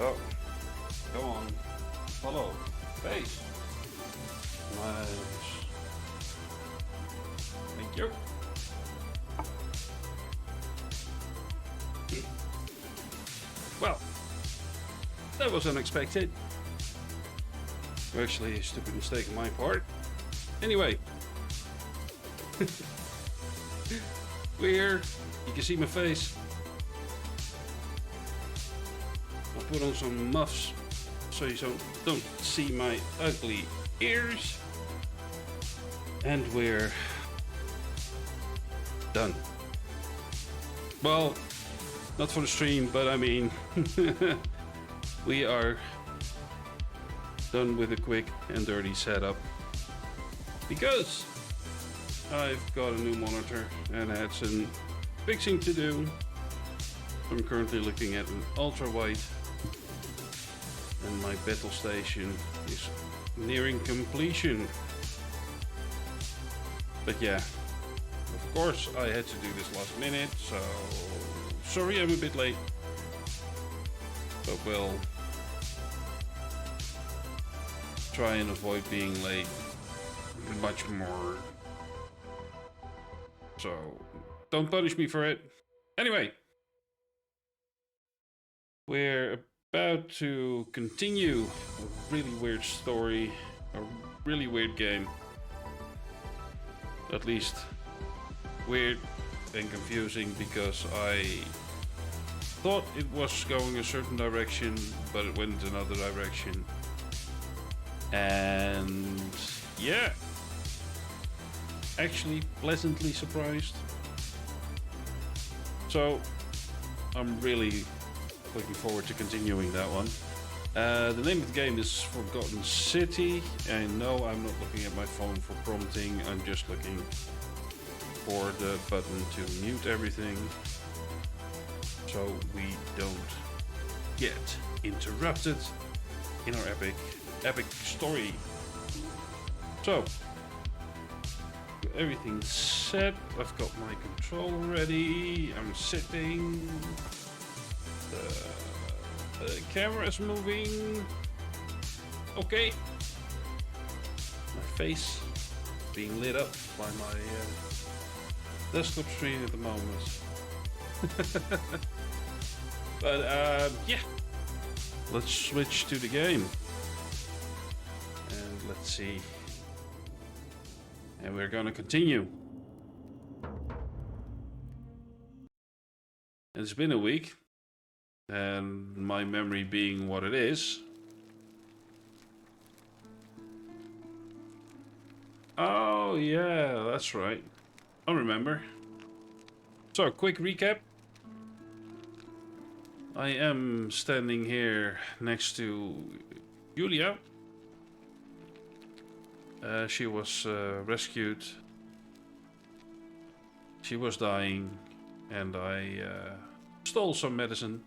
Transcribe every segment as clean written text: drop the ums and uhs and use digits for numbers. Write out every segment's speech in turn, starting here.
Oh, come on. Follow. Face. Nice. Thank you. Well, that was unexpected. Actually, a stupid mistake on my part. Anyway. We're here. You can see my face. I'll put on some muffs so you don't see my ugly ears. And we're done. Well, not for the stream, but I mean, we are done with a quick and dirty setup because I've got a new monitor and had some fixing to do. I'm currently looking at an ultra wide and my battle station is nearing completion. But yeah, of course I had to do this last minute, so sorry I'm a bit late. But we'll try and avoid being late much more. So don't punish me for it. Anyway, we're about to continue a really weird story, a really weird game. At least weird and confusing because I thought it was going a certain direction, but it went another direction. And yeah, actually pleasantly surprised. So I'm really looking forward to continuing that one. The name of the game is Forgotten City, and no, I'm not looking at my phone for prompting, I'm just looking for the button to mute everything so we don't get interrupted in our epic story. So, everything's set, I've got my controller ready, I'm sitting, the camera's moving. Okay. My face being lit up by my desktop screen at the moment. But yeah, let's switch to the game and let's see. And we're gonna continue. It's been a week. And my memory being what it is. Oh yeah, that's right. I remember. So, quick recap. I am standing here next to Julia. She was rescued. She was dying, and I stole some medicine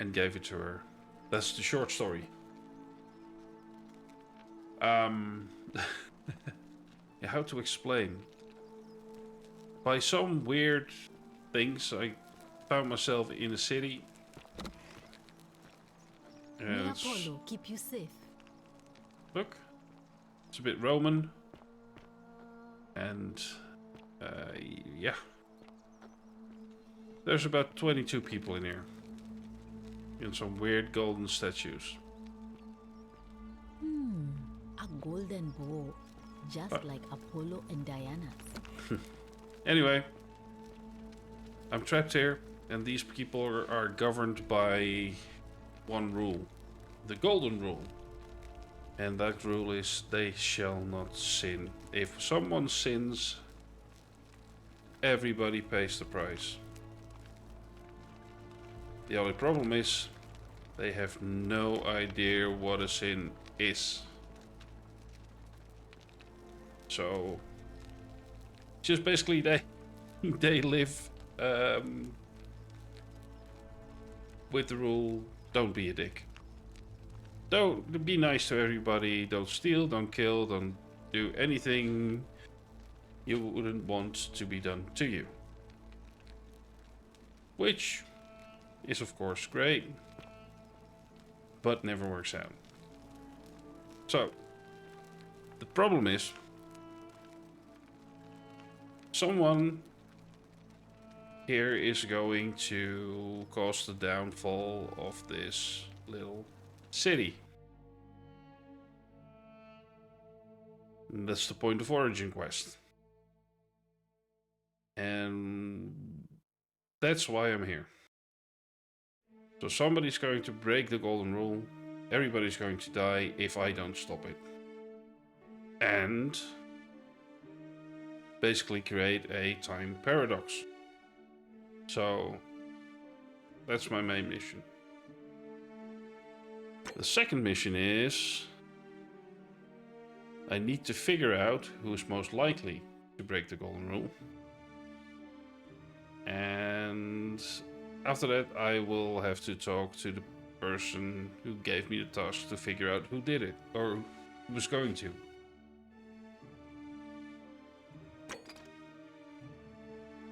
and gave it to her. That's the short story. Yeah, how to explain? By some weird things, I found myself in a city. May Apollo keep you safe. Look, it's a bit Roman. And yeah. There's about 22 people in here. And some weird golden statues. A golden bow, just like Apollo and Diana. Anyway, I'm trapped here, and these people are governed by one rule. The golden rule. And that rule is they shall not sin. If someone sins, everybody pays the price. The only problem is they have no idea what a sin is. So just basically they live with the rule, don't be a dick. Don't be nice to everybody, don't steal, don't kill, don't do anything you wouldn't want to be done to you. Which is of course great, but never works out. So, the problem is, someone here is going to cause the downfall of this little city. And that's the point of Origin Quest. And that's why I'm here. So somebody's going to break the golden rule. Everybody's going to die if I don't stop it. And basically create a time paradox. So that's my main mission. The second mission is I need to figure out who's most likely to break the golden rule. And after that I will have to talk to the person who gave me the task to figure out who did it, or who was going to.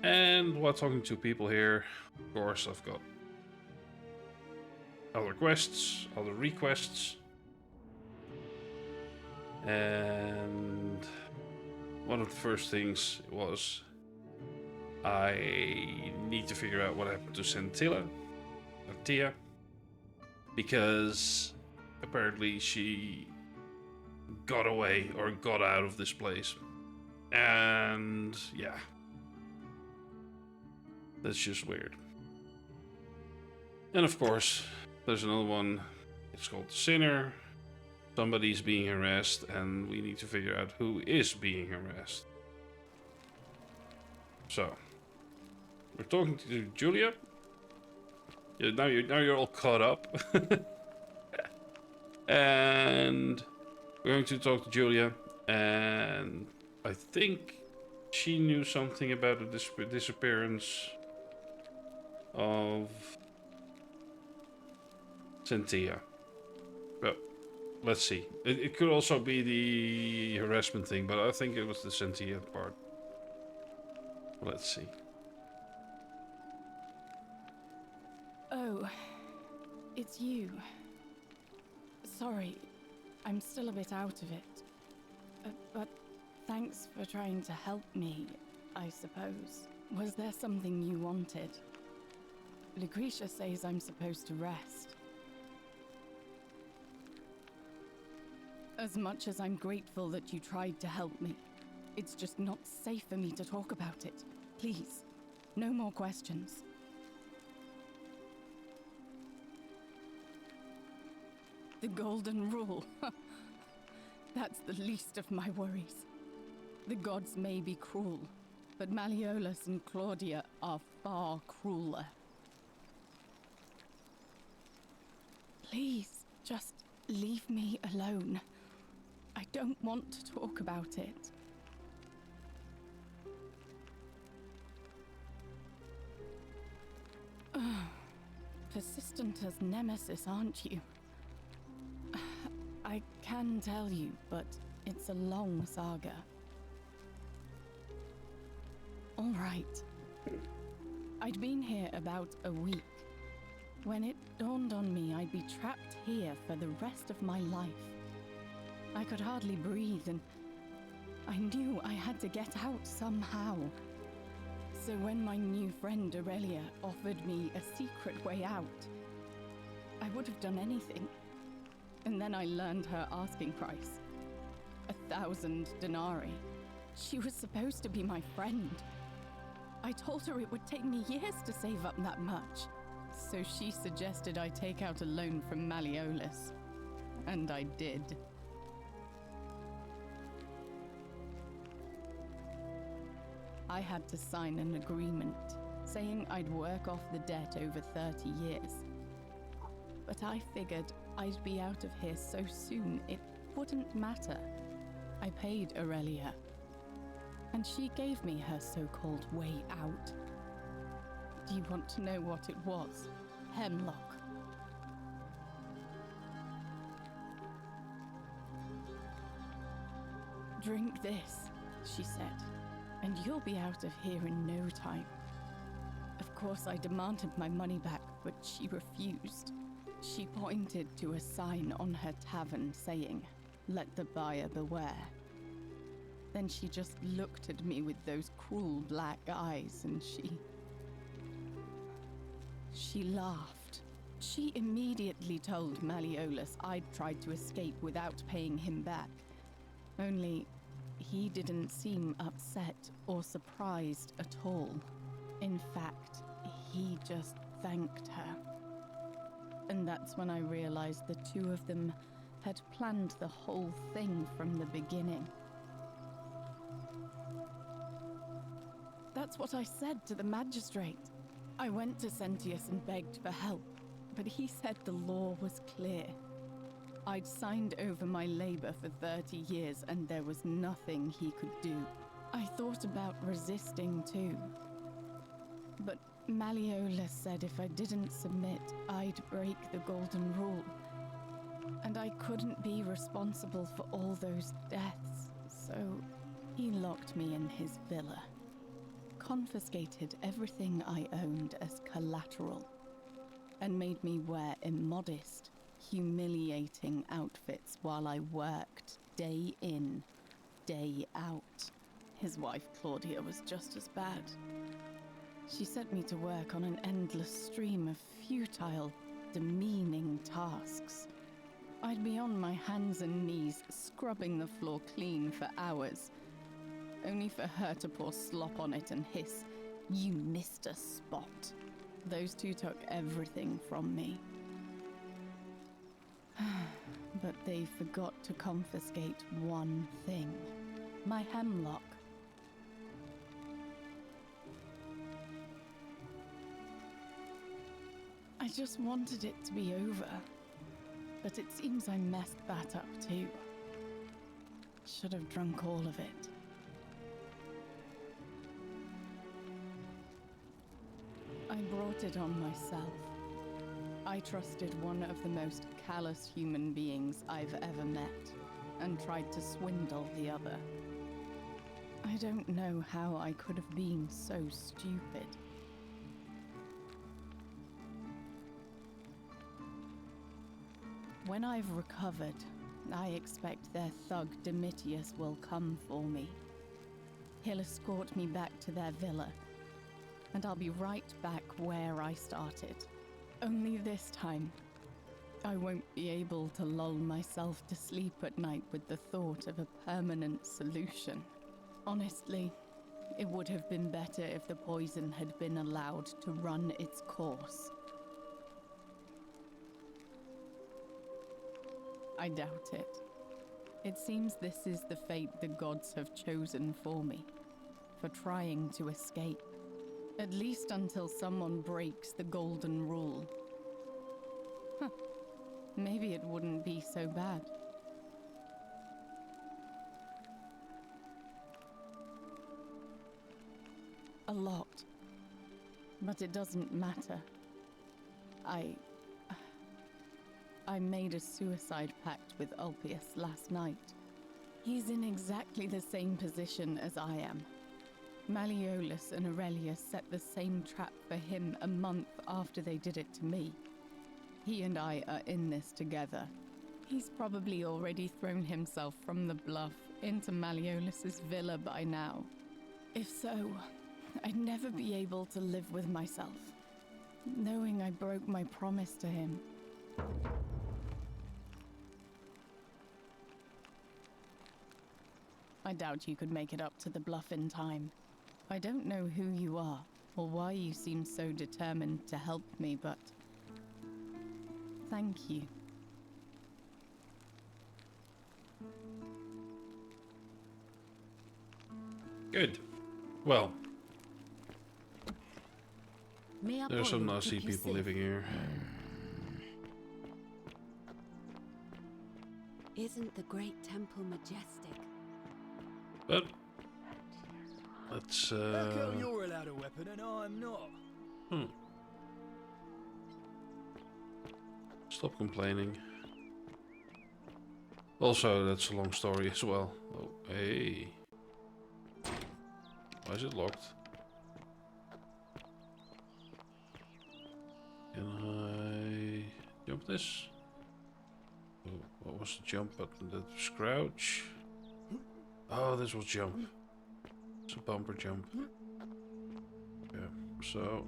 And while talking to people here, of course, I've got other quests, other requests. And one of the first things was I need to figure out what happened to Centilla, or Tia, because apparently she got away or got out of this place. And yeah, that's just weird. And of course, there's another one. It's called Sinner. Somebody's being harassed, and we need to figure out who is being harassed. So, we're talking to Julia. Yeah, now you're all caught up. And we're going to talk to Julia, and I think she knew something about the disappearance of Cynthia. But let's see. It could also be the harassment thing, but I think it was the Cynthia part. Let's see. Oh, it's you. Sorry, I'm still a bit out of it. But thanks for trying to help me, I suppose. Was there something you wanted? Lucretia says I'm supposed to rest. As much as I'm grateful that you tried to help me, it's just not safe for me to talk about it. Please, no more questions. The Golden Rule. That's the least of my worries. The gods may be cruel, but Malleolus and Claudia are far crueler. Please, just leave me alone. I don't want to talk about it. Persistent as Nemesis, aren't you? I can tell you, but it's a long saga. All right. I'd been here about a week when it dawned on me I'd be trapped here for the rest of my life. I could hardly breathe, and I knew I had to get out somehow. So when my new friend Aurelia offered me a secret way out, I would have done anything. And then I learned her asking price. 1,000 denarii. She was supposed to be my friend. I told her it would take me years to save up that much. So she suggested I take out a loan from Malleolus. And I did. I had to sign an agreement saying I'd work off the debt over 30 years. But I figured I'd be out of here so soon it wouldn't matter. I paid Aurelia, and she gave me her so-called way out. Do you want to know what it was? Hemlock. Drink this, she said, and you'll be out of here in no time. Of course, I demanded my money back, but she refused. She pointed to a sign on her tavern saying, "Let the buyer beware." Then she just looked at me with those cruel black eyes and she laughed. She immediately told Malleolus I'd tried to escape without paying him back. Only, he didn't seem upset or surprised at all. In fact, he just thanked her. And that's when I realized the two of them had planned the whole thing from the beginning. That's what I said to the magistrate. I went to Sentius and begged for help, but he said the law was clear. I'd signed over my labor for 30 years and there was nothing he could do. I thought about resisting too. But Malleolus said if I didn't submit, I'd break the golden rule. And I couldn't be responsible for all those deaths, so he locked me in his villa. Confiscated everything I owned as collateral, and made me wear immodest, humiliating outfits while I worked day in, day out. His wife Claudia was just as bad. She sent me to work on an endless stream of futile, demeaning tasks. I'd be on my hands and knees, scrubbing the floor clean for hours, only for her to pour slop on it and hiss, "You missed a spot." Those two took everything from me. But they forgot to confiscate one thing: my hemlock. I just wanted it to be over, but it seems I messed that up too. Should have drunk all of it. I brought it on myself. I trusted one of the most callous human beings I've ever met, and tried to swindle the other. I don't know how I could have been so stupid. When I've recovered, I expect their thug Domitius will come for me. He'll escort me back to their villa, and I'll be right back where I started. Only this time, I won't be able to lull myself to sleep at night with the thought of a permanent solution. Honestly, it would have been better if the poison had been allowed to run its course. I doubt it. It seems this is the fate the gods have chosen for me, for trying to escape. At least until someone breaks the golden rule. Maybe it wouldn't be so bad. A lot. But it doesn't matter. I made a suicide pact with Ulpius last night. He's in exactly the same position as I am. Malleolus and Aurelius set the same trap for him a month after they did it to me. He and I are in this together. He's probably already thrown himself from the bluff into Malleolus's villa by now. If so, I'd never be able to live with myself, knowing I broke my promise to him. I doubt you could make it up to the bluff in time. I don't know who you are, or why you seem so determined to help me, but thank you. Good. Well, May there's some Apollo nasty keep you people safe. living here. Isn't the great temple majestic? But let's How come you're allowed a weapon and I'm not? stop complaining. Also, that's a long story as well. Oh, hey. Why is it locked? jump this? Oh, what was the jump button? That was crouch. Oh, this was jump. It's a bumper jump. Yeah, so...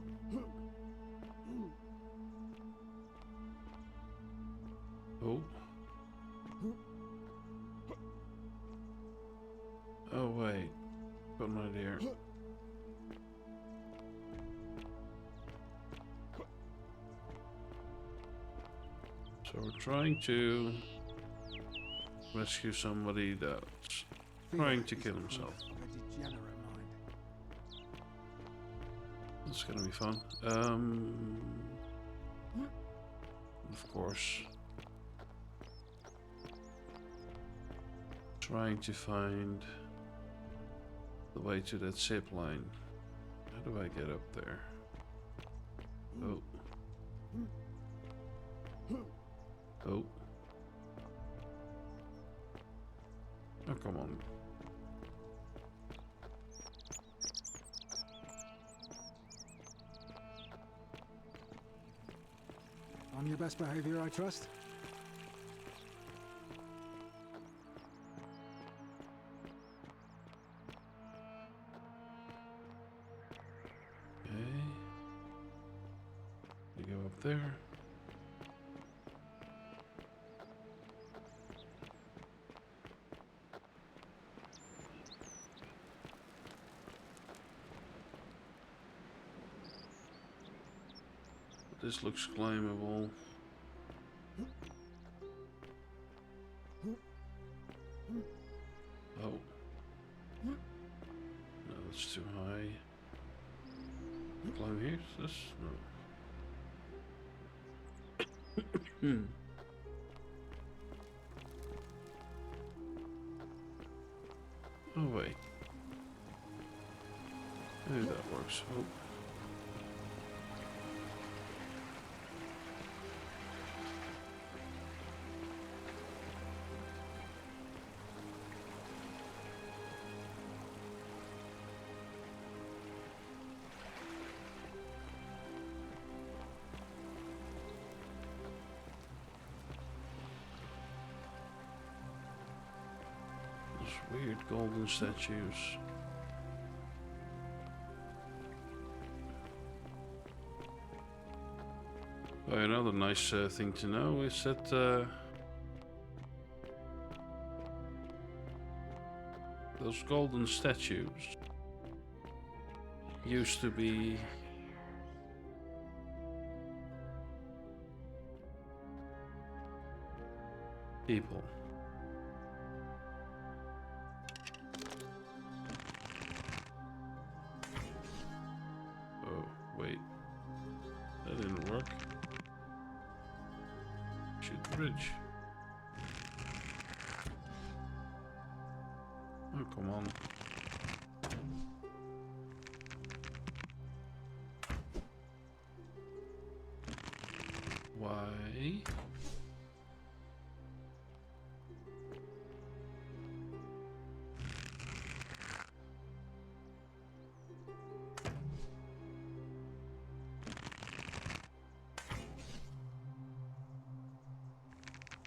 Oh. Oh, wait. Got an idea. So we're trying to rescue somebody that's trying to kill himself. A degenerate mind. That's gonna be fun. Of course. Trying to find the way to that zip line. How do I get up there? Oh. Oh. Oh, come on. On your best behavior, I trust. Okay. You go up there. This looks climbable. Oh. No, that's too high. Climb here? This? No. Oh, wait. Maybe that works. Oh. Weird golden statues. Oh, another nice thing to know is that those golden statues used to be people. That didn't work. Shoot the bridge. Oh, come on. Why?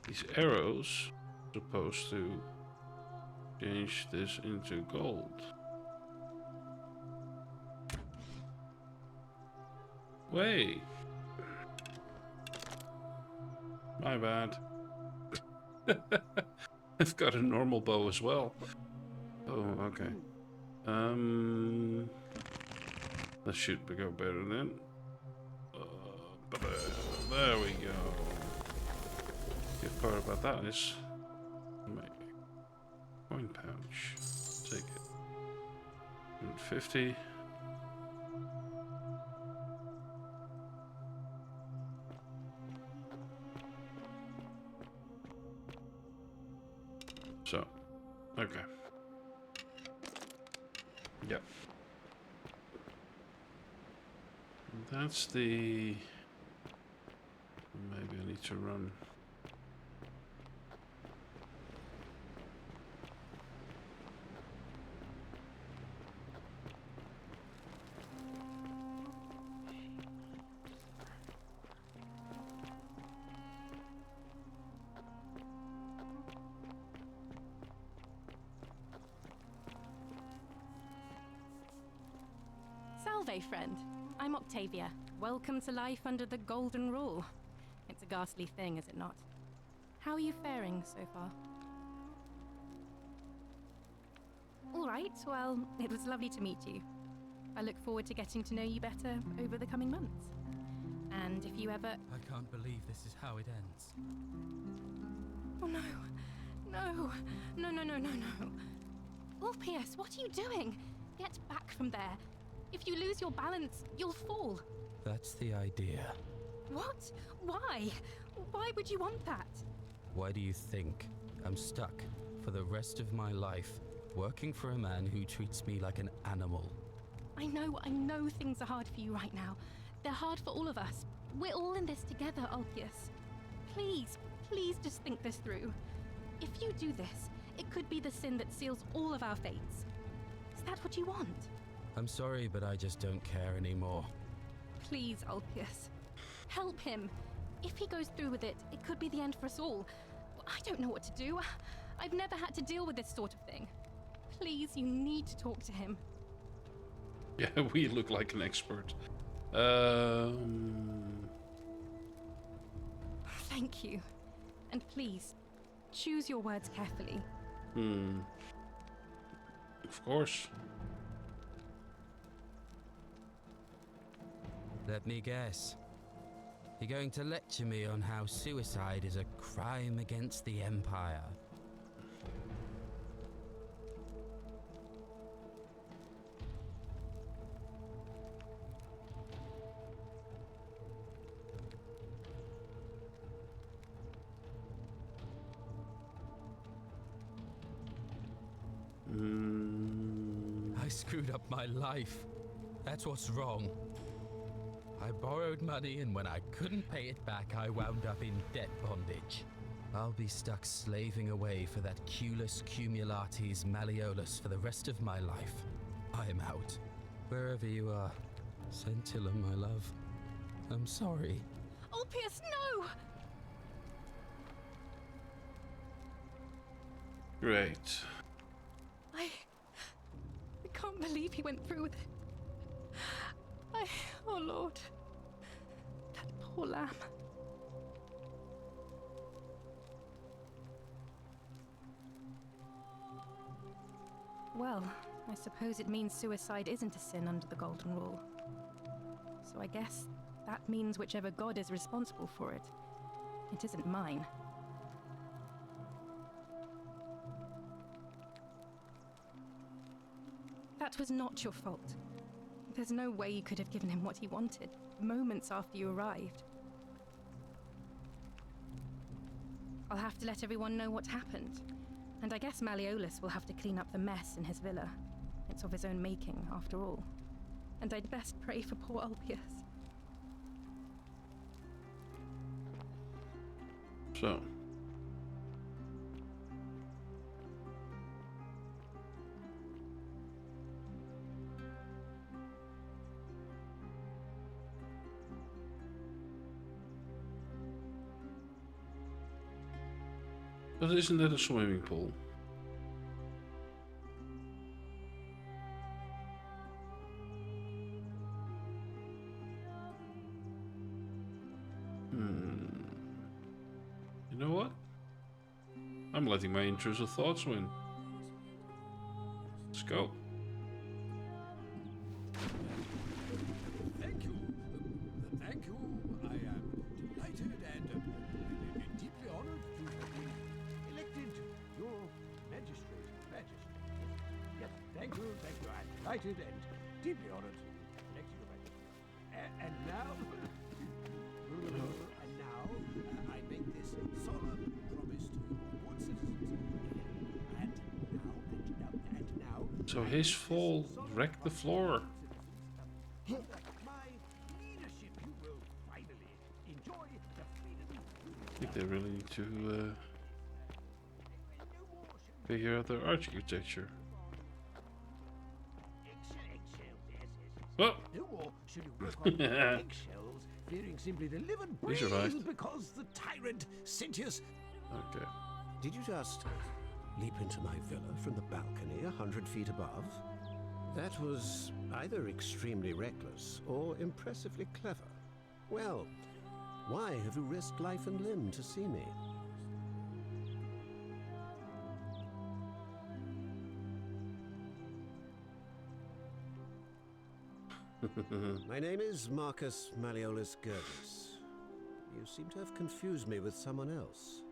These arrows are supposed to change this into gold. Wait. My bad. I've got a normal bow as well. Oh, okay. That should go better then. There we go. Good part about that is my coin pouch. Take it. 150. So, okay. Yep. That's the... Maybe I need to run. day, friend. I'm Octavia. Welcome to life under the Golden Rule. It's a ghastly thing, is it not? How are you faring so far? All right, well, it was lovely to meet you. I look forward to getting to know you better over the coming months. And if you ever... I can't believe this is how it ends. Oh no. No. No, no, no, no, no. Ulpius, what are you doing? Get back from there. If you lose your balance, you'll fall. That's the idea. What? Why? Why would you want that? Why do you think I'm stuck for the rest of my life working for a man who treats me like an animal? I know things are hard for you right now. They're hard for all of us. We're all in this together, Ulpius. Please, please just think this through. If you do this, it could be the sin that seals all of our fates. Is that what you want? I'm sorry, but I just don't care anymore. Please, Ulpius. Help him. If he goes through with it, it could be the end for us all. I don't know what to do. I've never had to deal with this sort of thing. Please, you need to talk to him. Yeah, we look like an expert. Thank you. And please, choose your words carefully. Of course. Let me guess. You're going to lecture me on how suicide is a crime against the Empire. I screwed up my life. That's what's wrong. I borrowed money, and when I couldn't pay it back, I wound up in debt bondage. I'll be stuck slaving away for that Culus Cumulatis Malleolus for the rest of my life. I am out. Wherever you are, Scintilla, my love, I'm sorry. Ulpius, no! Great. I can't believe he went through with it. Oh Lord. That poor lamb. Well, I suppose it means suicide isn't a sin under the Golden Rule. So I guess that means whichever god is responsible for it, it isn't mine. That was not your fault. There's no way you could have given him what he wanted, moments after you arrived. I'll have to let everyone know what happened. And I guess Malleolus will have to clean up the mess in his villa. It's of his own making, after all. And I'd best pray for poor Ulpius. So. But isn't that a swimming pool? You know what? I'm letting my intrusive thoughts win. Let's go. Thank you. Thank you. I am delighted and deeply honored to have been elected your magistrate. Yes, thank you. I'm delighted and deeply honored to be elected your magistrate. And now, I make this solemn promise to your good citizens. And now. So his fall wrecked the floor. My leadership, you will finally enjoy the freedom. I think they really need to figure out their architecture. Oh! No more should you work on eggshells, fearing simply to live and He survived. breathe because the tyrant Sintius. Okay. Did you just leap into my villa from the balcony 100 feet above? That was either extremely reckless or impressively clever. Well, why have you risked life and limb to see me? My name is Marcus Malleolus Gurgis. You seem to have confused me with someone else.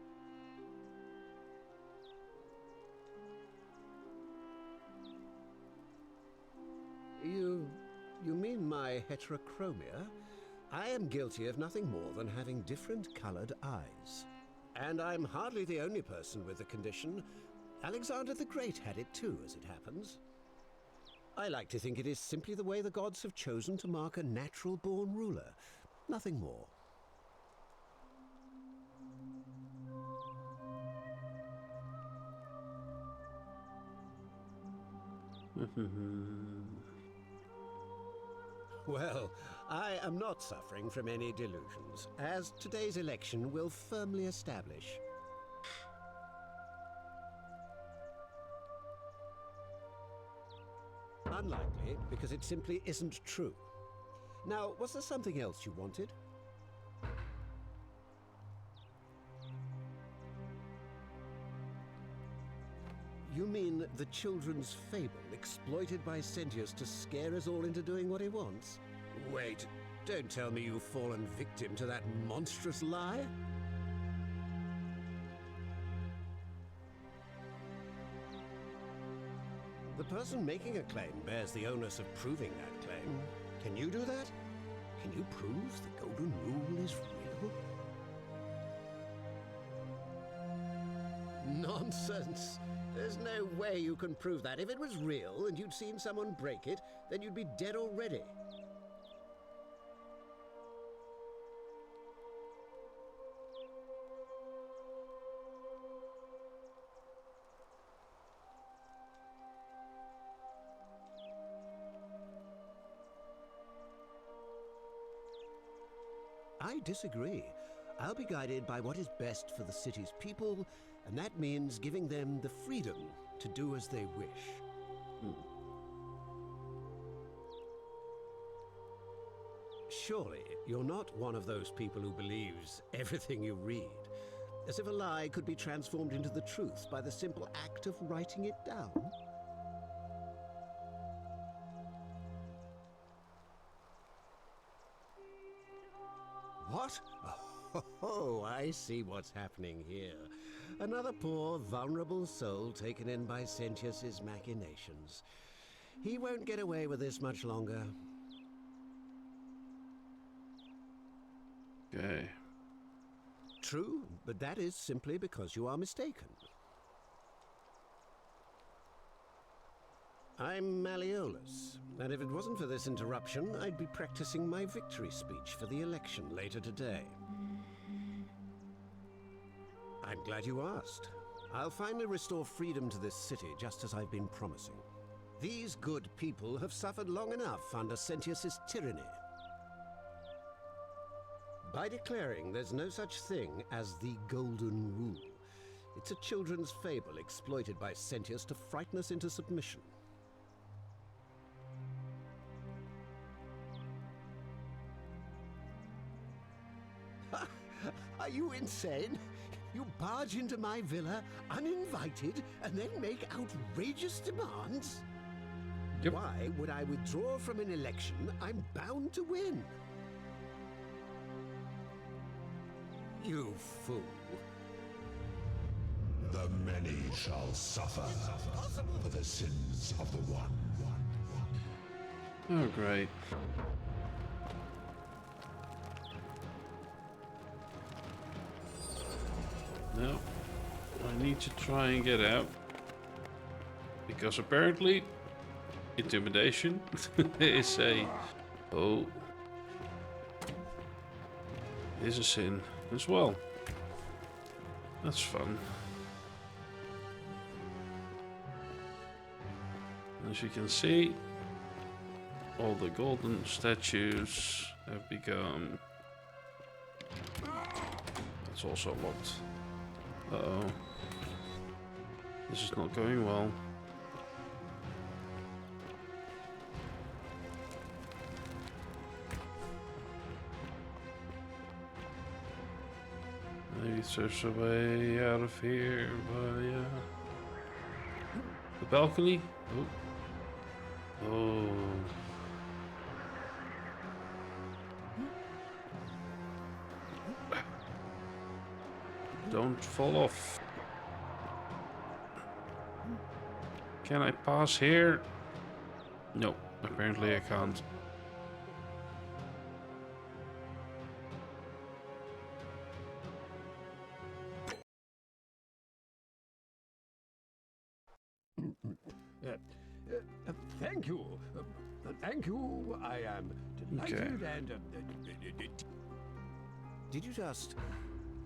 You mean my heterochromia? I am guilty of nothing more than having different colored eyes. And I'm hardly the only person with the condition. Alexander the Great had it too, as it happens. I like to think it is simply the way the gods have chosen to mark a natural-born ruler. Nothing more. Well, I am not suffering from any delusions, as today's election will firmly establish. Unlikely, because it simply isn't true. Now, was there something else you wanted? You mean the children's fable exploited by Sentius to scare us all into doing what he wants? Wait, don't tell me you've fallen victim to that monstrous lie? The person making a claim bears the onus of proving that claim. Can you do that? Can you prove the Golden Rule is real? Nonsense! There's no way you can prove that. If it was real and you'd seen someone break it, then you'd be dead already. I disagree. I'll be guided by what is best for the city's people, and that means giving them the freedom to do as they wish. Surely, you're not one of those people who believes everything you read, as if a lie could be transformed into the truth by the simple act of writing it down? What? Oh, I see what's happening here. Another poor, vulnerable soul taken in by Sentius's machinations. He won't get away with this much longer. Okay. True, but that is simply because you are mistaken. I'm Malleolus, and if it wasn't for this interruption, I'd be practicing my victory speech for the election later today. I'm glad you asked. I'll finally restore freedom to this city, just as I've been promising. These good people have suffered long enough under Sentius's tyranny. By declaring there's no such thing as the Golden Rule, it's a children's fable exploited by Sentius to frighten us into submission. Are you insane? You barge into my villa uninvited and then make outrageous demands? Yep. Why would I withdraw from an election I'm bound to win? You fool. The many shall suffer for the sins of the one. Oh, great. No, I need to try and get out, because apparently intimidation is a is a sin as well. That's fun. As you can see, all the golden statues have become... That's also locked. Uh-oh. This is not going well. Maybe there's a way out of here via the balcony. Oh. Oh. Don't fall off. Can I pass here? No, apparently I can't. Thank you. Thank you. I am delighted and... Did you just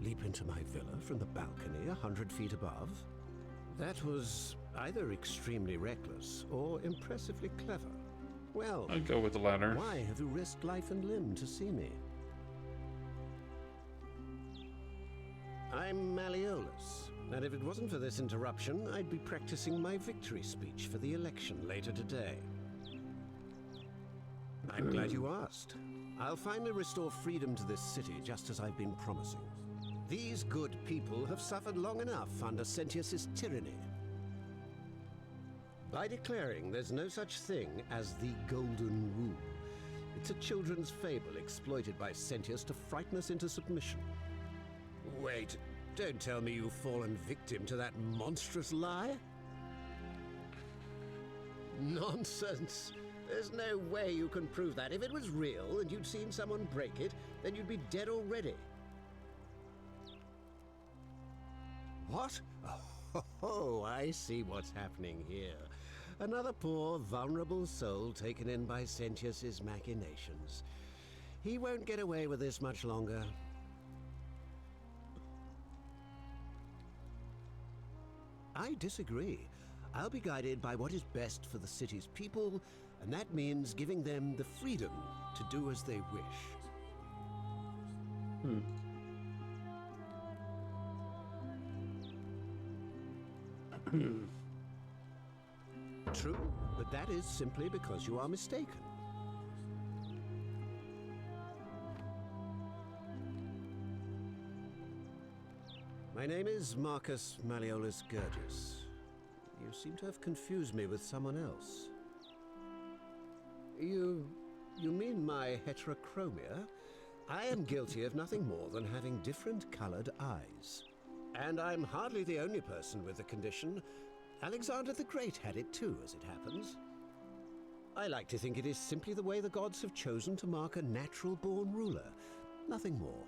leap into my villa from the balcony 100 feet above? That was either extremely reckless or impressively clever. Well, I'd go with the latter. why have you risked life and limb to see me? I'm Malleolus, and if it wasn't for this interruption, I'd be practicing my victory speech for the election later today. I'm glad you asked. I'll finally restore freedom to this city just as I've been promising. These good people have suffered long enough under Sentius's tyranny. By declaring there's no such thing as the Golden Rule, it's a children's fable exploited by Sentius to frighten us into submission. Wait, don't tell me you've fallen victim to that monstrous lie? Nonsense! There's no way you can prove that. If it was real and you'd seen someone break it, then you'd be dead already. What? Oh, I see what's happening here. Another poor, vulnerable soul taken in by Sentius's machinations. He won't get away with this much longer. I disagree. I'll be guided by what is best for the city's people, and that means giving them the freedom to do as they wish. True, but that is simply because you are mistaken. My name is Marcus Malleolus Gurgis. You seem to have confused me with someone else. You mean my heterochromia? I am guilty of nothing more than having different colored eyes. And I'm hardly the only person with the condition. Alexander the Great had it too, as it happens. I like to think it is simply the way the gods have chosen to mark a natural-born ruler. Nothing more.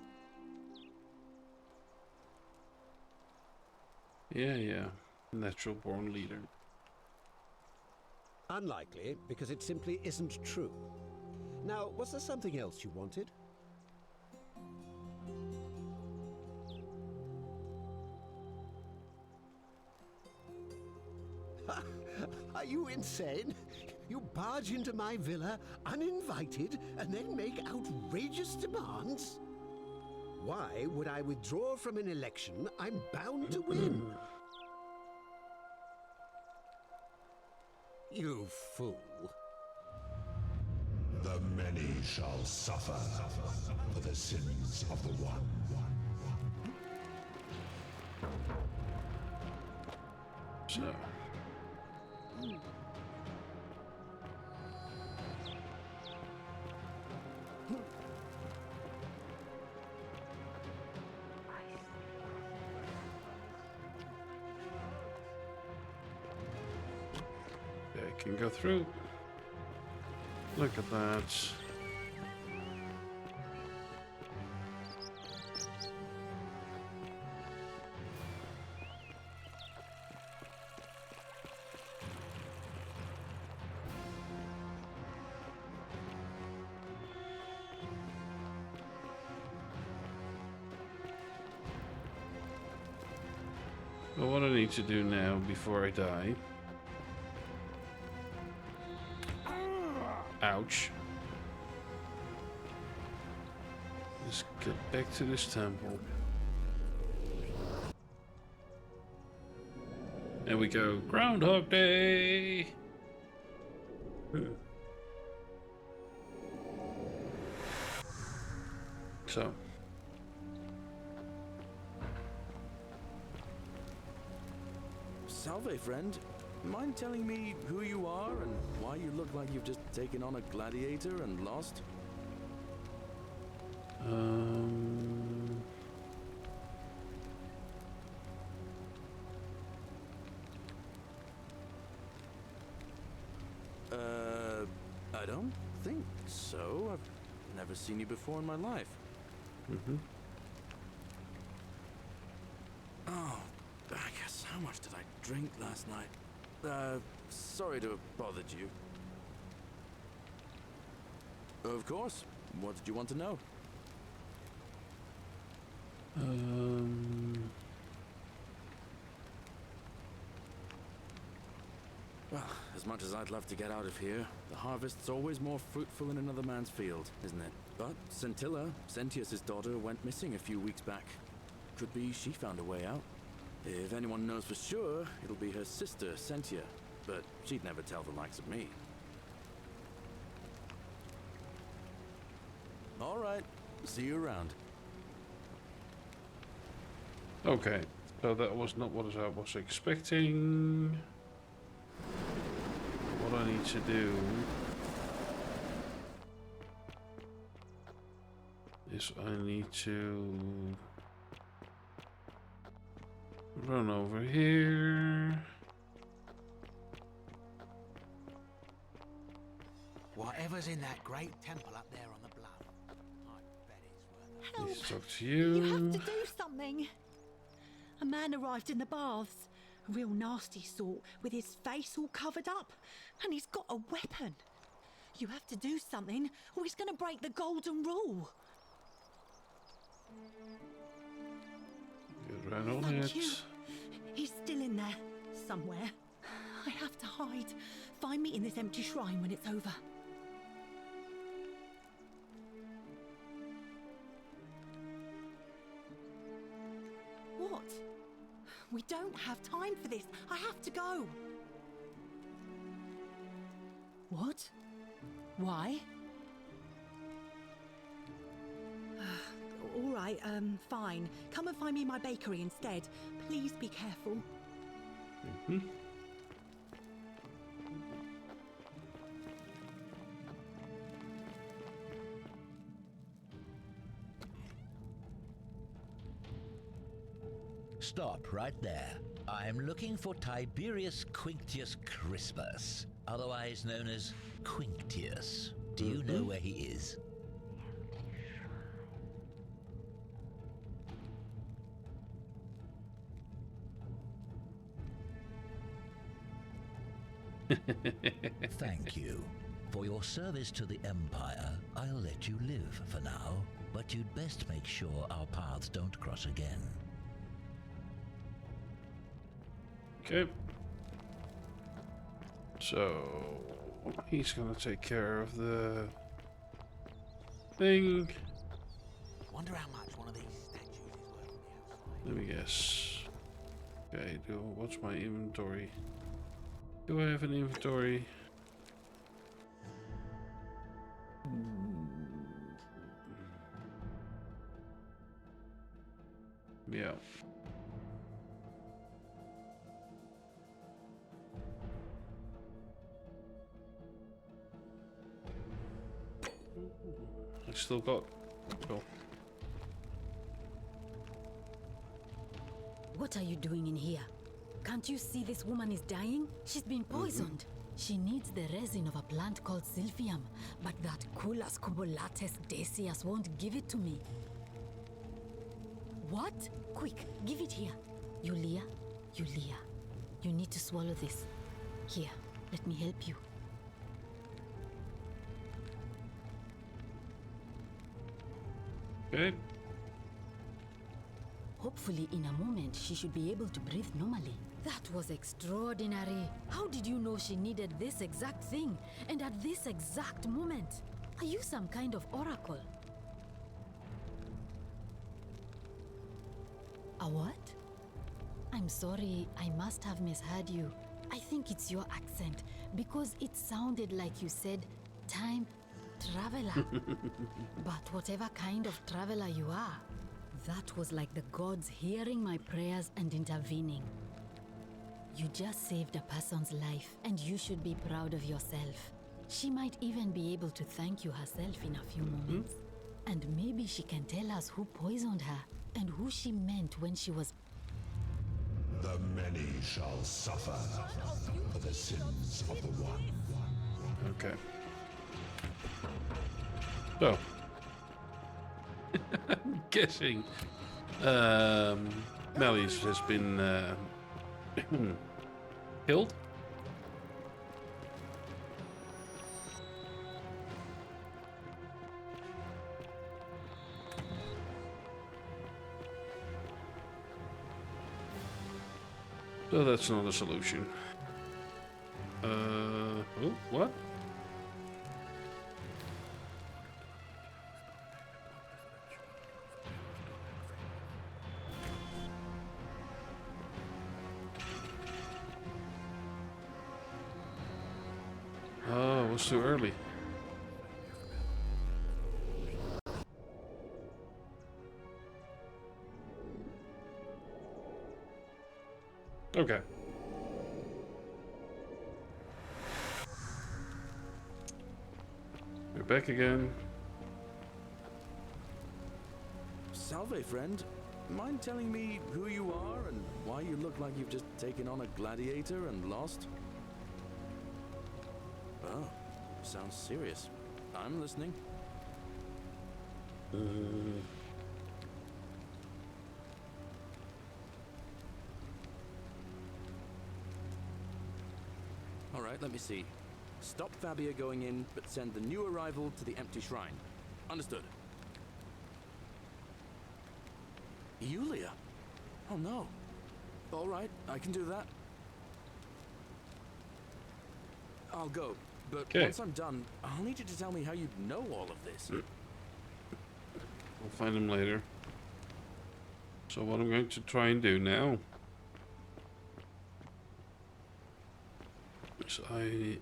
Yeah. Natural-born leader. Unlikely, because it simply isn't true. Now, was there something else you wanted? Are you insane? You barge into my villa uninvited and then make outrageous demands? Why would I withdraw from an election I'm bound to win? You fool. The many shall suffer for the sins of the one. So. I can go through. Look at that. Well, what I need to do now before I die. Ouch. Let's get back to this temple. There we go. Groundhog Day! salve, friend. Mind telling me who you are and why you look like you've just taken on a gladiator and lost? I don't think so. I've never seen you before in my life. Oh, I guess how much did I drink last night? Sorry to have bothered you. Of course. What did you want to know? Well, as much as I'd love to get out of here, the harvest's always more fruitful in another man's field, isn't it? But Scintilla, Sentius's daughter, went missing a few weeks back. Could be she found a way out. If anyone knows for sure, it'll be her sister, Sentia. But she'd never tell the likes of me. All right. See you around. Okay, so that was not what I was expecting. What I need to do is I need to run over here. Whatever's in that great temple up there on the bluff, I bet it's worth it. Need to talk to you. You have to do something. A man arrived in the baths. A real nasty sort, with his face all covered up. And he's got a weapon. You have to do something, or he's going to break the golden rule. Get right on Thank it. you. He's still in there, somewhere. I have to hide. Find me in this empty shrine when it's over. What? We don't have time for this. I have to go. What? Why? All right, fine. Come and find me in my bakery instead. Please be careful. Stop right there. I'm looking for Tiberius Quinctius Crispus, otherwise known as Quinctius. Do you know where he is? Thank you. For your service to the Empire, I'll let you live for now, but you'd best make sure our paths don't cross again. Okay. So he's gonna take care of the thing. Wonder how much one of these statues is worth on the outside. Let me guess. Okay, what's my inventory? Do I have an inventory? Yeah. I still got. Cool. What are you doing in here? Can't you see this woman is dying? She's been poisoned. She needs the resin of a plant called Silphium, but that Culus cubulatus decius won't give it to me. What? Quick, give it here. Yulia, you need to swallow this. Here, let me help you. Okay. Hopefully, in a moment, she should be able to breathe normally. That was extraordinary. How did you know she needed this exact thing, and at this exact moment? Are you some kind of oracle? A what? I'm sorry, I must have misheard you. I think it's your accent, because it sounded like you said, time traveler. But whatever kind of traveler you are, that was like the gods hearing my prayers and intervening. You just saved a person's life, and you should be proud of yourself. She might even be able to thank you herself in a few moments. And maybe she can tell us who poisoned her and who she meant when she was... The many shall suffer for the sins of the one. Okay. So, I'm guessing Malleus has been killed. So that's not a solution. Oh, what? Oh, it was too early. Okay. We're back again. Salve, friend. Mind telling me who you are and why you look like you've just taken on a gladiator and lost? Oh, sounds serious. I'm listening. All right, let me see. Stop Fabia going in, but send the new arrival to the empty shrine. Understood. Yulia? Oh no. All right, I can do that. I'll go, but once I'm done, I'll need you to tell me how you know all of this. We'll find him later. So what I'm going to try and do now is I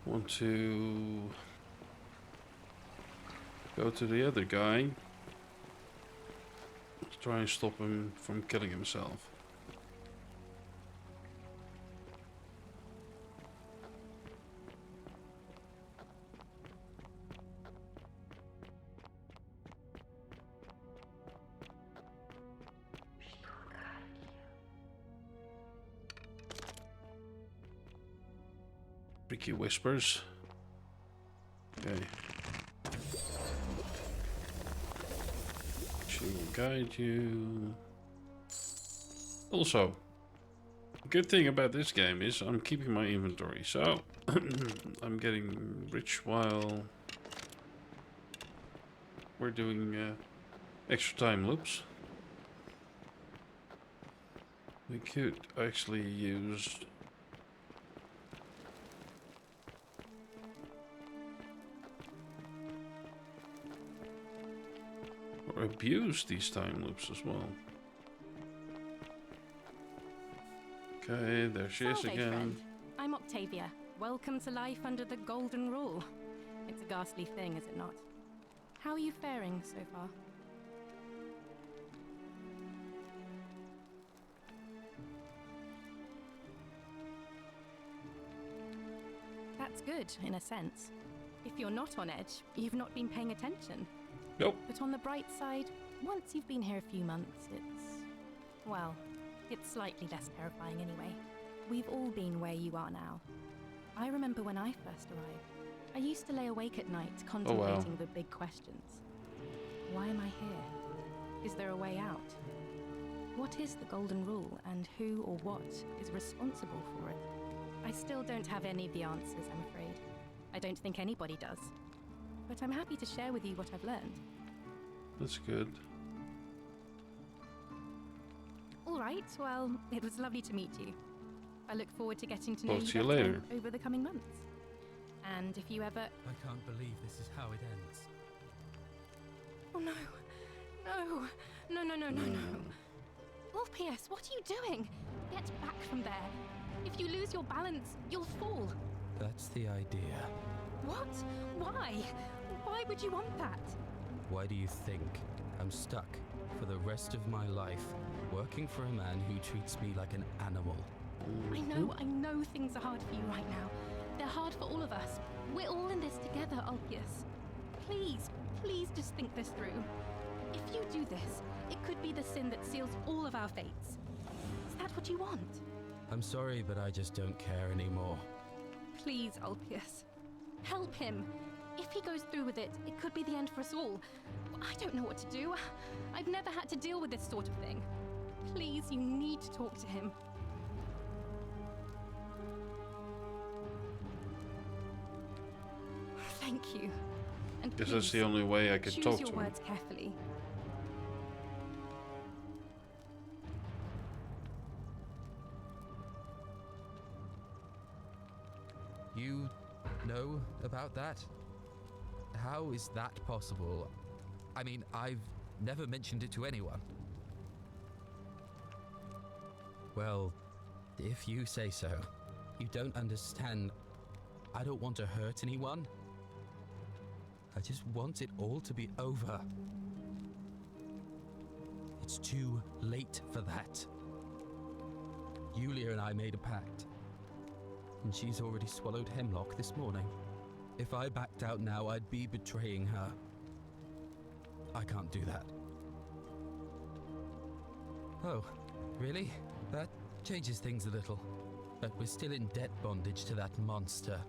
want to go to the other guy. Let's try and stop him from killing himself. Freaky whispers. Okay. She will guide you. Also, the good thing about this game is I'm keeping my inventory, so I'm getting rich while we're doing extra time loops. We could actually use or abuse these time loops as well. Okay, there she is Salve, again. friend. I'm Octavia. Welcome to life under the Golden Rule. It's a ghastly thing, is it not? How are you faring so far? That's good, in a sense. If you're not on edge, you've not been paying attention. Nope. But on the bright side, once you've been here a few months, well, it's slightly less terrifying anyway. We've all been where you are now. I remember when I first arrived. I used to lay awake at night contemplating the big questions. Why am I here? Is there a way out? What is the Golden Rule, and who or what is responsible for it? I still don't have any of the answers, I'm afraid. I don't think anybody does. But I'm happy to share with you what I've learned. That's good. All right, well, it was lovely to meet you. I look forward to getting to know Talk to you better later. over the coming months. And if you ever... I can't believe this is how it ends. Oh no. No. No, no, no, no, no. Wolf-Pierce, what are you doing? Get back from there. If you lose your balance, you'll fall. That's the idea. What? Why? Why would you want that? Why do you think I'm stuck? for the rest of my life, working for a man who treats me like an animal. I know things are hard for you right now. They're hard for all of us. We're all in this together, Ulpius. Please just think this through. If you do this, it could be the sin that seals all of our fates. Is that what you want? I'm sorry, but I just don't care anymore. Please, Ulpius. Help him. If he goes through with it, it could be the end for us all. I don't know what to do. I've never had to deal with this sort of thing. Please, you need to talk to him. Thank you. And Guess that's please, the only way I could choose talk your to him. words carefully. You know about that? How is that possible? I mean, I've never mentioned it to anyone. Well, if you say so. You don't understand. I don't want to hurt anyone. I just want it all to be over. It's too late for that. Yulia and I made a pact, and she's already swallowed hemlock this morning. If I backed out now, I'd be betraying her. I can't do that. Oh, really? That changes things a little. But we're still in debt bondage to that monster.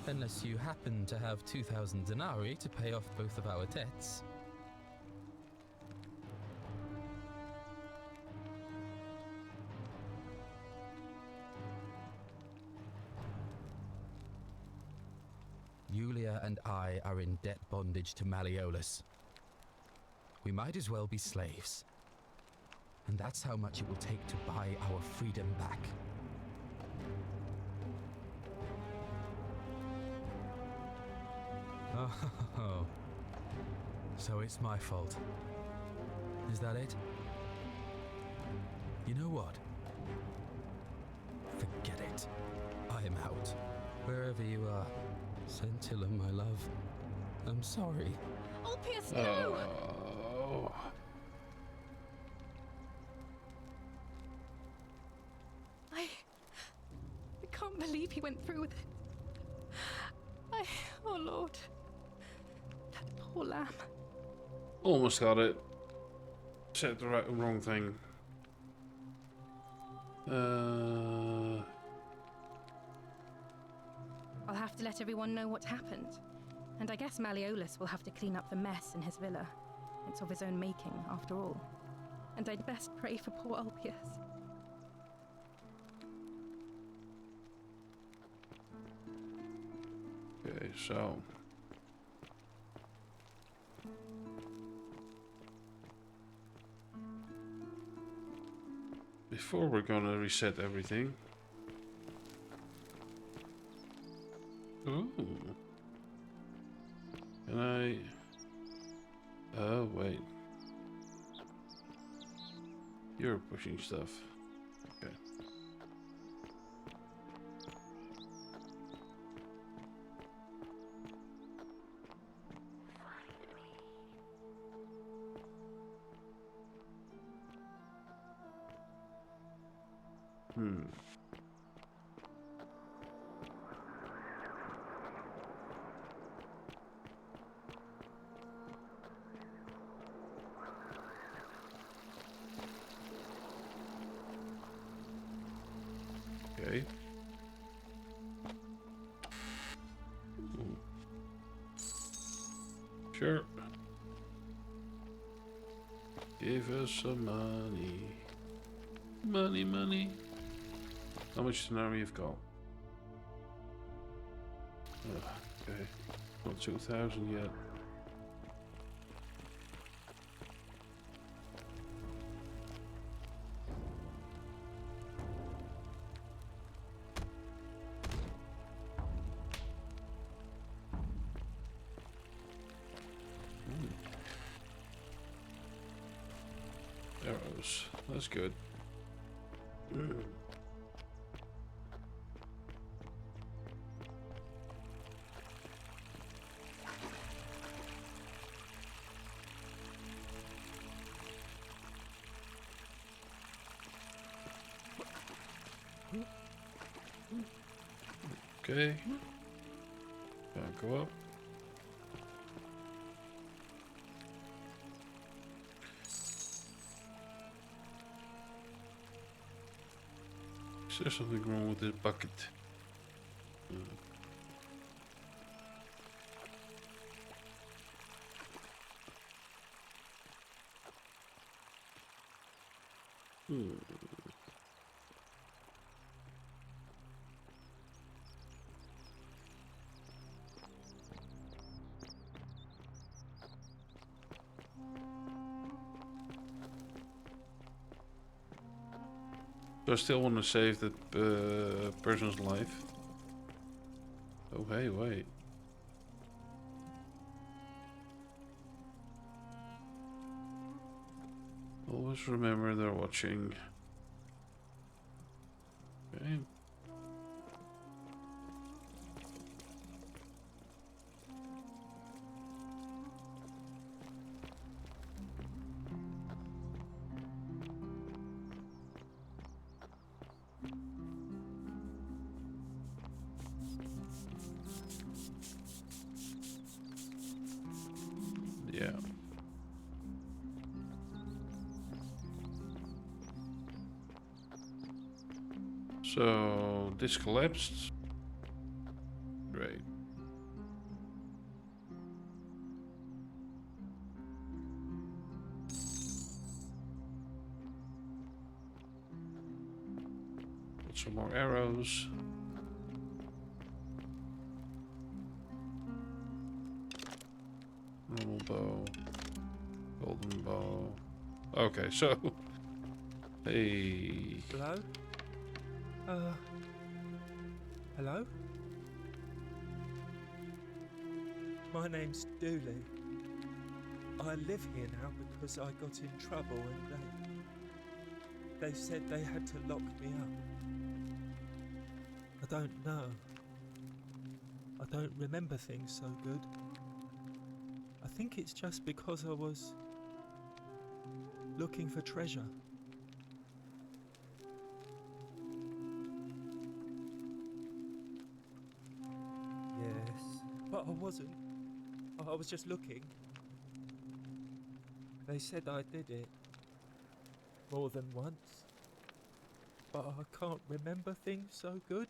Unless you happen to have 2,000 denarii to pay off both of our debts. Yulia and I are in debt bondage to Malleolus. We might as well be slaves. And that's how much it will take to buy our freedom back. Oh, so it's my fault. Is that it? You know what? Forget it. I am out. Wherever you are. Scintilla, my love. I'm sorry. Ulpius, no! Oh. I can't believe he went through with it. Oh Lord. That poor lamb. Almost got it. Said the wrong thing. I'll have to let everyone know what happened. And I guess Malleolus will have to clean up the mess in his villa. It's of his own making, after all. And I'd best pray for poor Ulpius. Okay, so before we're gonna reset everything. Ooh. Can I? Oh wait. You're pushing stuff. Okay. Okay. Sure. Give us some money. Money, money. How much denarii you've got? Okay. Not 2,000 yet. Arrows. That's good. Okay. Can't go up. Is there something wrong with this bucket? So I still want to save that person's life. Oh, hey, wait. Always remember they're watching. Okay. Yeah. So this collapsed. Great. Put some more arrows. Normal bow. Golden bow. Okay, so. Hey. Hello? Hello? My name's Dooley. I live here now because I got in trouble and they said they had to lock me up. I don't know. I don't remember things so good. I think it's just because I was looking for treasure. Yes, but I wasn't. I was just looking. They said I did it more than once, but I can't remember things so good.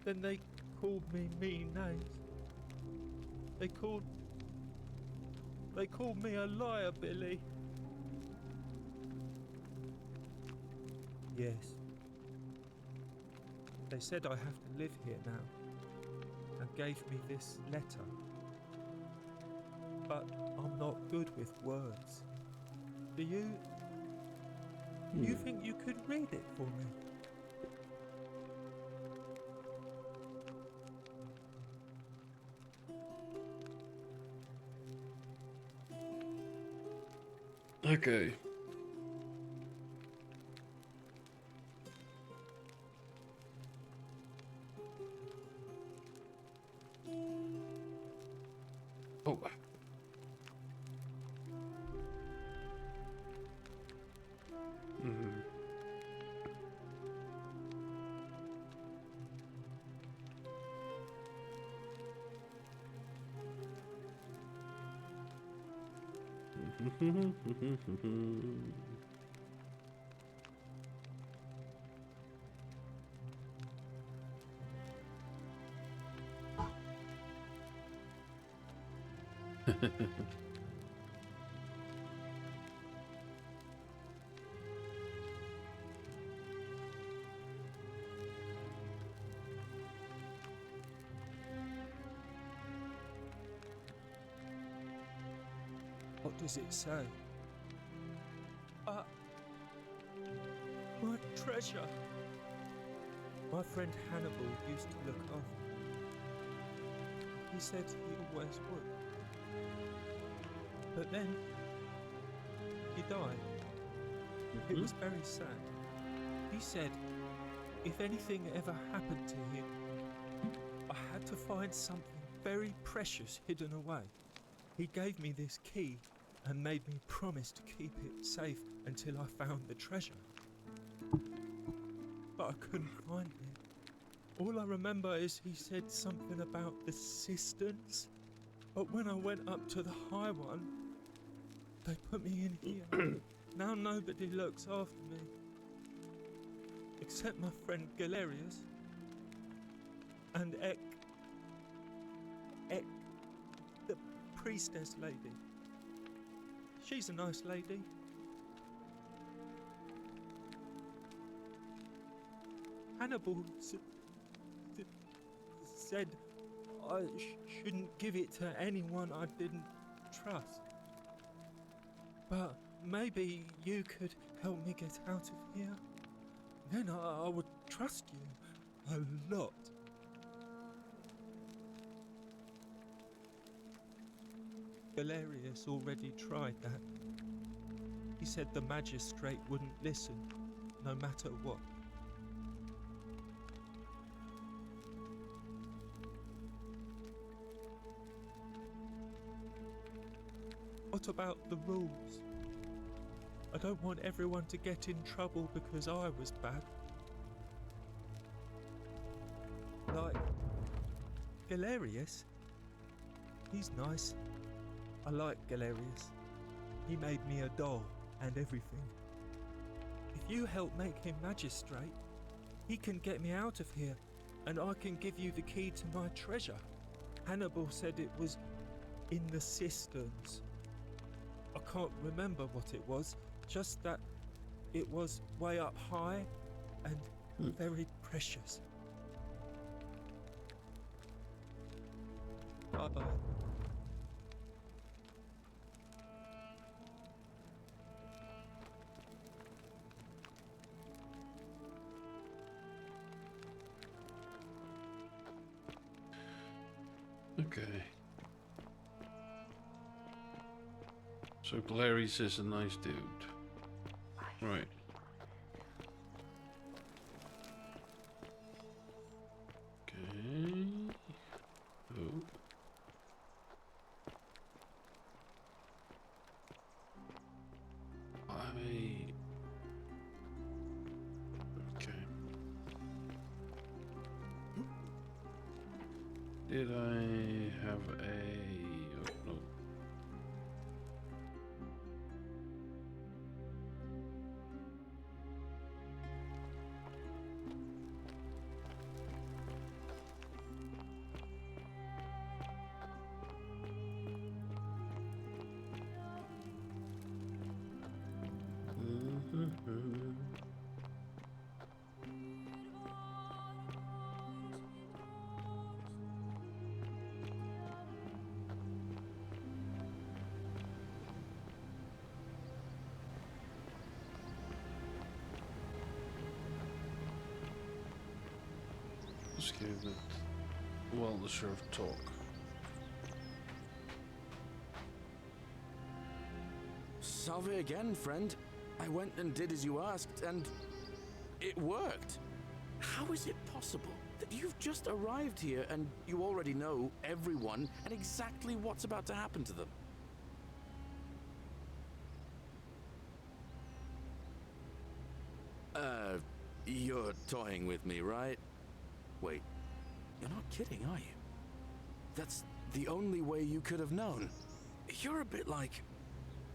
Then they called me mean names. They called me a liar, Billy. Yes. They said I have to live here now, and gave me this letter. But I'm not good with words. Do you think you could read it for me? Okay. Oh. What does it say? My treasure. My friend Hannibal used to look after me. He said he always would. But then, he died. It was very sad. He said, if anything ever happened to him, I had to find something very precious hidden away. He gave me this key and made me promise to keep it safe until I found the treasure. But I couldn't find it. All I remember is he said something about the cisterns, but when I went up to the high one, they put me in here. Now nobody looks after me, except my friend Galerius and Ek, the priestess lady. She's a nice lady. Hannibal said I shouldn't give it to anyone I didn't trust. But maybe you could help me get out of here. Then I would trust you a lot. Galerius already tried that. He said the magistrate wouldn't listen, no matter what. What about the rules? I don't want everyone to get in trouble because I was bad. Like Galerius. He's nice. I like Galerius. He made me a doll and everything. If you help make him magistrate, he can get me out of here, and I can give you the key to my treasure. Hannibal said it was in the cisterns. I can't remember what it was, just that it was way up high and very precious. Bye-bye. Okay. So Galerius is a nice dude. Right. Okay. Oh. Okay. Did I have a... Oh, no. Let's give it well-deserved talk. Salve again, friend. I went and did as you asked, and it worked. How is it possible that you've just arrived here and you already know everyone and exactly what's about to happen to them? You're toying with me, right? Wait, you're not kidding, are you? That's the only way you could have known. You're a bit like...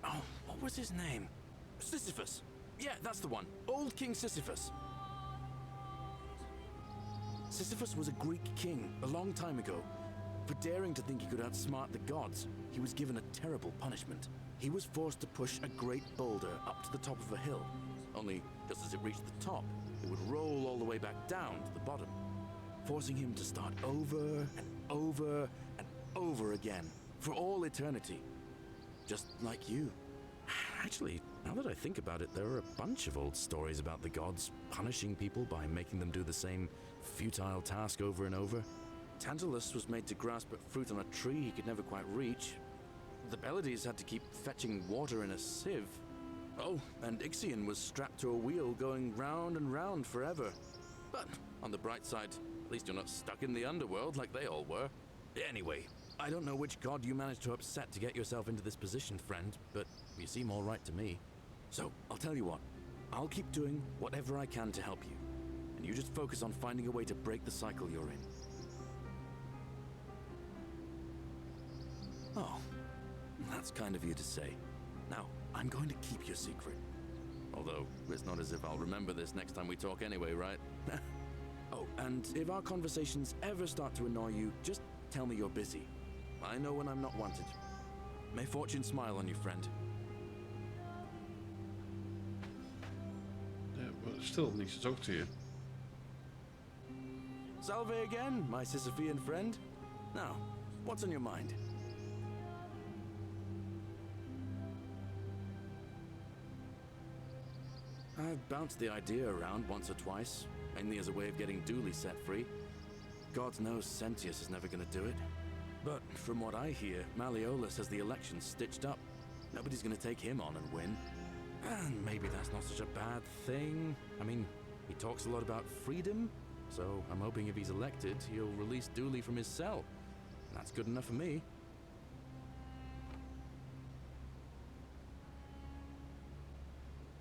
Oh, what was his name? Sisyphus. Yeah, that's the one. Old King Sisyphus. Sisyphus was a Greek king a long time ago. For daring to think he could outsmart the gods, he was given a terrible punishment. He was forced to push a great boulder up to the top of a hill. Only, just as it reached the top, it would roll all the way back down to the bottom, forcing him to start over and over and over again for all eternity. Just like you. Actually, now that I think about it, there are a bunch of old stories about the gods punishing people by making them do the same futile task over and over. Tantalus was made to grasp at fruit on a tree he could never quite reach. The Pleiades had to keep fetching water in a sieve. Oh, and Ixion was strapped to a wheel going round and round forever. But on the bright side, at least you're not stuck in the underworld like they all were. Anyway, I don't know which god you managed to upset to get yourself into this position, friend, but you seem all right to me. So, I'll tell you what. I'll keep doing whatever I can to help you. And You just focus on finding a way to break the cycle you're in. Oh, that's kind of you to say. Now, I'm going to keep your secret. Although, it's not as if I'll remember this next time we talk anyway, right? Oh, and if our conversations ever start to annoy you, just tell me you're busy. I know when I'm not wanted. May fortune smile on you, friend. Yeah, but still needs to talk to you. Salve again, my Sisyphean friend. Now, what's on your mind? I've bounced the idea around once or twice, mainly as a way of getting Dooley set free. God knows Sentius is never gonna do it. But from what I hear, Malleolus has the election stitched up. Nobody's gonna take him on and win. And maybe that's not such a bad thing. I mean, he talks a lot about freedom, so I'm hoping if he's elected, he'll release Dooley from his cell. That's good enough for me.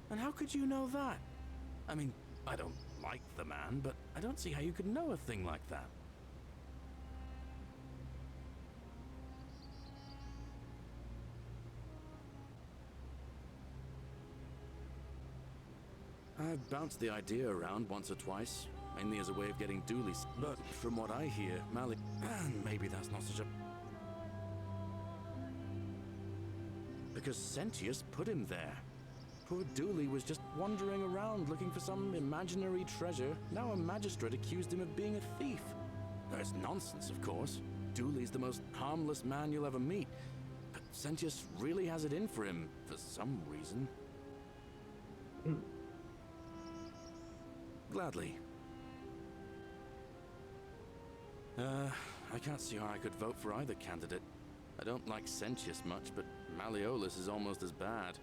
And how could you know that? I mean, I don't like the man, but I don't see how you could know a thing like that. I've bounced the idea around once or twice, mainly as a way of getting Dooley. But from what I hear, maybe that's not such a... Because Sentius put him there. Poor Dooley was just wandering around looking for some imaginary treasure. Now a magistrate accused him of being a thief. That's nonsense, of course. Dooley's the most harmless man you'll ever meet. But Sentius really has it in for him, for some reason. Gladly. I can't see how I could vote for either candidate. I don't like Sentius much, but Malleolus is almost as bad.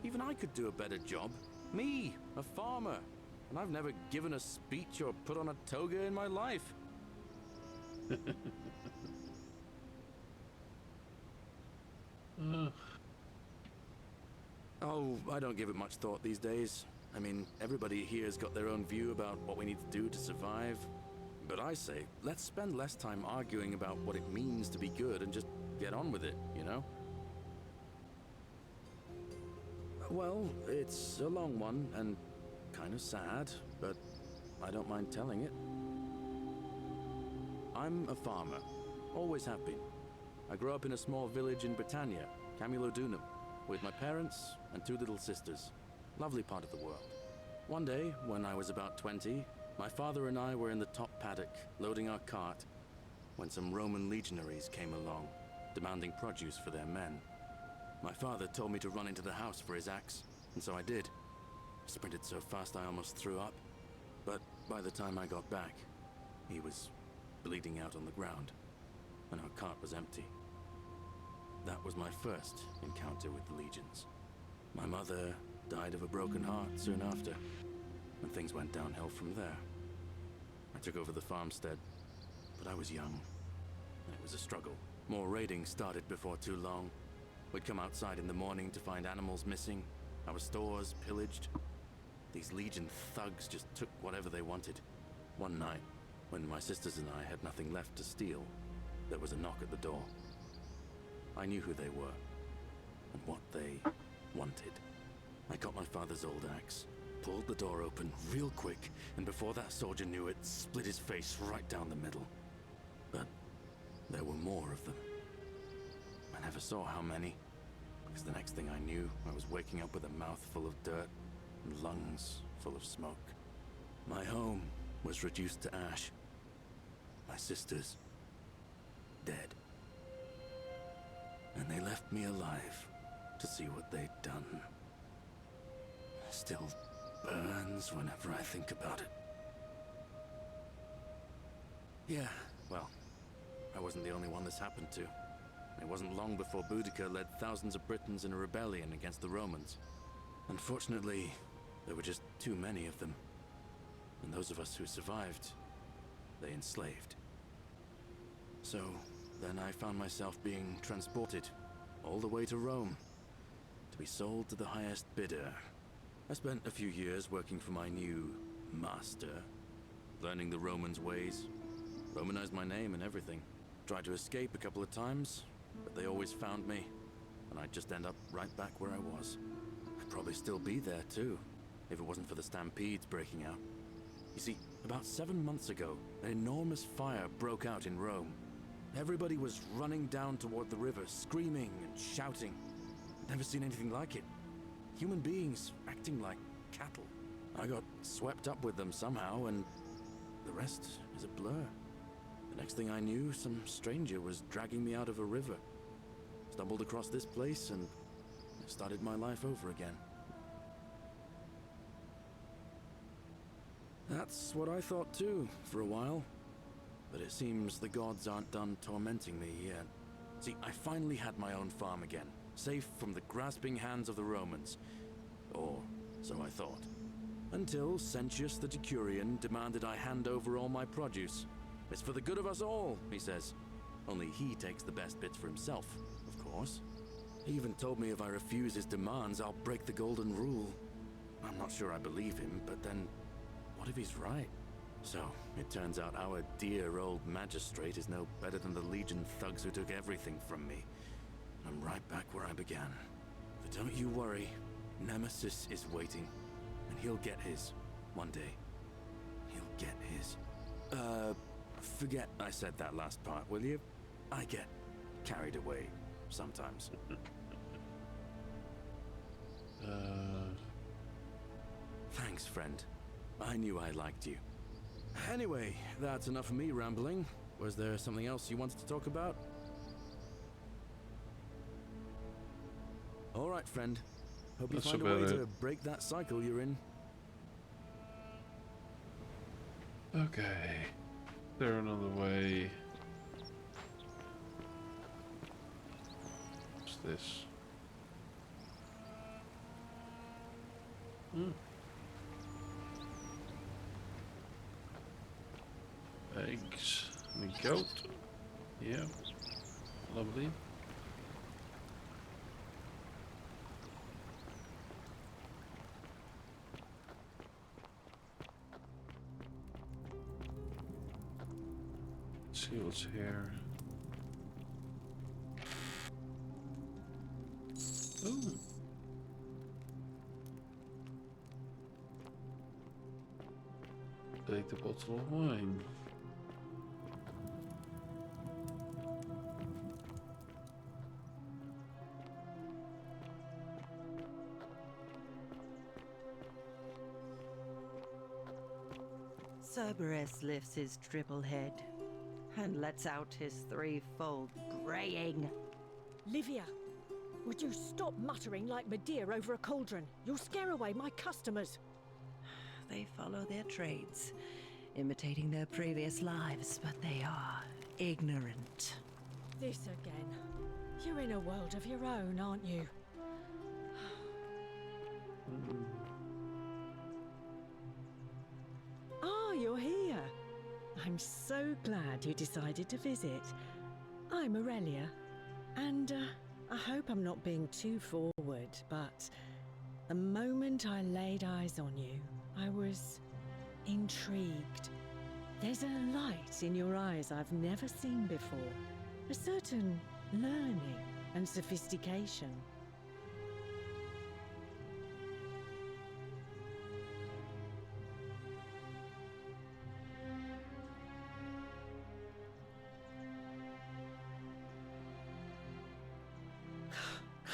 Even I could do a better job. Me, a farmer. And I've never given a speech or put on a toga in my life. Oh, I don't give it much thought these days. I mean, everybody here's got their own view about what we need to do to survive. But I say, let's spend less time arguing about what it means to be good and just get on with it, you know? Well, it's a long one and kind of sad, but I don't mind telling it. I'm a farmer. Always have been. I grew up in a small village in Britannia, Camulodunum, with my parents and 2 little sisters. Lovely part of the world. One day, when I was about 20, my father and I were in the top paddock, loading our cart, when some Roman legionaries came along, demanding produce for their men. My father told me to run into the house for his axe, and so I did. I sprinted so fast I almost threw up, but by the time I got back, he was bleeding out on the ground, and our cart was empty. That was my first encounter with the legions. My mother died of a broken heart soon after, and things went downhill from there. I took over the farmstead, but I was young, and it was a struggle. More raiding started before too long. We'd come outside in the morning to find animals missing, our stores pillaged. These Legion thugs just took whatever they wanted. One night, when my sisters and I had nothing left to steal, there was a knock at the door. I knew who they were, and what they wanted. I got my father's old axe, pulled the door open real quick, and before that soldier knew it, split his face right down the middle. But there were more of them. I never saw how many, because the next thing I knew, I was waking up with a mouth full of dirt and lungs full of smoke. My home was reduced to ash. My sisters, dead. And they left me alive to see what they'd done. Still burns whenever I think about it. Yeah, well, I wasn't the only one this happened to. It wasn't long before Boudica led thousands of Britons in a rebellion against the Romans. Unfortunately, there were just too many of them. And those of us who survived, they enslaved. So, then I found myself being transported all the way to Rome to be sold to the highest bidder. I spent a few years working for my new master, learning the Romans' ways. Romanized my name and everything. Tried to escape a couple of times, but they always found me, and I'd just end up right back where I was. I'd probably still be there too, if it wasn't for the stampedes breaking out. You see, about 7 months ago, an enormous fire broke out in Rome. Everybody was running down toward the river, screaming and shouting. Never seen anything like it. Human beings acting like cattle. I got swept up with them somehow, and the rest is a blur. The next thing I knew, some stranger was dragging me out of a river. Stumbled across this place and started my life over again. That's what I thought too, for a while. But it seems the gods aren't done tormenting me yet. See, I finally had my own farm again, safe from the grasping hands of the Romans. Or so I thought. Until Sentius the Decurion demanded I hand over all my produce. It's for the good of us all, he says. Only he takes the best bits for himself, of course. He even told me if I refuse his demands, I'll break the golden rule. I'm not sure I believe him, but then, what if he's right? So, it turns out our dear old magistrate is no better than the Legion thugs who took everything from me. I'm right back where I began. But don't you worry, Nemesis is waiting. And he'll get his, one day. He'll get his. Forget I said that last part, will you? I get carried away sometimes. Thanks, friend. I knew I liked you. Anyway, that's enough of me rambling. Was there something else you wanted to talk about? All right, friend. Hope you find a way to break that cycle you're in. Okay. There another way. What's this? Eggs. And a goat. Yeah. Lovely. Let's see what's here. Oh. Take the bottle of wine. Cerberus lifts his triple head and lets out his threefold braying. Livia, would you stop muttering like Medea over a cauldron? You'll scare away my customers. They follow their trades, imitating their previous lives, but they are ignorant. This again. You're in a world of your own, aren't you? Ah, you're here. I'm so glad you decided to visit. I'm Aurelia, and I hope I'm not being too forward, but the moment I laid eyes on you, I was intrigued. There's a light in your eyes I've never seen before, a certain learning and sophistication.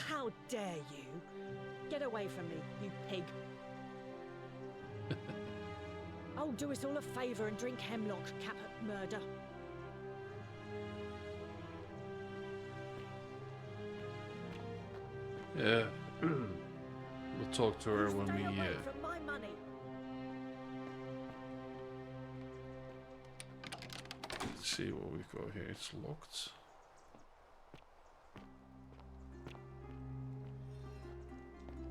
How dare you? Get away from me, you pig. Oh, do us all a favour and drink hemlock, Caput Murder. Yeah. We'll talk to her when we Stay away from my money. let's see what we've got here. It's locked.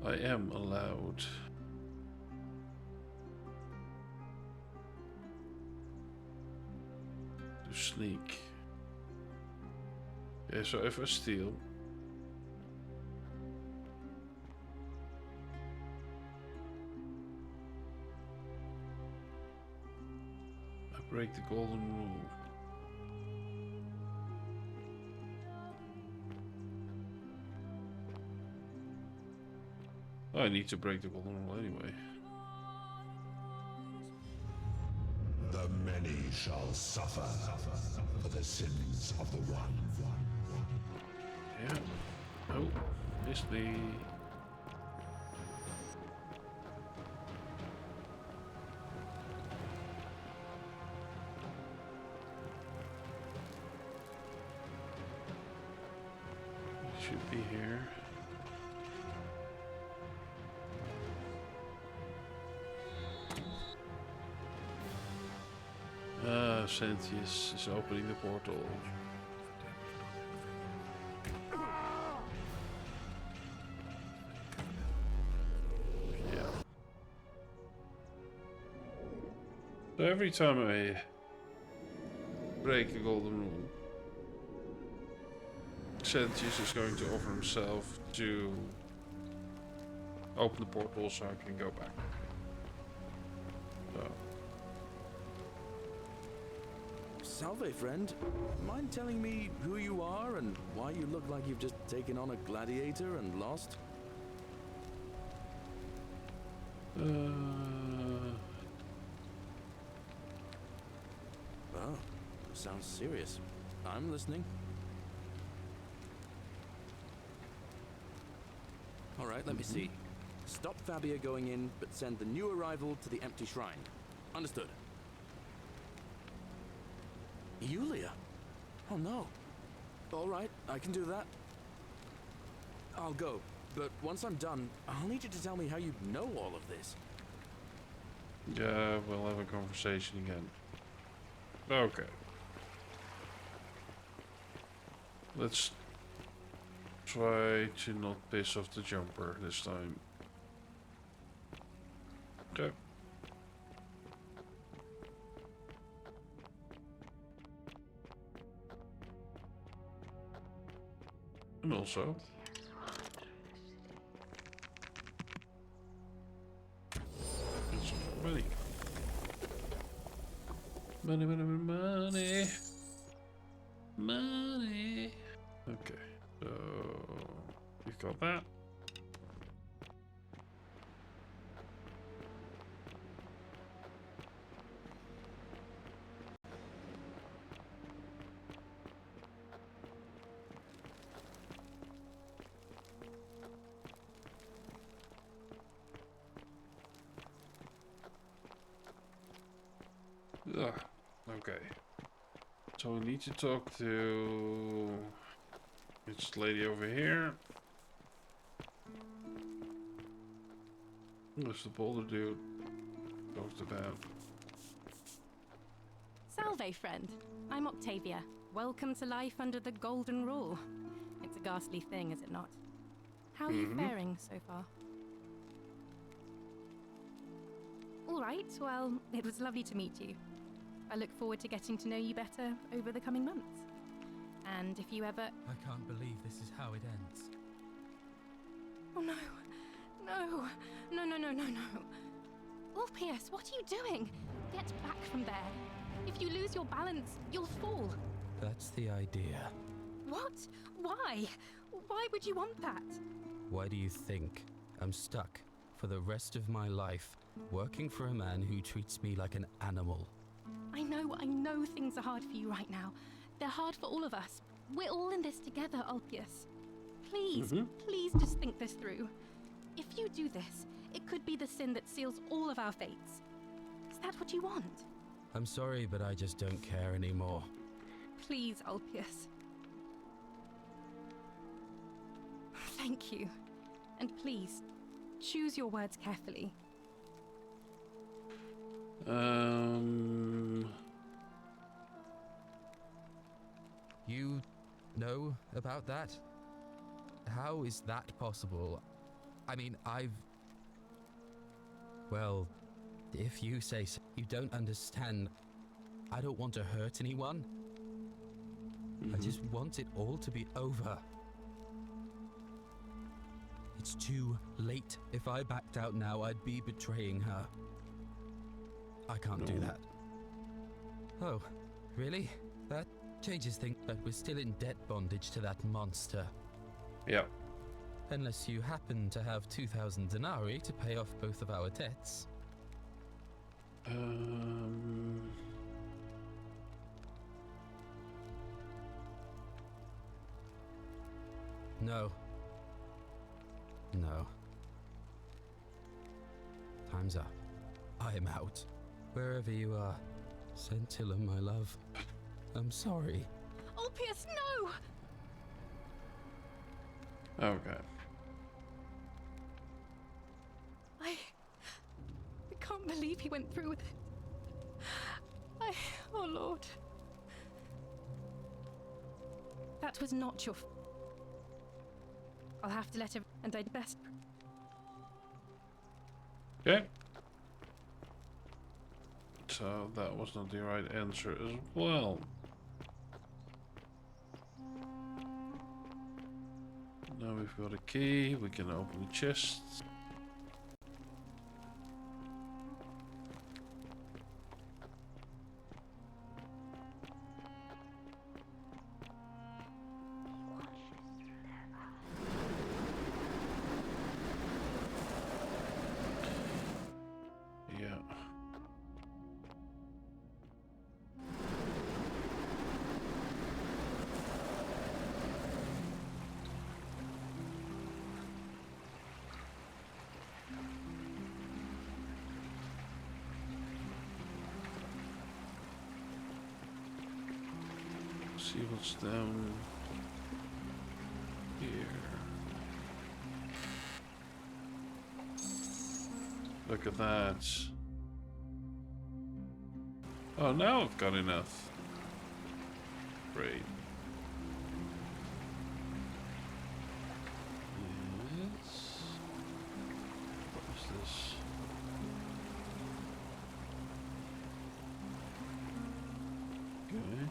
I am allowed. To sneak. Yeah, so if I steal. Break the golden rule. Oh, I need to break the golden rule anyway. The many shall suffer for the sins of the one. Yeah. Oh, missed me. Should be here. Sentius is opening the portal. Yeah. So every time I break the golden rule, Sentius is going to offer himself to open the portal so I can go back. So. Salve, friend. Mind telling me who you are and why you look like you've just taken on a gladiator and lost? Oh, sounds serious. I'm listening. All right, let me see. Stop Fabia going in, but send the new arrival to the empty shrine. Understood. Yulia? Oh no. All right, I can do that. I'll go, but once I'm done, I'll need you to tell me how you know all of this. Yeah, we'll have a conversation again. Okay. Let's try to not piss off the jumper this time. Okay. And also it's money. Money, money, money. Money. Okay, so we've got that. Okay. So we need to talk to this lady over here. What's the boulder dude talked about? Salve, friend. I'm Octavia. Welcome to life under the Golden Rule. It's a ghastly thing, is it not? How are you faring so far? All right, well, it was lovely to meet you. I look forward to getting to know you better over the coming months. And if you ever... I can't believe this is how it ends. Oh no. No. No, no, no, no, no. Ulpius, what are you doing? Get back from there. If you lose your balance, you'll fall. That's the idea. What? Why? Why would you want that? Why do you think I'm stuck for the rest of my life working for a man who treats me like an animal? I know things are hard for you right now. They're hard for all of us. We're all in this together, Ulpius. Please, please just think this through. If you do this, it could be the sin that seals all of our fates. Is that what you want? I'm sorry, but I just don't care anymore. Please, Ulpius. Thank you. And please, choose your words carefully. You know about that? How is that possible? I mean, Well, if you say so, you don't understand. I don't want to hurt anyone. I just want it all to be over. It's too late. If I backed out now, I'd be betraying her. I can't do that. Oh, really? That changes things, but we're still in debt bondage to that monster. Yeah. Unless you happen to have 2,000 denarii to pay off both of our debts. No. No. Time's up. I am out. Wherever you are, Scintilla, my love. I'm sorry. Ulpius, no! Okay. I can't believe he went through with it. Oh Lord. That was not your I'll have to let him, and I'd best. Okay. So that was not the right answer as well. Now we've got a key, we can open the chest. See what's down here. Look at that. Oh, now I've got enough. Great. Yes. What is this? Okay.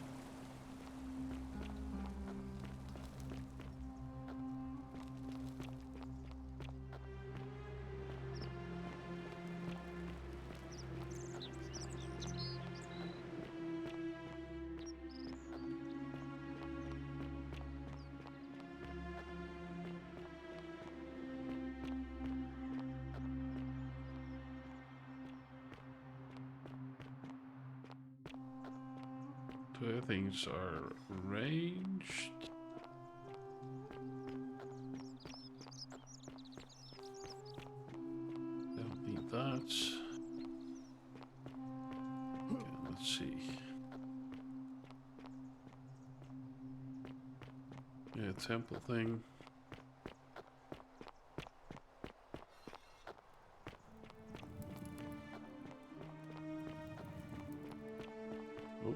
Two things are ranged. Don't need that. Okay, let's see. Yeah, temple thing. Oh.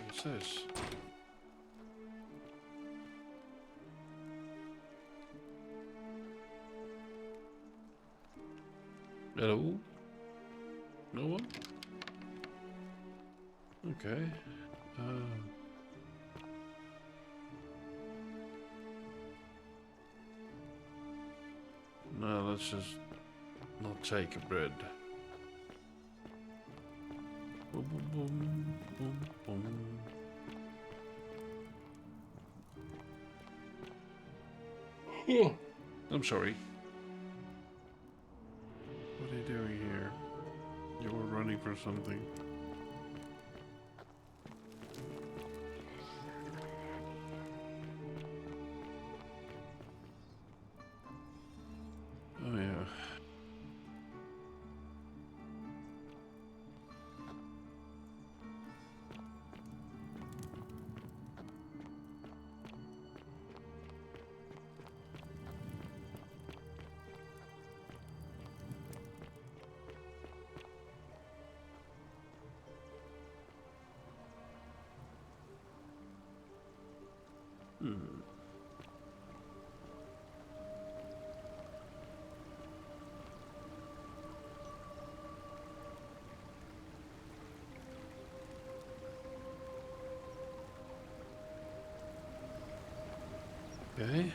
What's this? Hello? No one? Okay. No, let's just not take a bread. Boom, boom, boom, boom, boom. Oh, I'm sorry. What are you doing here? You were running for something. Oh yeah. Okay.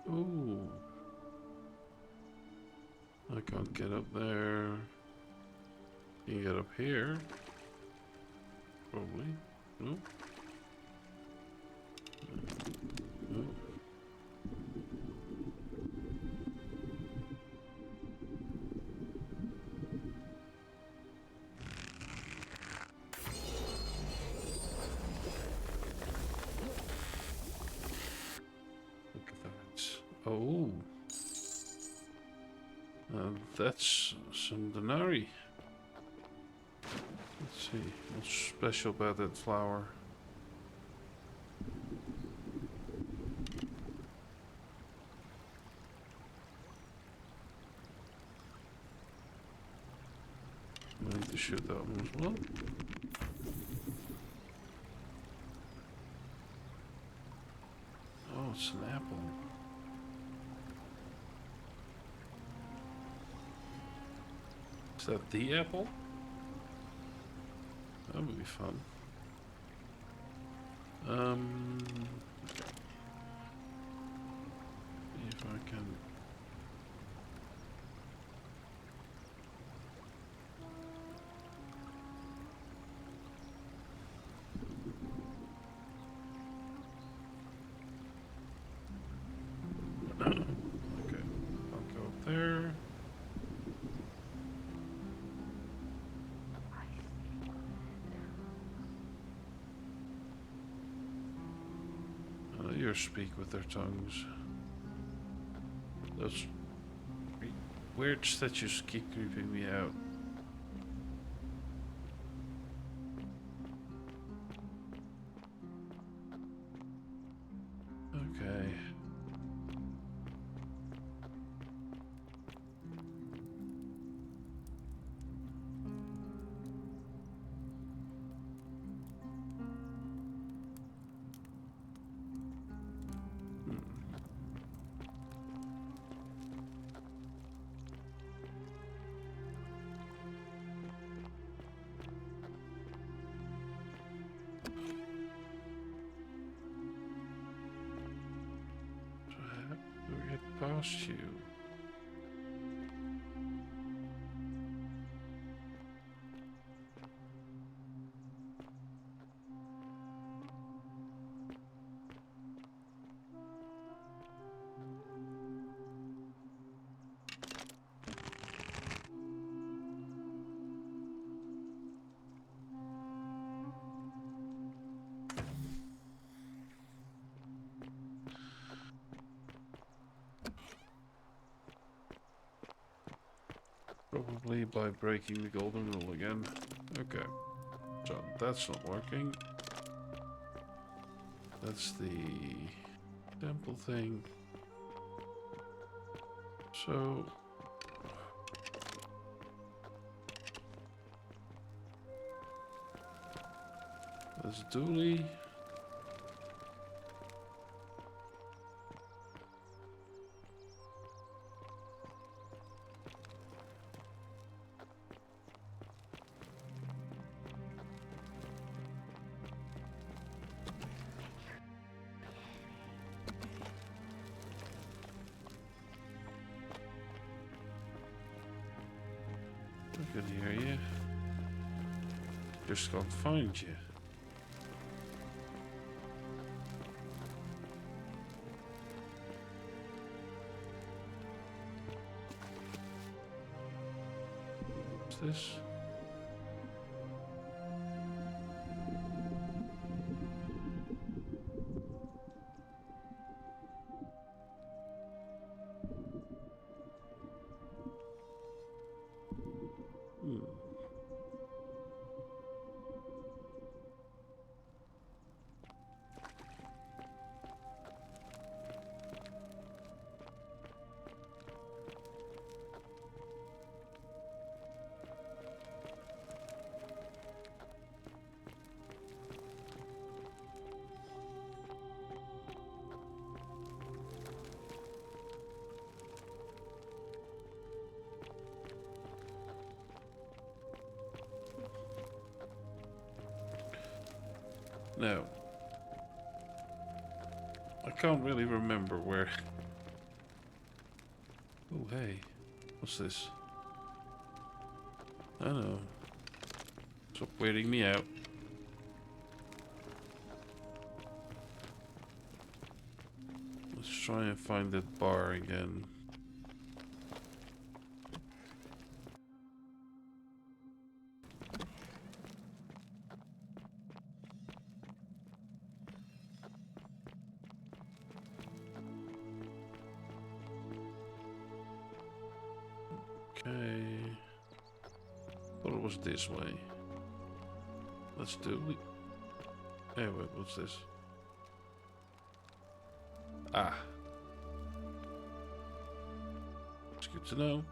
Ooh. I can't get up there. You can get up here. Probably. No? No. Look at that. Oh. That's some Denari. Let's see, what's special about that flower? I need to shoot that one as well. Oh, it's an apple. Is that the apple? That would be fun. If I can. Okay, I'll go up there. Ears speak with their tongues. Those weird statues keep creeping me out. Okay. Past you. Probably by breaking the golden rule again. Okay. So that's not working. That's the temple thing. So that's Dooley. I can hear you. Just can't find you. What's this? No. I can't really remember where hey. What's this? I know. Stop waiting me out. Let's try and find that bar again. Okay. Thought it was this way. Let's do it. Hey, wait, what's this? Ah. It's good to know.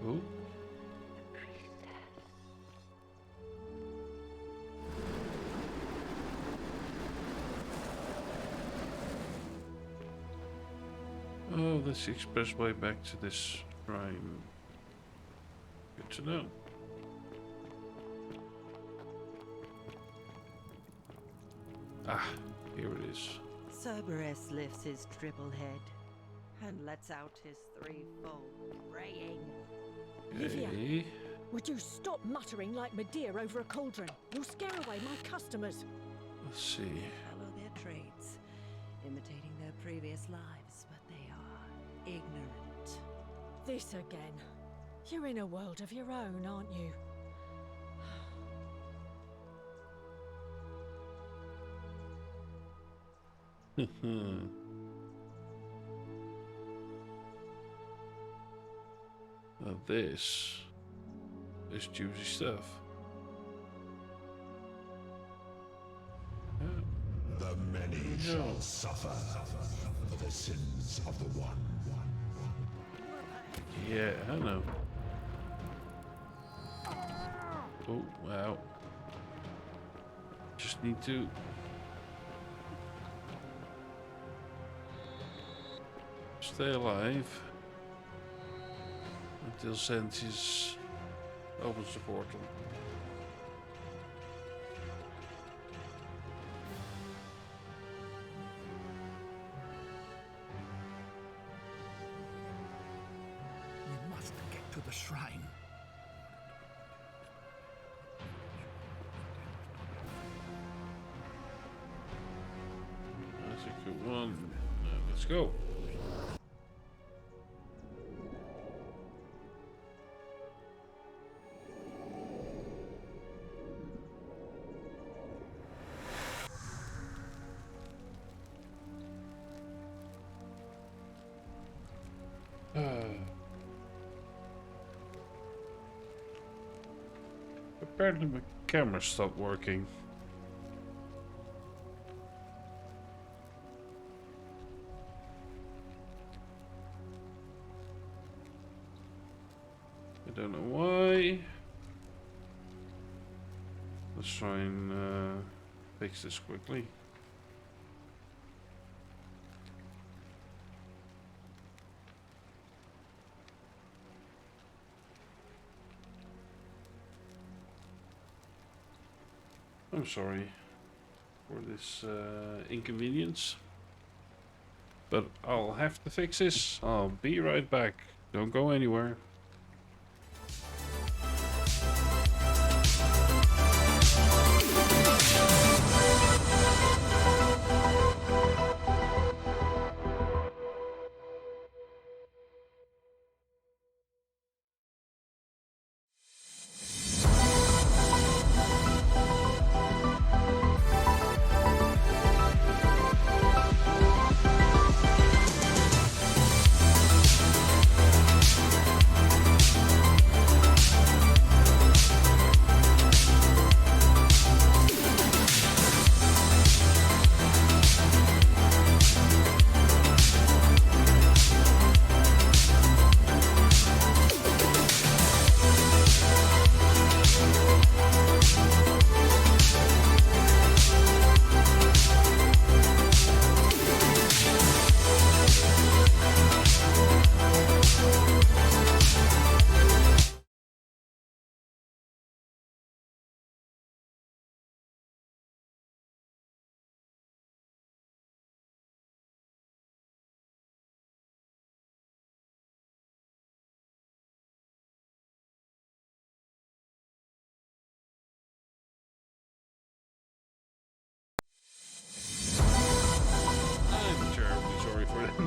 Ooh. Oh, that's the expressway back to this shrine. Good to know. Ah, here it is. Cerberus lifts his triple head and lets out his threefold braying. Livia, Okay. would you stop muttering like Medea over a cauldron? You'll scare away my customers. Let's see. Follow their trades, imitating their previous lives, but they are ignorant. This again. You're in a world of your own, aren't you? Now this is juicy stuff. The many shall suffer for the sins of the one. Yeah, I know. Oh, wow. Just need to... stay alive until Sentis opens the portal. We must get to the shrine. That's a good one. Now let's go. Apparently my camera stopped working. I don't know why. Let's try and fix this quickly. I'm sorry for this inconvenience, but I'll have to fix this. I'll be right back. Don't go anywhere.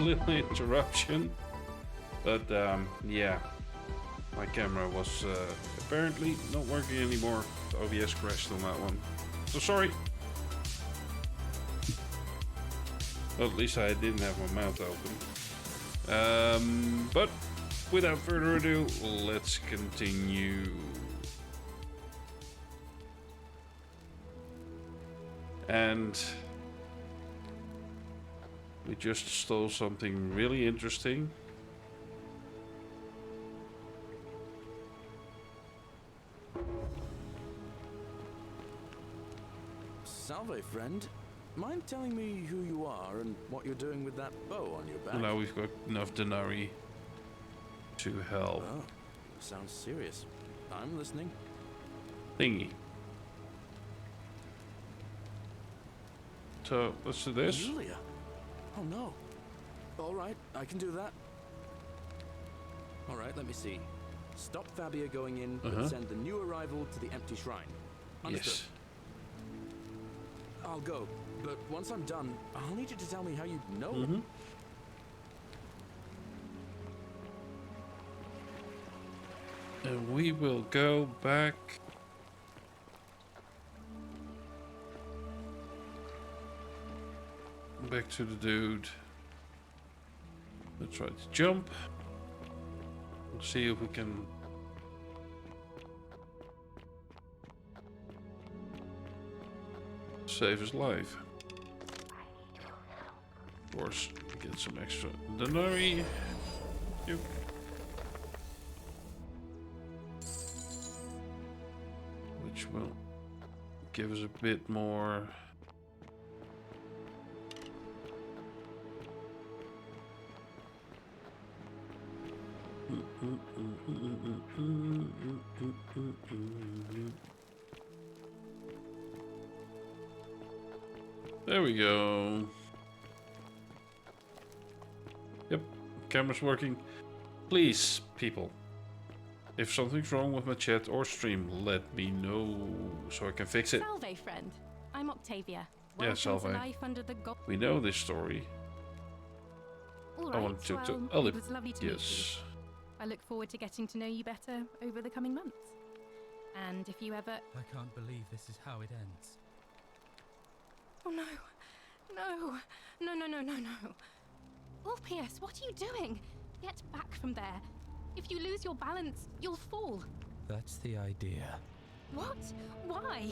little interruption. But yeah, my camera was apparently not working anymore. The OBS crashed on that one. So sorry. Well, at least I didn't have my mouth open. But without further ado, let's continue. And we just stole something really interesting. Salve, friend. Mind telling me who you are and what you're doing with that bow on your back? Now we've got enough denarii to help. Oh, sounds serious. I'm listening. Thingy. So let's do this. Julia. Oh no. All right, I can do that. All right, let me see. Stop Fabia going in, but send the new arrival to the empty shrine. Understood. Yes. I'll go, but once I'm done, I'll need you to tell me how you know. And we will go back. Back to the dude. Let's try to jump. We'll see if we can. Save his life. Of course, get some extra denarii. Yep. Which will give us a bit more. There we go. Yep, camera's working. Please, people, if something's wrong with my chat or stream, let me know so I can fix it. Salve, friend. I'm Octavia. Yeah, Salve. To life under the We know this story. All I right, want to talk to well, Olip. it was lovely to meet you. I look forward to getting to know you better over the coming months. And if you ever... I can't believe this is how it ends. Oh no. No. No, no, no, no, no. Ulpius, what are you doing? Get back from there. If you lose your balance, you'll fall. That's the idea. What? Why?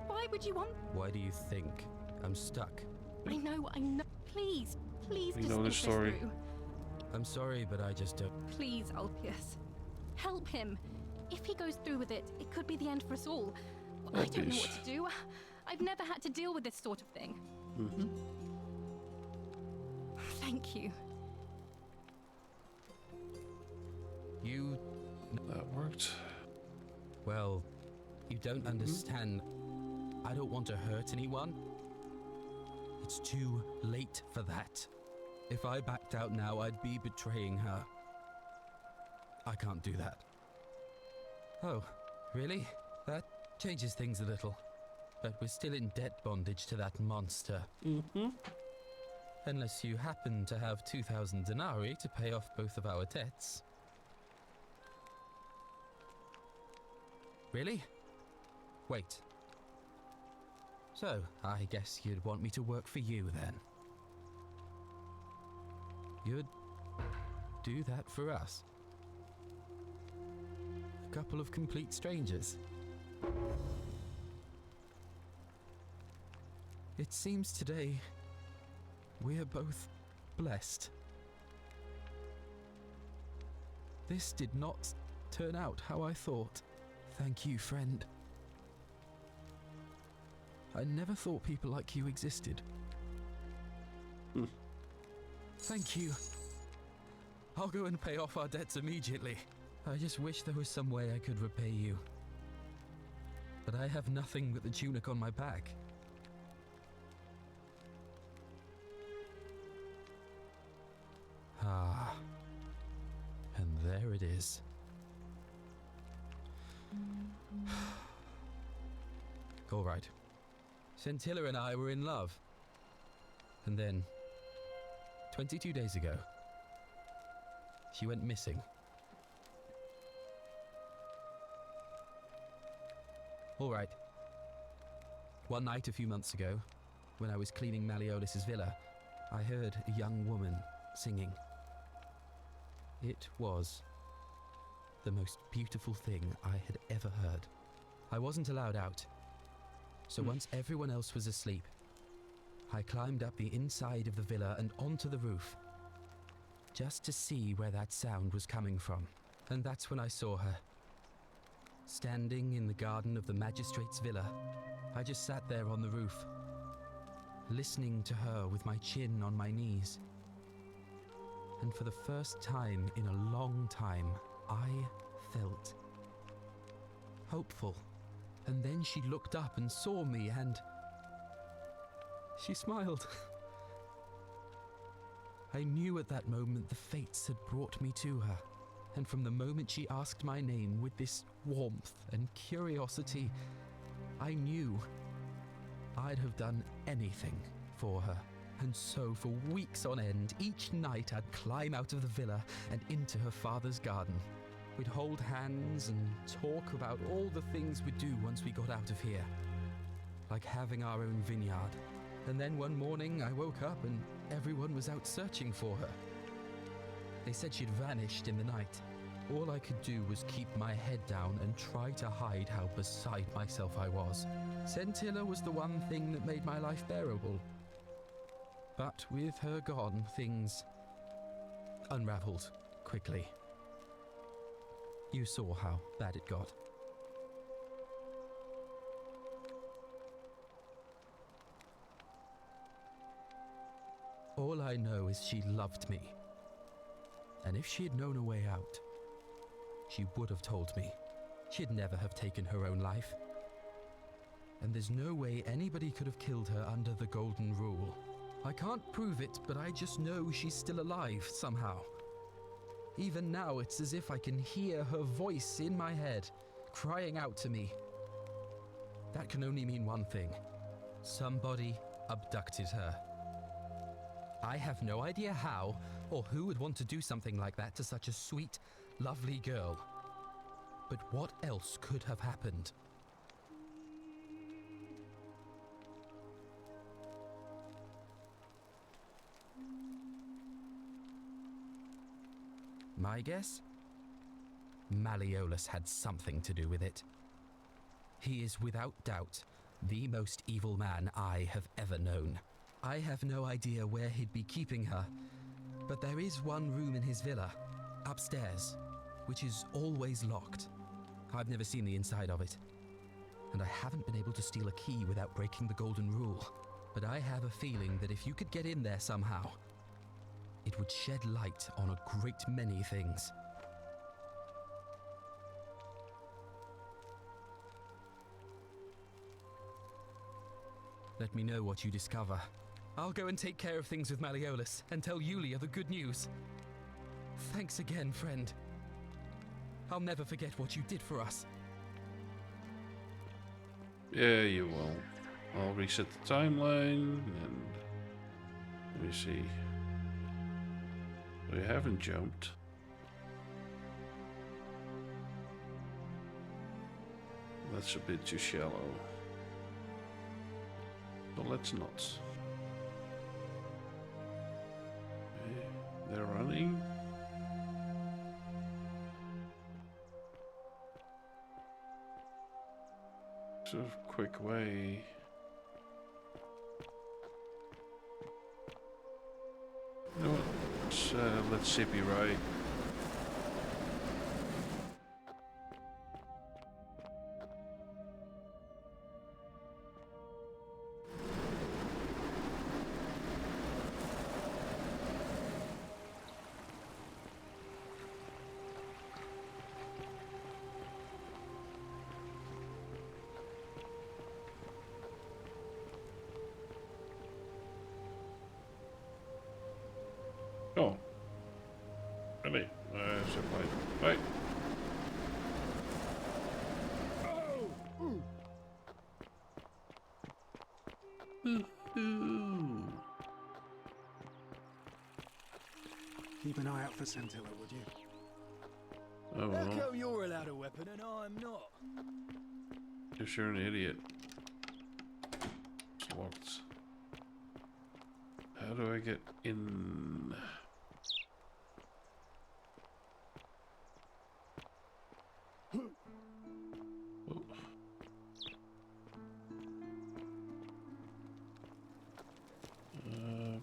Why would you want... Why do you think I'm stuck? I know. Please, please We just know think the story. this through. I'm sorry, but I just don't... Please, Ulpius. Help him. If he goes through with it, it could be the end for us all. I don't know what to do. I've never had to deal with this sort of thing. Thank you. You... That worked. Well, you don't understand. I don't want to hurt anyone. It's too late for that. If I backed out now, I'd be betraying her. I can't do that. Oh, really? That changes things a little. But we're still in debt bondage to that monster. Unless you happen to have 2,000 denarii to pay off both of our debts. Really? Wait. So, I guess you'd want me to work for you then. You'd do that for us? A couple of complete strangers. It seems today we're both blessed. This did not turn out how I thought. Thank you, friend. I never thought people like you existed. Thank you. I'll go and pay off our debts immediately. I just wish there was some way I could repay you. But I have nothing but the tunic on my back. Ah. And there it is. All right. Scintilla and I were in love. And then 22 days ago, she went missing. All right. One night a few months ago, when I was cleaning Malleolus's villa, I heard a young woman singing. It was the most beautiful thing I had ever heard. I wasn't allowed out, so once everyone else was asleep, I climbed up the inside of the villa and onto the roof, just to see where that sound was coming from. And that's when I saw her. Standing in the garden of the magistrate's villa, I just sat there on the roof, listening to her with my chin on my knees. And for the first time in a long time, I felt hopeful. And then she looked up and saw me, and she smiled. I knew at that moment the fates had brought me to her. And from the moment she asked my name with this warmth and curiosity, I knew I'd have done anything for her. And so for weeks on end, each night I'd climb out of the villa and into her father's garden. We'd hold hands and talk about all the things we'd do once we got out of here. Like having our own vineyard. And then one morning I woke up and everyone was out searching for her. They said she'd vanished in the night. All I could do was keep my head down and try to hide how beside myself I was. Scintilla was the one thing that made my life bearable. But with her gone, things unraveled quickly. You saw how bad it got. All I know is she loved me. And if she had known a way out, she would have told me. She'd never have taken her own life. And there's no way anybody could have killed her under the Golden Rule. I can't prove it, but I just know she's still alive somehow. Even now, it's as if I can hear her voice in my head, crying out to me. That can only mean one thing. Somebody abducted her. I have no idea how, or who would want to do something like that to such a sweet, lovely girl. But what else could have happened? My guess? Malleolus had something to do with it. He is without doubt the most evil man I have ever known. I have no idea where he'd be keeping her, but there is one room in his villa, upstairs, which is always locked. I've never seen the inside of it, and I haven't been able to steal a key without breaking the Golden Rule. But I have a feeling that if you could get in there somehow, it would shed light on a great many things. Let me know what you discover. I'll go and take care of things with Malleolus and tell Yulia the good news. Thanks again, friend. I'll never forget what you did for us. Yeah, you will. I'll reset the timeline and let me see. We haven't jumped. That's a bit too shallow. But let's not. Okay, they're running. Sort of quick way. You know what? Let's Sippy ride. Oh. Really? Zipline. Right. up for Scintilla, would you? Oh How well. come you're allowed a weapon and I'm not? Because you're an idiot. It's locked. How do I get in? Oh.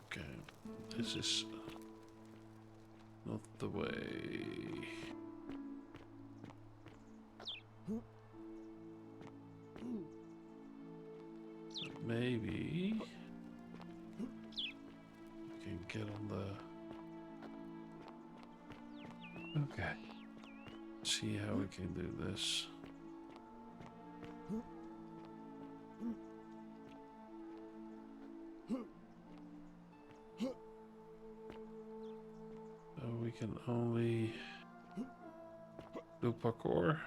Okay, this is not the way. But maybe we can get on the. Okay. See how we can do this. So we can only do parkour.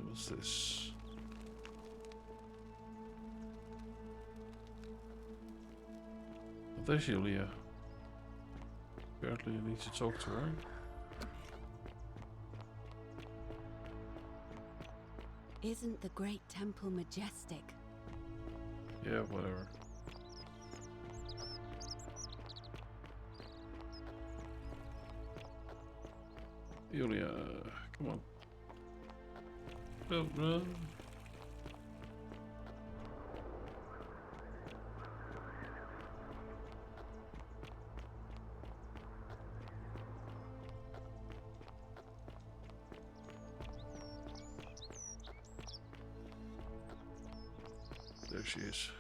What's this? Oh, there's Julia. Apparently I need to talk to her. Isn't the Great Temple majestic? Yeah, whatever. Julia, come on. Don't run. There she is.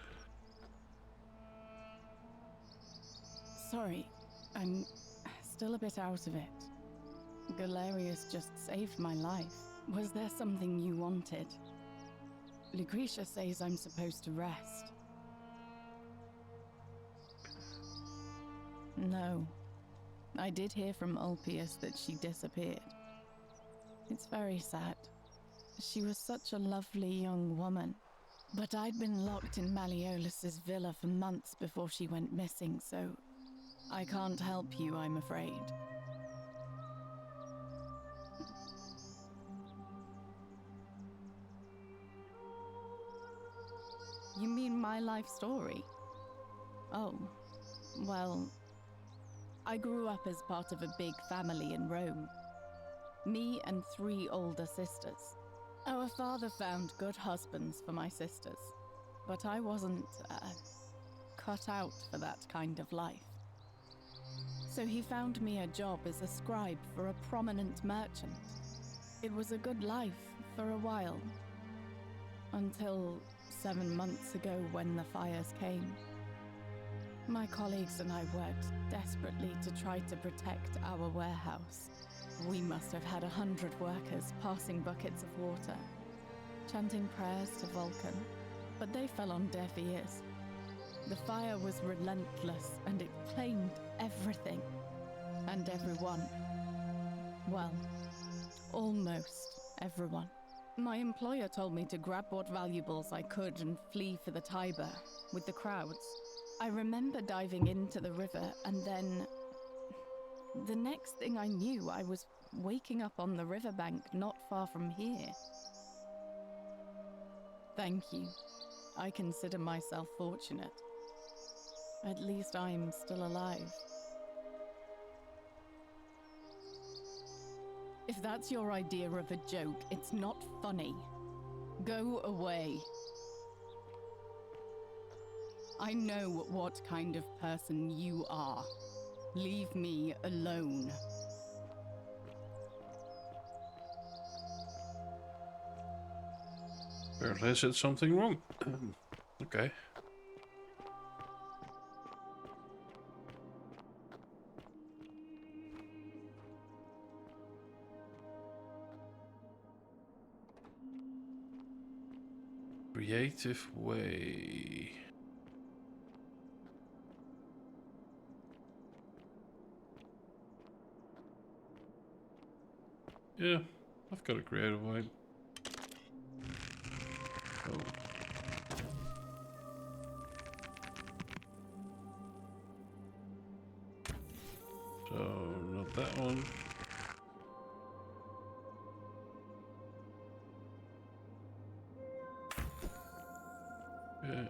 Sorry, I'm still a bit out of it. Galerius just saved my life. Was there something you wanted? Lucretia says I'm supposed to rest. No. I did hear from Ulpius that she disappeared. It's very sad. She was such a lovely young woman. But I'd been locked in Malleolus's villa for months before she went missing, so I can't help you, I'm afraid. You mean my life story? Oh, well, I grew up as part of a big family in Rome. Me and 3 older sisters. Our father found good husbands for my sisters, but I wasn't cut out for that kind of life. So he found me a job as a scribe for a prominent merchant. It was a good life for a while, until 7 months ago when the fires came. My colleagues and I worked desperately to try to protect our warehouse. We must have had 100 workers passing buckets of water, chanting prayers to Vulcan, but they fell on deaf ears. The fire was relentless and it claimed everything and everyone. Well, almost everyone. My employer told me to grab what valuables I could and flee for the Tiber with the crowds. I remember diving into the river and then the next thing I knew, I was waking up on the riverbank not far from here. Thank you. I consider myself fortunate. At least I'm still alive. If that's your idea of a joke, it's not funny. Go away. I know what kind of person you are. Leave me alone. Apparently I said something wrong. Okay. creative way. Yeah, I've got a creative way. Oh. So, not that one. Yeah.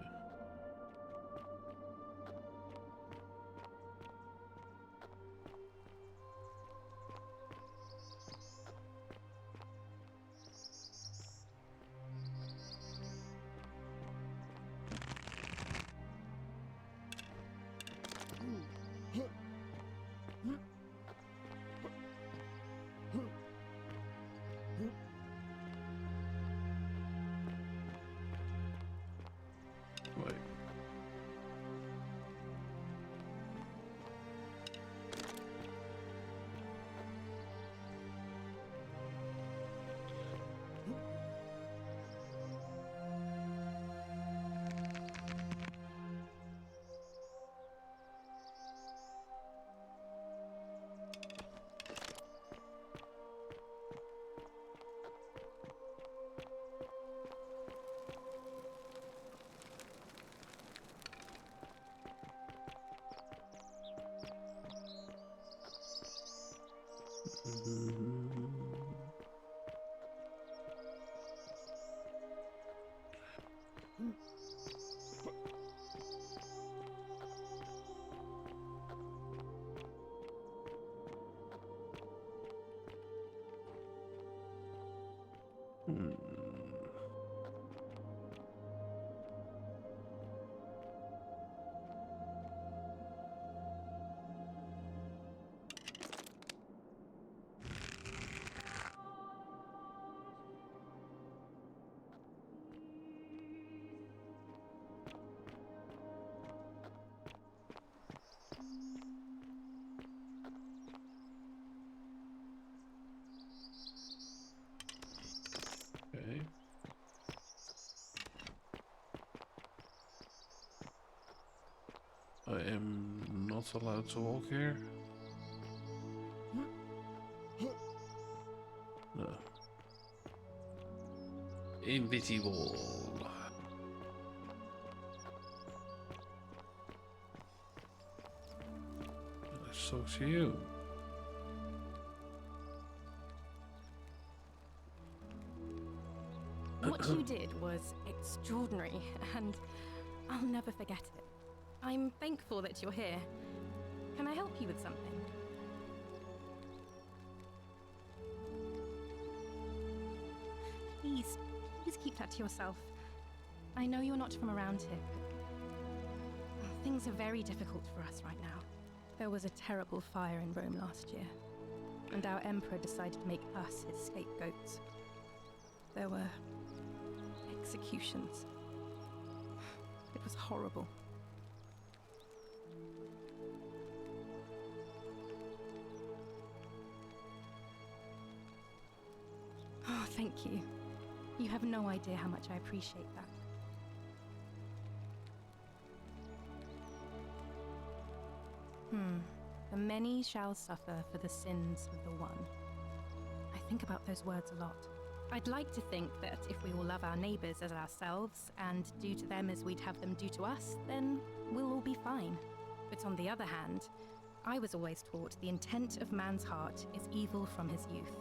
Wait. Okay. I am not allowed to walk here. No. Invisible. Let's talk to you. What you did was extraordinary, and I'll never forget it. I'm thankful that you're here. Can I help you with something? Please keep that to yourself. I know you're not from around here, but things are very difficult for us right now. There was a terrible fire in Rome last year, and our emperor decided to make us his scapegoats. There were executions. It was horrible. Oh, thank you. You have no idea how much I appreciate that. The many shall suffer for the sins of the one. I think about those words a lot. I'd like to think that if we all love our neighbors as ourselves and do to them as we'd have them do to us, then we'll all be fine. But on the other hand, I was always taught the intent of man's heart is evil from his youth,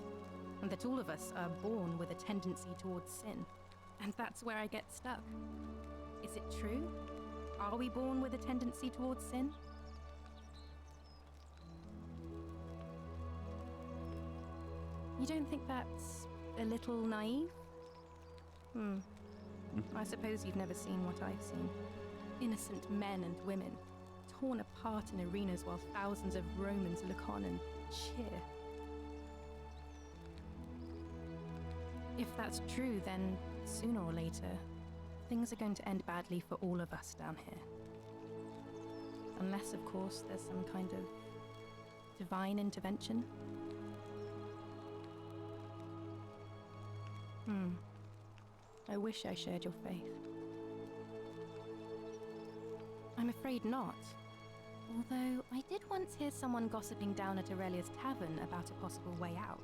and that all of us are born with a tendency towards sin. And that's where I get stuck. Is it true? Are we born with a tendency towards sin? You don't think that's a little naive? I suppose you've never seen what I've seen. Innocent men and women, torn apart in arenas while thousands of Romans look on and cheer. If that's true, then sooner or later, things are going to end badly for all of us down here. Unless, of course, there's some kind of divine intervention. I wish I shared your faith. I'm afraid not. Although, I did once hear someone gossiping down at Aurelia's tavern about a possible way out.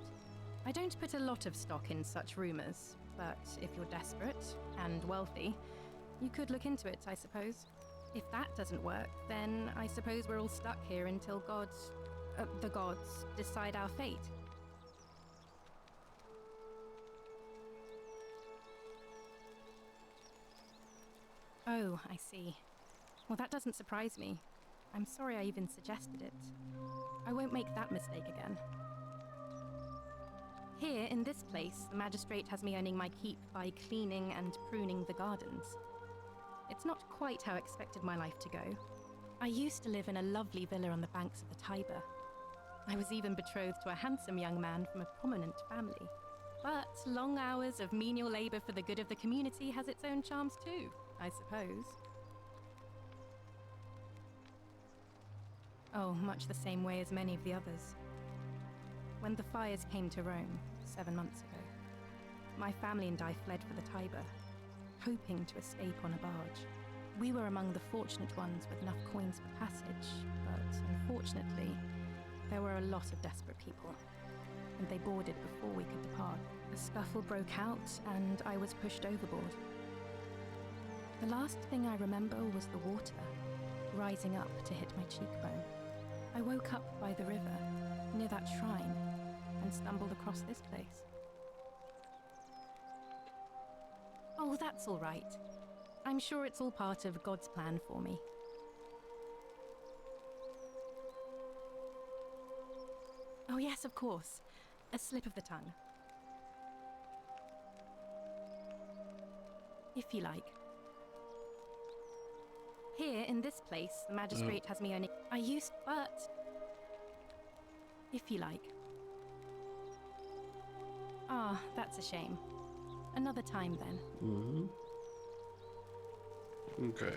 I don't put a lot of stock in such rumors, but if you're desperate and wealthy, you could look into it, I suppose. If that doesn't work, then I suppose we're all stuck here until the gods decide our fate. Oh, I see. Well, that doesn't surprise me. I'm sorry I even suggested it. I won't make that mistake again. Here, in this place, the magistrate has me earning my keep by cleaning and pruning the gardens. It's not quite how I expected my life to go. I used to live in a lovely villa on the banks of the Tiber. I was even betrothed to a handsome young man from a prominent family. But long hours of menial labor for the good of the community has its own charms too, I suppose. Oh, much the same way as many of the others. When the fires came to Rome 7 months ago, my family and I fled for the Tiber, hoping to escape on a barge. We were among the fortunate ones with enough coins for passage, but unfortunately, there were a lot of desperate people, and they boarded before we could depart. A scuffle broke out, and I was pushed overboard. The last thing I remember was the water rising up to hit my cheekbone. I woke up by the river, near that shrine, and stumbled across this place. Oh, that's all right. I'm sure it's all part of God's plan for me. Oh yes, of course. A slip of the tongue. If you like. Here, in this place, the magistrate has me only... but... If you like. Ah, that's a shame. Another time, then. Mm-hmm. Okay.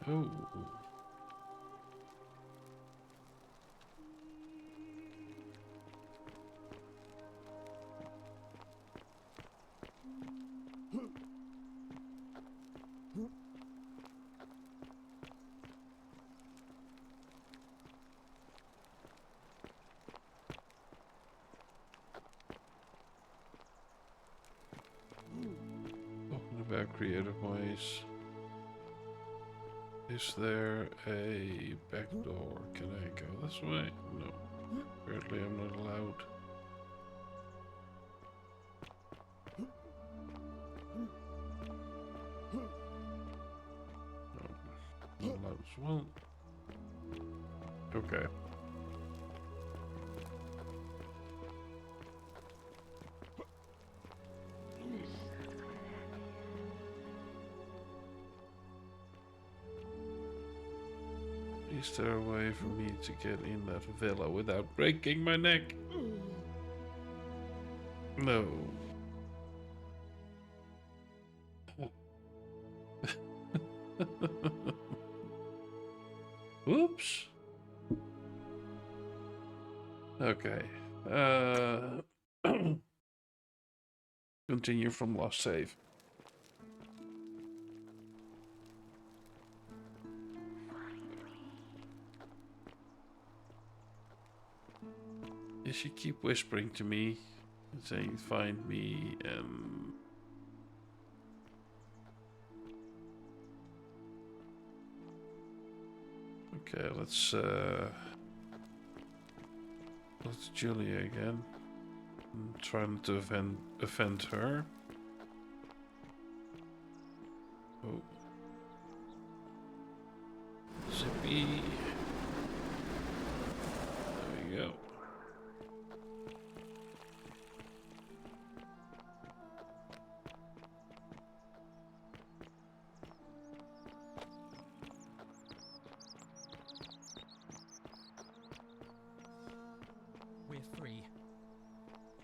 Oh. Talking about creative ways. Is there a back door? Can I go this way? No. Apparently I'm not allowed. No. Not allowed as well. Okay. Is there a way for me to get in that villa without breaking my neck? No. Oops. Okay. Continue from lost save. She keep whispering to me, saying, "Find me." Okay, let's Julia again. I'm trying to offend her. Oh, Zippy. There we go.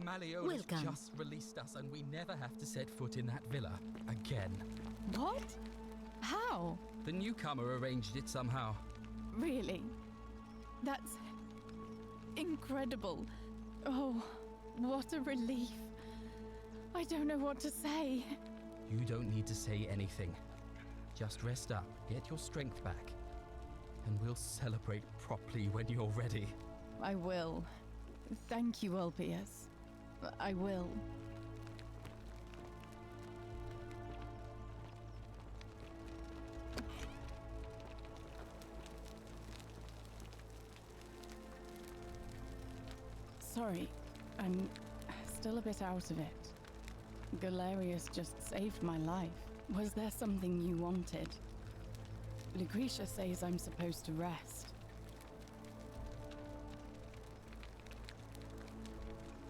Malleolus Welcome. just released us and we never have to set foot in that villa again. What? How? The newcomer arranged it somehow. Really? That's incredible. Oh, what a relief. I don't know what to say. You don't need to say anything. Just rest up, get your strength back, and we'll celebrate properly when you're ready. I will. Thank you, Ulpius. I will. Sorry, I'm still a bit out of it. Galerius just saved my life. Was there something you wanted? Lucretia says I'm supposed to rest.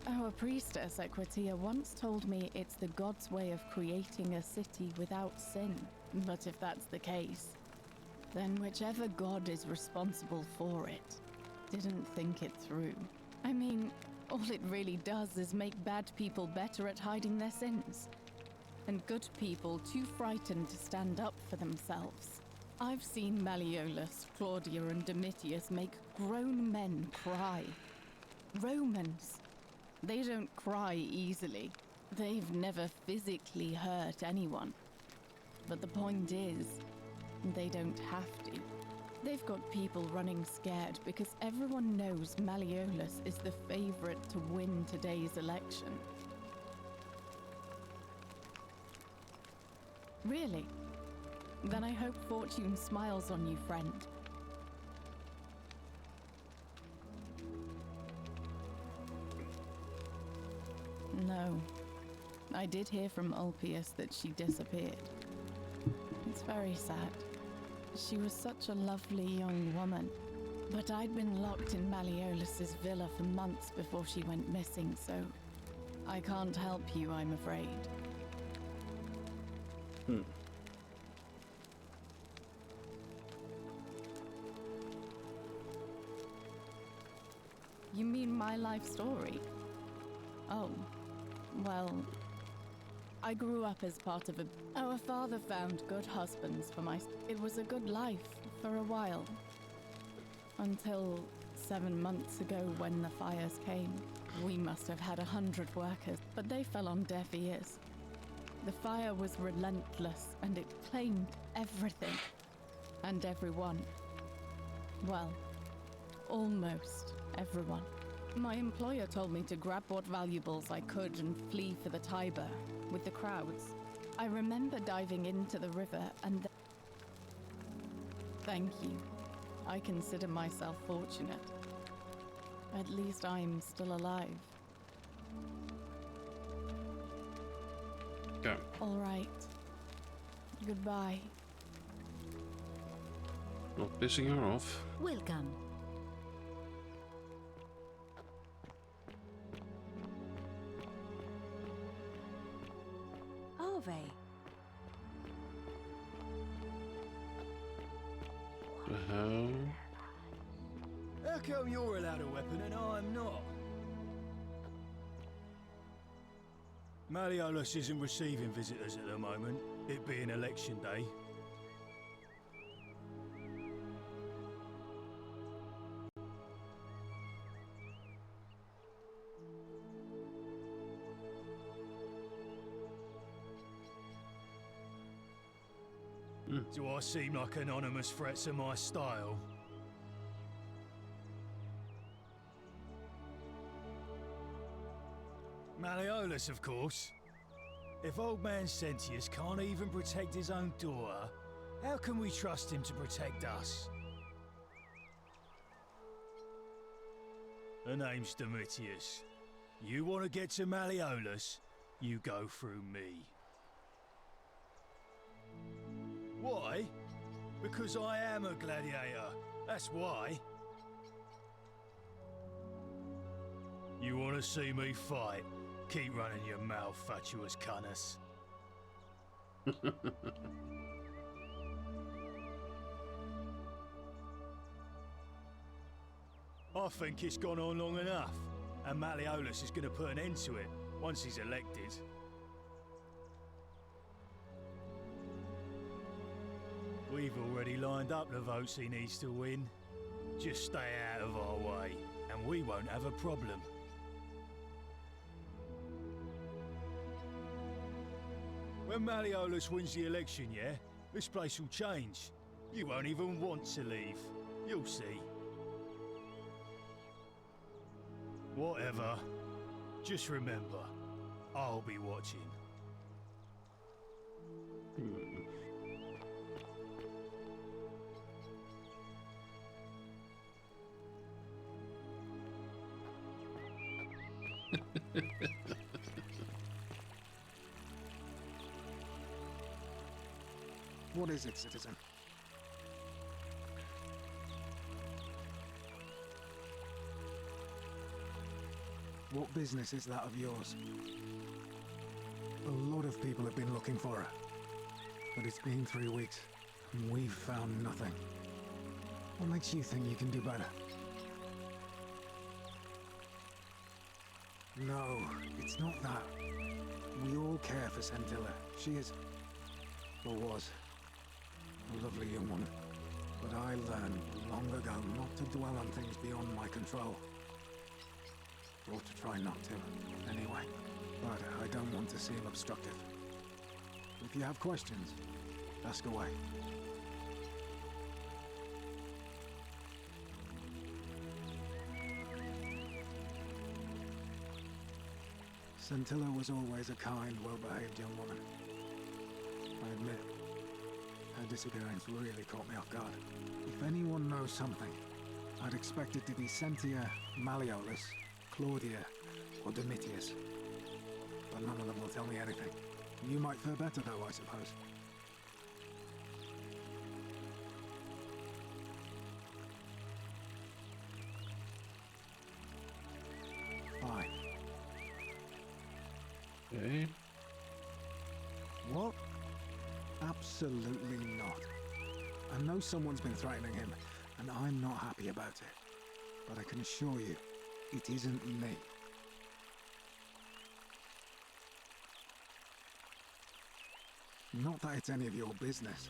Our priestess, Equitia, once told me it's the god's way of creating a city without sin. But if that's the case, then whichever god is responsible for it didn't think it through. I mean, all it really does is make bad people better at hiding their sins, and good people too frightened to stand up for themselves. I've seen Malleolus, Claudia, and Domitius make grown men cry. Romans. They don't cry easily. They've never physically hurt anyone. But the point is, they don't have to. They've got people running scared because everyone knows Malleolus is the favorite to win today's election. Really? Then I hope fortune smiles on you, friend. No. I did hear from Ulpius that she disappeared. It's very sad. She was such a lovely young woman. But I'd been locked in Malleolus's villa for months before she went missing, so I can't help you, I'm afraid. You mean my life story? Oh, well, I grew up as part of a... Our father found good husbands for my... It was a good life for a while. Until 7 months ago when the fires came. We must have had 100 workers, but they fell on deaf ears. The fire was relentless and it claimed everything. And everyone. Well, almost everyone. My employer told me to grab what valuables I could and flee for the Tiber with the crowds. I remember diving into the river and... Thank you. I consider myself fortunate. At least I'm still alive. Go. All right. Goodbye. Not pissing her off. Welcome. Are they? The hell? How come you're allowed a weapon and I'm not? Malleolus isn't receiving visitors at the moment, it being election day. Do I seem like anonymous threats to my style? Malleolus, of course. If old man Sentius can't even protect his own daughter, how can we trust him to protect us? Her name's Domitius. You want to get to Malleolus, you go through me. Why? Because I am a gladiator. That's why. You want to see me fight? Keep running your mouth, fatuous cunnis. I think it's gone on long enough. And Malleolus is going to put an end to it once he's elected. We've already lined up the votes he needs to win. Just stay out of our way, and we won't have a problem. When Malleolus wins the election, yeah, this place will change. You won't even want to leave. You'll see. Whatever. Just remember, I'll be watching. What is it, citizen? What business is that of yours? A lot of people have been looking for her. But it's been 3 weeks, and we've found nothing. What makes you think you can do better? No, it's not that. We all care for Scintilla. She is, or was, a lovely young woman. But I learned long ago not to dwell on things beyond my control. Or to try not to, anyway. But I don't want to seem obstructive. If you have questions, ask away. Scintilla was always a kind, well-behaved young woman. I admit, her disappearance really caught me off guard. If anyone knows something, I'd expect it to be Sentia, Malleolus, Claudia, or Domitius. But none of them will tell me anything. You might fare better though, I suppose. Fine. Okay. What? Absolutely not. I know someone's been threatening him, and I'm not happy about it. But I can assure you, it isn't me. Not that it's any of your business,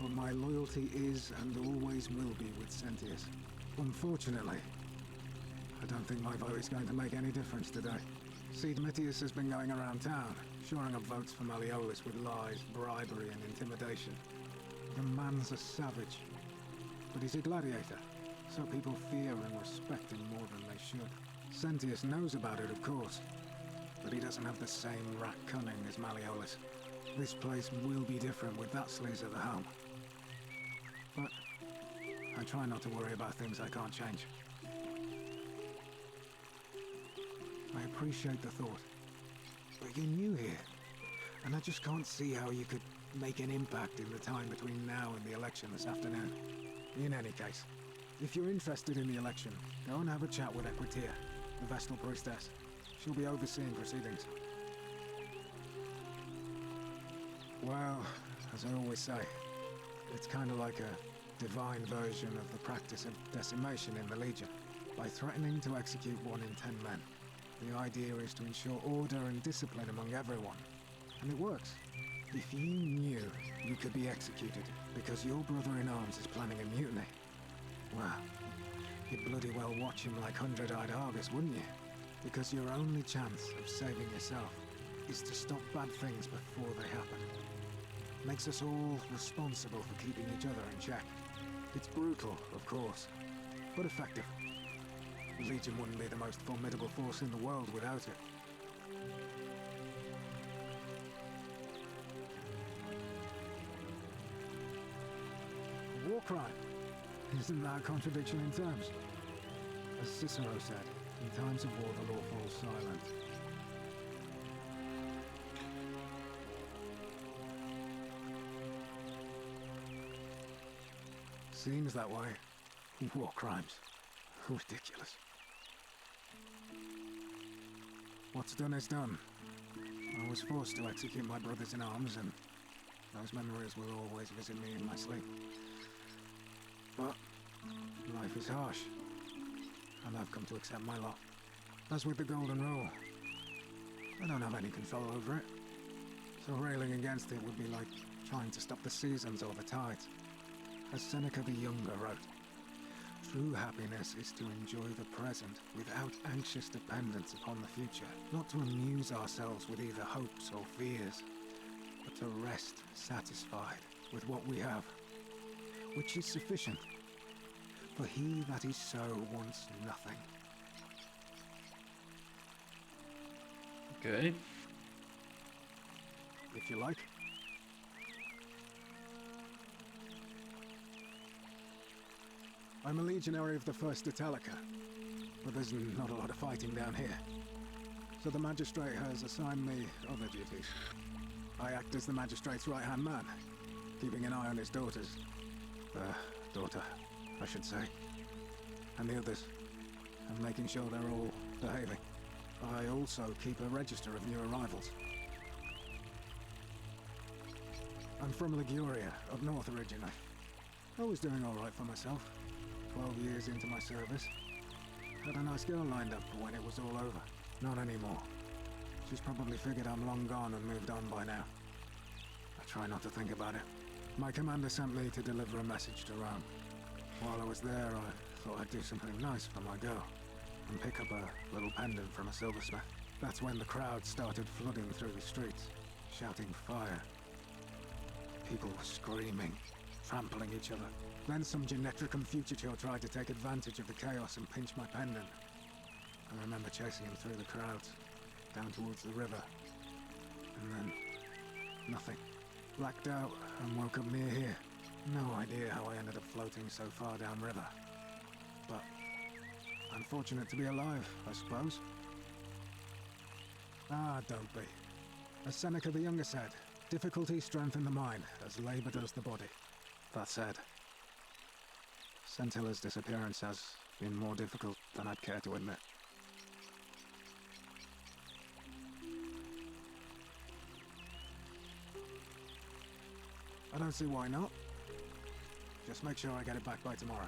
but my loyalty is and always will be with Sentius. Unfortunately, I don't think my vote is going to make any difference today. See, Domitius has been going around town, shoring up votes for Malleolus with lies, bribery, and intimidation. The man's a savage, but he's a gladiator, so people fear and respect him more than they should. Sentius knows about it, of course, but he doesn't have the same rat cunning as Malleolus. This place will be different with that sleaze at the helm. But I try not to worry about things I can't change. I appreciate the thought, but you're new here, and I just can't see how you could make an impact in the time between now and the election this afternoon. In any case, if you're interested in the election, go and have a chat with Equitia, the Vestal Priestess. She'll be overseeing proceedings. Well, as I always say, it's kind of like a divine version of the practice of decimation in the Legion. By threatening to execute 1 in 10 men, the idea is to ensure order and discipline among everyone. And it works. If you knew you could be executed because your brother-in-arms is planning a mutiny, well, you'd bloody well watch him like 100-eyed Argus, wouldn't you? Because your only chance of saving yourself is to stop bad things before they happen. Makes us all responsible for keeping each other in check. It's brutal, of course, but effective. The Legion wouldn't be the most formidable force in the world without it. War crime. Isn't that a contradiction in terms? As Cicero said, in times of war the law falls silent. Seems that way. War crimes. Ridiculous. What's done is done. I was forced to execute my brothers in arms, and those memories will always visit me in my sleep. But life is harsh, and I've come to accept my lot. As with the Golden Rule, I don't have any control over it. So railing against it would be like trying to stop the seasons or the tides. As Seneca the Younger wrote, true happiness is to enjoy the present without anxious dependence upon the future, not to amuse ourselves with either hopes or fears, but to rest satisfied with what we have, which is sufficient. For he that is so wants nothing. Okay. If you like. I'm a legionary of the 1st Italica, but there's not a lot of fighting down here. So the magistrate has assigned me other duties. I act as the magistrate's right-hand man, keeping an eye on his daughters. Daughter, I should say. And the others, and making sure they're all behaving. I also keep a register of new arrivals. I'm from Liguria, up north originally. I was doing all right for myself. 12 years into my service. Had a nice girl lined up for when it was all over. Not anymore. She's probably figured I'm long gone and moved on by now. I try not to think about it. My commander sent me to deliver a message to Rome. While I was there, I thought I'd do something nice for my girl and pick up a little pendant from a silversmith. That's when the crowd started flooding through the streets, shouting fire. People were screaming, trampling each other. Then some Genetricum fugitive tried to take advantage of the chaos and pinch my pendant. I remember chasing him through the crowds, down towards the river. And then, nothing. Blacked out and woke up near here. No idea how I ended up floating so far downriver. But I'm fortunate to be alive, I suppose. Ah, don't be. As Seneca the Younger said, difficulty strengthens the mind, as labor does the body. That said, Scintilla's disappearance has been more difficult than I'd care to admit. I don't see why not. Just make sure I get it back by tomorrow.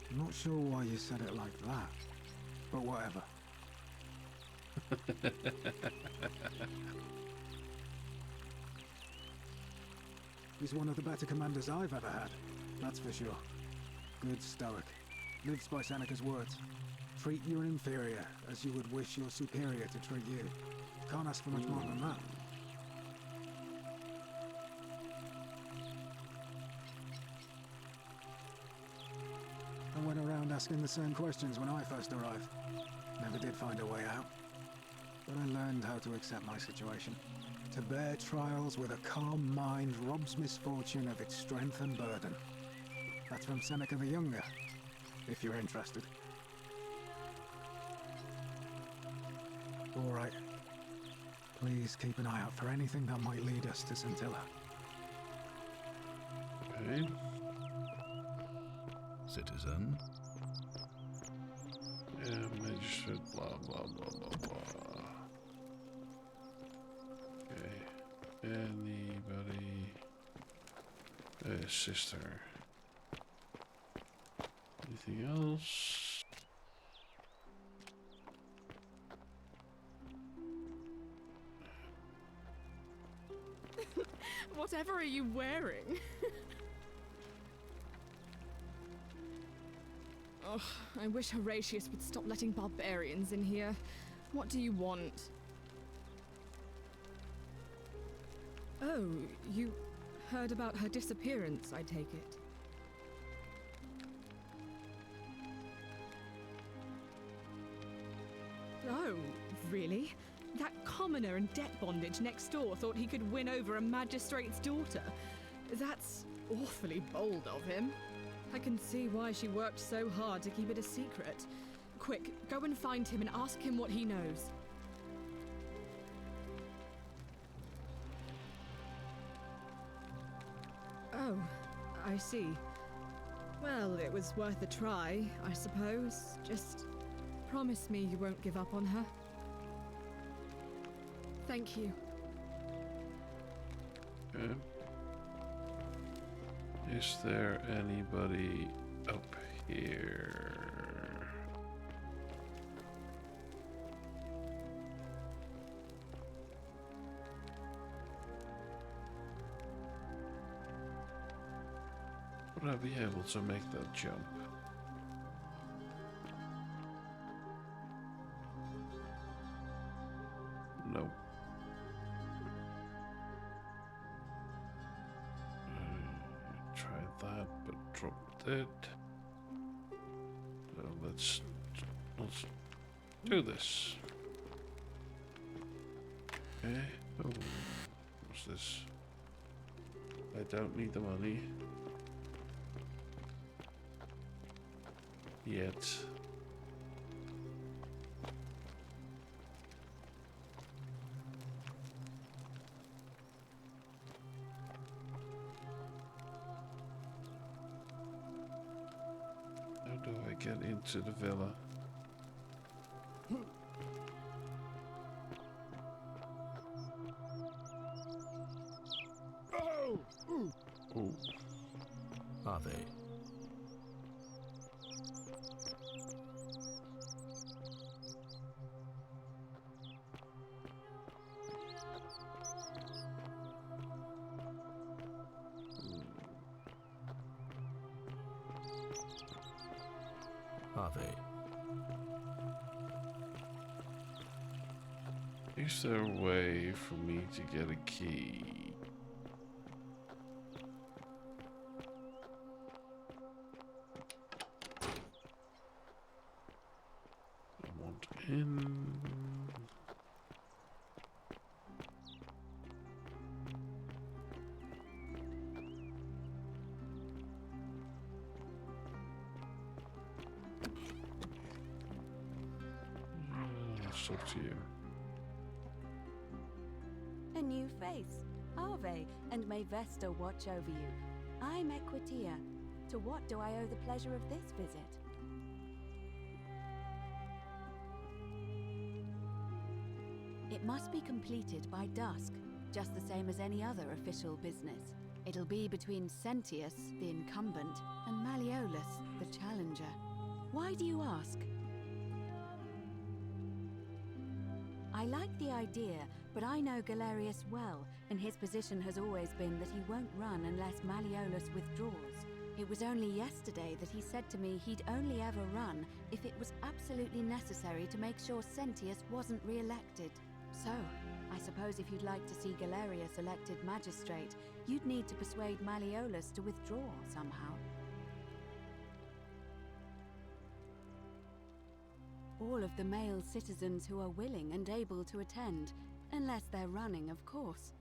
I'm not sure why you said it like that, but whatever. He's one of the better commanders I've ever had, that's for sure. Good stoic. Lives by Seneca's words. Treat your inferior as you would wish your superior to treat you. Can't ask for much more than that. I went around asking the same questions when I first arrived. Never did find a way out. But I learned how to accept my situation. To bear trials with a calm mind robs misfortune of its strength and burden. That's from Seneca the Younger, if you're interested. All right. Please keep an eye out for anything that might lead us to Scintilla. Okay. citizen. Yeah, magistrate, blah, blah, blah, blah, blah. Okay. Anybody? Sister. Anything else? Whatever are you wearing? Oh, I wish Horatius would stop letting barbarians in here. What do you want? Oh, you heard about her disappearance, I take it. Oh, really? That commoner in debt bondage next door thought he could win over a magistrate's daughter. That's awfully bold of him. I can see why she worked so hard to keep it a secret. Quick, go and find him and ask him what he knows. Oh, I see. Well, it was worth a try, I suppose. Just promise me you won't give up on her. Thank you. Okay. Is there anybody up here? Would I be able to make that jump? No. Tried that, but dropped it. So let's do this. Okay. Oh, what's this? I don't need the money. Yet. How do I get into the villa? Oh! Oh. Are they? Are they? Is there a way for me to get a key? I want in. Let's talk to you. A new face. Ave, and may Vesta watch over you. I'm Equitia. To what do I owe the pleasure of this visit? It must be completed by dusk, just the same as any other official business. It'll be between Sentius, the incumbent, and Malleolus, the challenger. Why do you ask? I like the idea, but I know Galerius well, and his position has always been that he won't run unless Malleolus withdraws. It was only yesterday that he said to me he'd only ever run if it was absolutely necessary to make sure Sentius wasn't re-elected. So, I suppose if you'd like to see Galerius elected magistrate, you'd need to persuade Malleolus to withdraw somehow. All of the male citizens who are willing and able to attend, unless they're running, of course.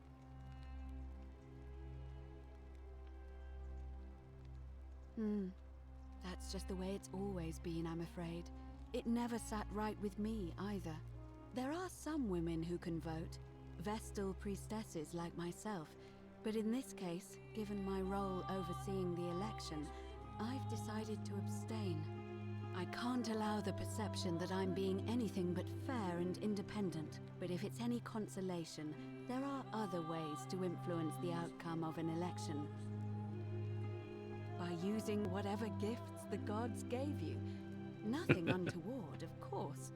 That's just the way it's always been, I'm afraid. It never sat right with me, either. There are some women who can vote, Vestal priestesses like myself, but in this case, given my role overseeing the election, I've decided to abstain. I can't allow the perception that I'm being anything but fair and independent. But if it's any consolation, there are other ways to influence the outcome of an election. By using whatever gifts the gods gave you. Nothing untoward, of course.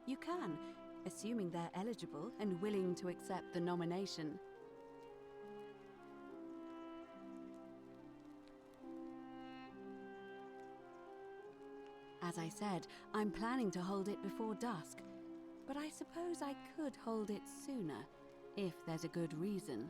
You can, assuming they're eligible and willing to accept the nomination. As I said, I'm planning to hold it before dusk, but I suppose I could hold it sooner, if there's a good reason.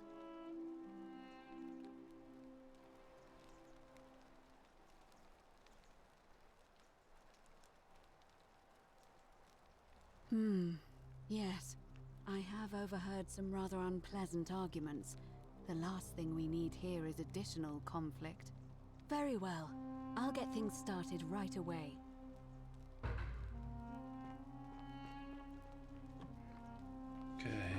Yes. I have overheard some rather unpleasant arguments. The last thing we need here is additional conflict. Very well. I'll get things started right away. Okay.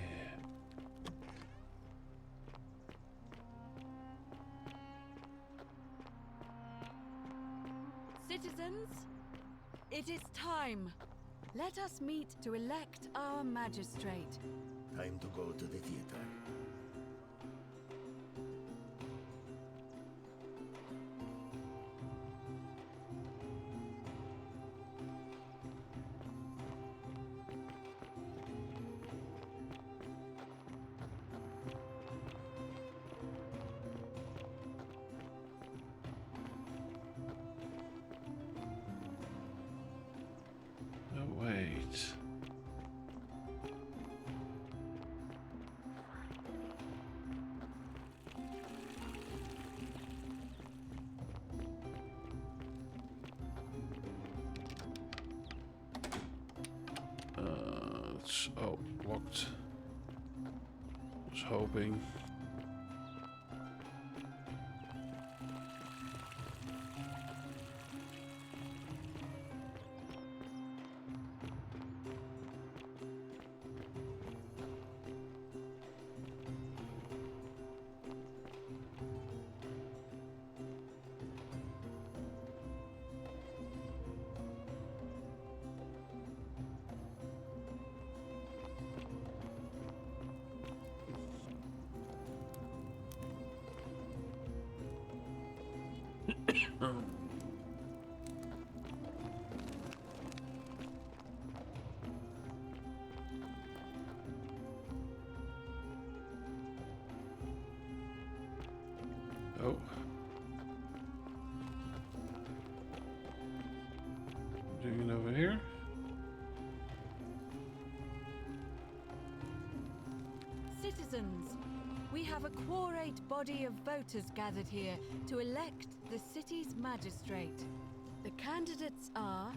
Citizens, it is time. Let us meet to elect our magistrate. Time to go to the theater. Oh, wait. Oh, locked. Was hoping. Oh. Doing it over here. Citizens, we have a quorate body of voters gathered here to elect the city's magistrate. The candidates are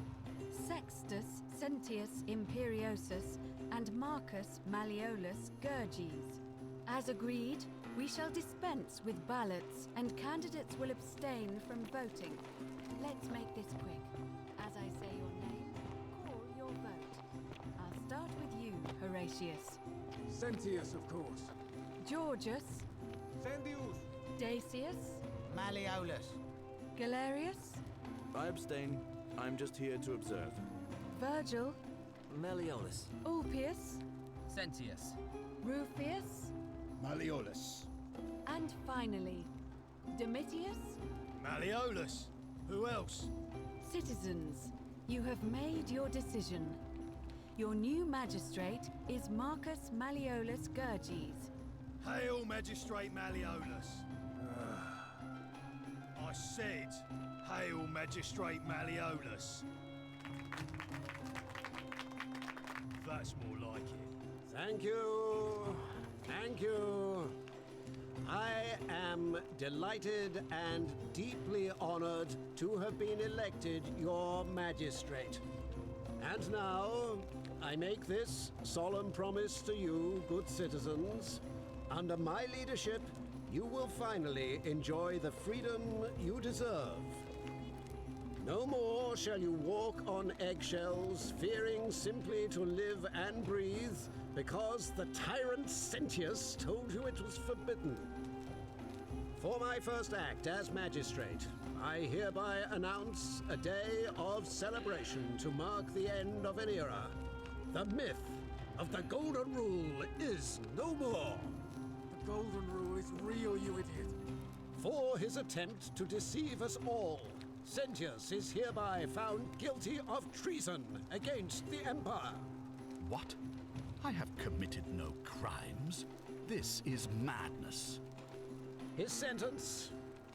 Sextus Sentius Imperiosus and Marcus Malleolus Gurges. As agreed, we shall dispense with ballots and candidates will abstain from voting. Let's make this quick. As I say your name, call your vote. I'll start with you, Horatius. Sentius, of course. Georgius. Sendius. Dacius. Malleolus. Galerius. I abstain. I'm just here to observe. Virgil. Malleolus. Ulpius. Sentius. Rufius. Malleolus. And finally, Domitius. Malleolus. Who else? Citizens, you have made your decision. Your new magistrate is Marcus Malleolus Gurges. Hail, Magistrate Malleolus. I said, hail, Magistrate Malleolus. That's more like it. Thank you. Thank you. I am delighted and deeply honored to have been elected your magistrate. And now, I make this solemn promise to you, good citizens. Under my leadership, you will finally enjoy the freedom you deserve. No more shall you walk on eggshells, fearing simply to live and breathe, because the tyrant Sentius told you it was forbidden. For my first act as magistrate, I hereby announce a day of celebration to mark the end of an era. The myth of the Golden Rule is no more. The Golden Rule is real, you idiot. For his attempt to deceive us all, Sentius is hereby found guilty of treason against the Empire. What? I have committed no crimes. This is madness. His sentence: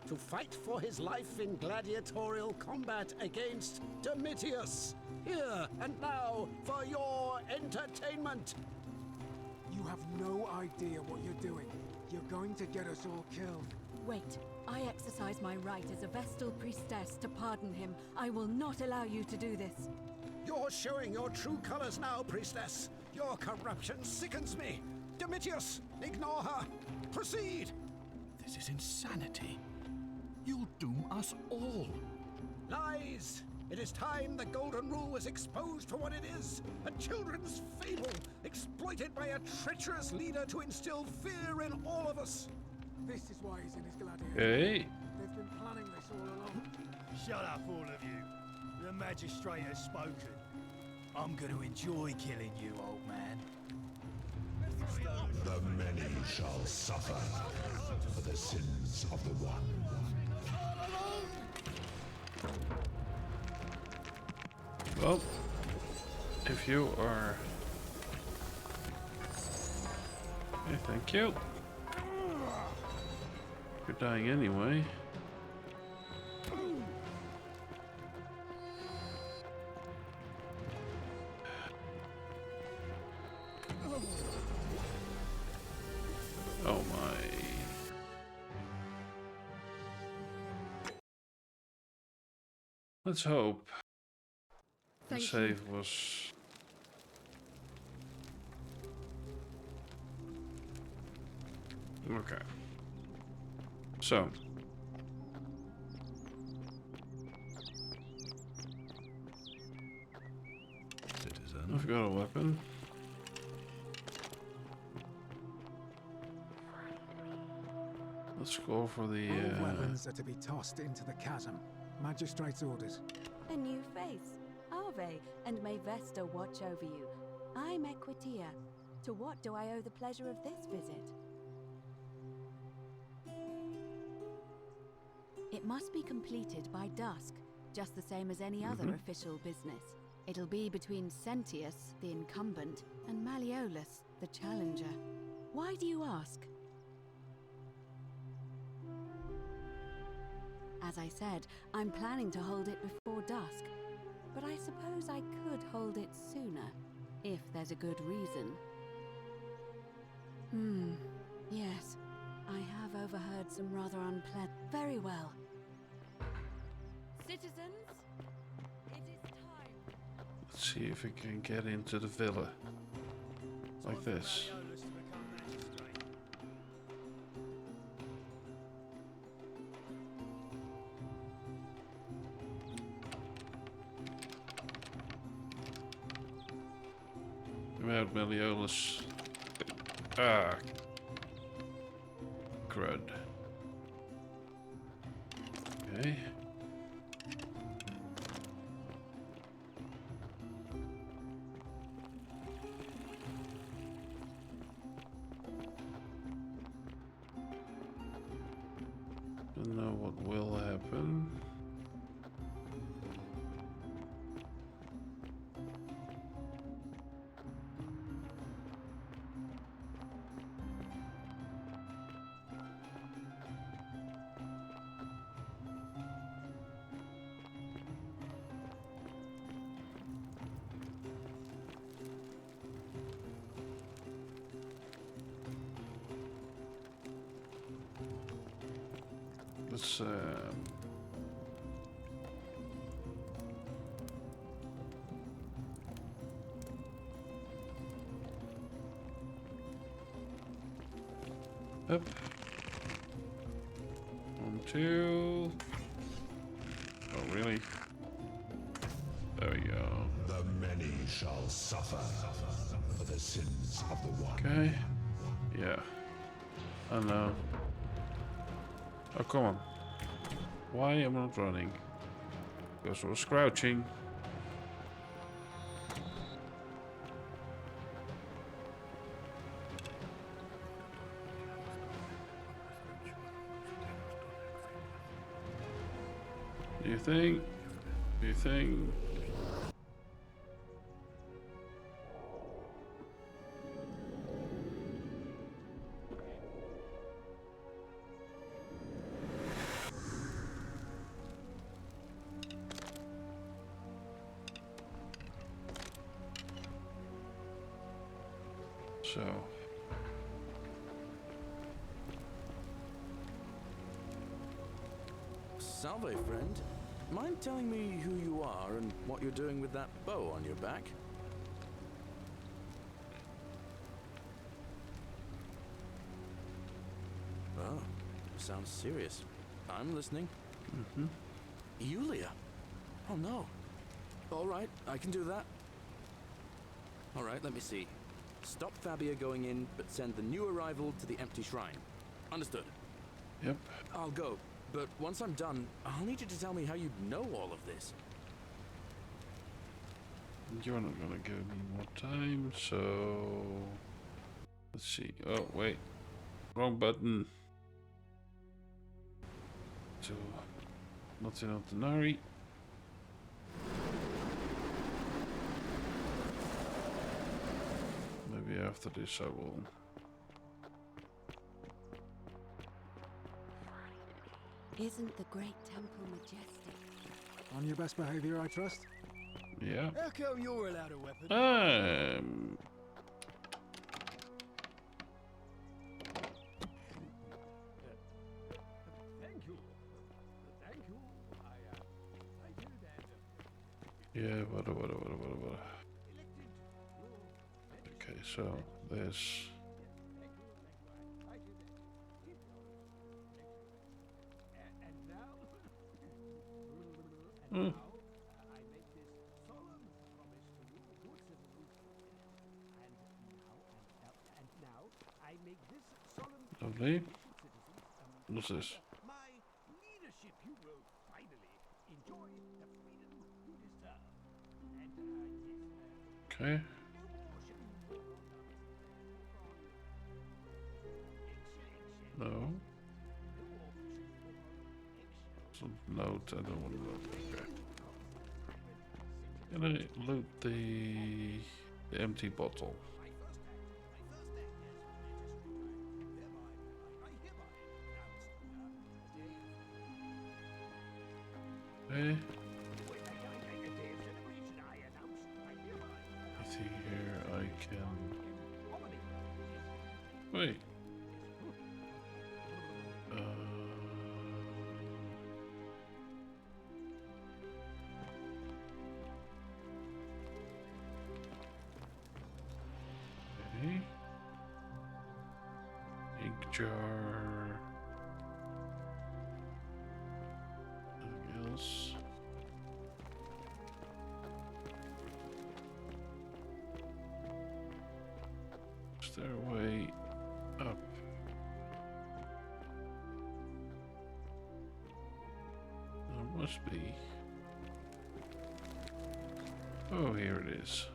to fight for his life in gladiatorial combat against Domitius, here and now for your entertainment. You have no idea what you're doing. You're going to get us all killed. Wait, I exercise my right as a Vestal priestess to pardon him. I will not allow you to do this. You're showing your true colors now, priestess. Your corruption sickens me. Domitius, ignore her. Proceed. This is insanity. You'll doom us all. Lies! It is time the Golden Rule was exposed for what it is. A children's fable, exploited by a treacherous leader to instill fear in all of us. This is why he's in his gladiator. Hey. They've been planning this all along. Shut up, all of you. The magistrate has spoken. I'm going to enjoy killing you, old man. The many shall suffer for the sins of the one. Well, if you are... Okay, thank you. You're dying anyway. Oh my. Let's hope the Thank save was... Okay. So. Citizen. I've got a weapon. Let's go for the All weapons are to be tossed into the chasm. Magistrate's orders. A new face. Ave, and may Vesta watch over you. I'm Equitia. To what do I owe the pleasure of this visit? It must be completed by dusk, just the same as any other official business. It'll be between Sentius, the incumbent, and Malleolus, the challenger. Why do you ask? As I said, I'm planning to hold it before dusk, but I suppose I could hold it sooner, if there's a good reason. Yes, I have overheard some rather unpleasant... Very well. Citizens, it is time. Let's see if we can get into the villa. Like this. About Malleolus. Ah. Crud. Okay. Don't know what will happen. Let's up. 1, 2. Oh, really? shall suffer for the sins of the one. Okay. Yeah. I know. Oh, come on. Why am I not running? Because I was crouching. Do you think? Do you think? So. Salve, friend. Mind telling me who you are and what you're doing with that bow on your back? Oh, sounds serious. I'm listening. Mm-hmm. Yulia? Oh no. All right, I can do that. All right, let me see. Stop Fabia going in, but send the new arrival to the empty shrine. Understood. Yep. I'll go, but once I'm done, I'll need you to tell me how you know all of this. You're not gonna give me more time, so let's see. Oh wait, wrong button. So, nothing on Denari. Maybe after this I will. Isn't the great temple majestic? On your best behavior, I trust? Yeah. How come you're allowed a weapon? Thank you. Thank you. I am excited and Yeah, what. Okay, so there's. and now I make this solemn promise to you, good citizens, and now I make this solemn Lovely. citizens, What's this? my leadership, you will finally enjoy the freedom you deserve. And Okay. No. Some note. I don't want to load. Okay. Can I loot the empty bottle? Okay. I see here I can. Wait. Okay. Ink jar. Anything else? Is there a way up? There must be. Oh, here it is.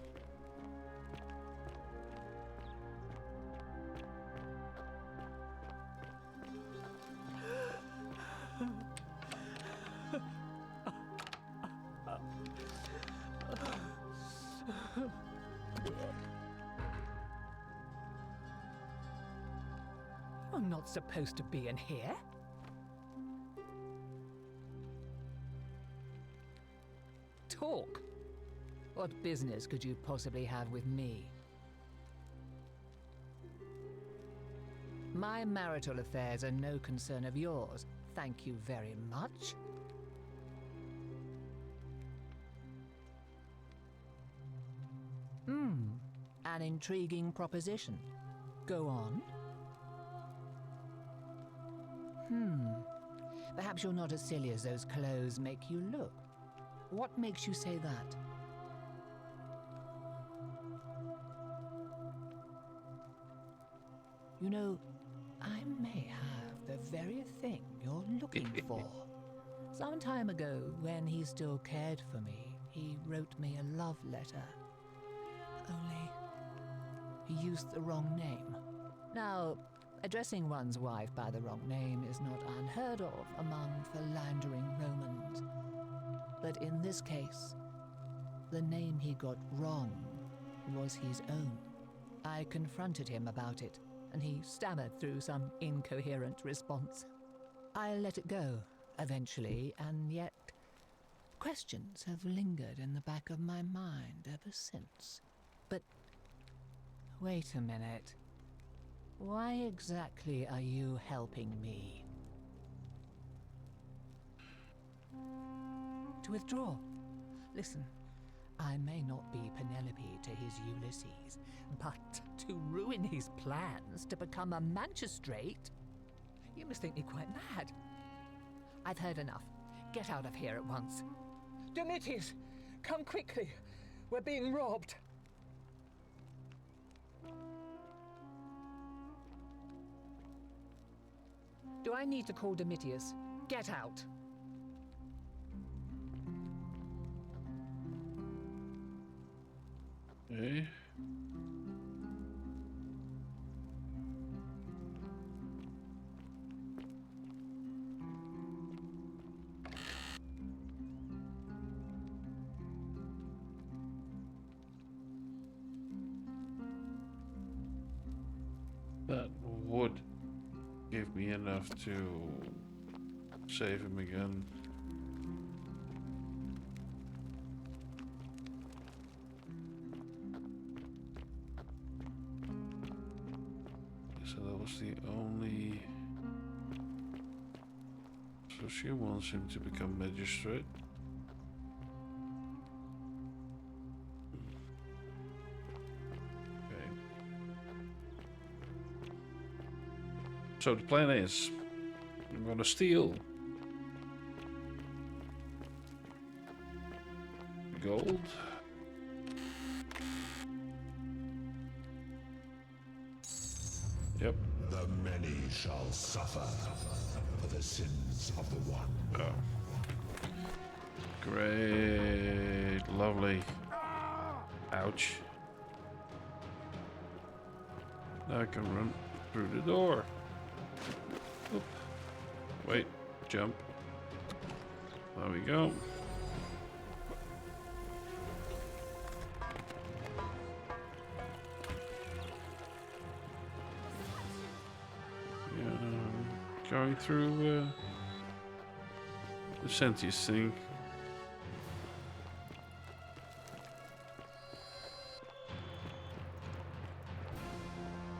I'm not supposed to be in here. Talk. What business could you possibly have with me? My marital affairs are no concern of yours. Thank you very much. An intriguing proposition. Go on. Perhaps you're not as silly as those clothes make you look. What makes you say that? You know, I may have the very thing you're looking for. Some time ago, when he still cared for me, he wrote me a love letter. Only, he used the wrong name. Now, addressing one's wife by the wrong name is not unheard of among philandering Romans. But in this case, the name he got wrong was his own. I confronted him about it, and he stammered through some incoherent response. I let it go, eventually, and yet questions have lingered in the back of my mind ever since. But wait a minute. Why exactly are you helping me? To withdraw. Listen, I may not be Penelope to his Ulysses, but to ruin his plans to become a magistrate? You must think me quite mad. I've heard enough. Get out of here at once. Domitius, come quickly. We're being robbed. Do I need to call Domitius? Get out! Okay. That would give me enough to save him again. So that was the only... So she wants him to become magistrate. Okay. So the plan is, I'm gonna steal gold. Yep. The many shall suffer for the sins of the one. Oh. Great. Lovely. Ouch. Now I can run through the door. Oop. Wait. Jump. There we go. Going through the Sentius thing.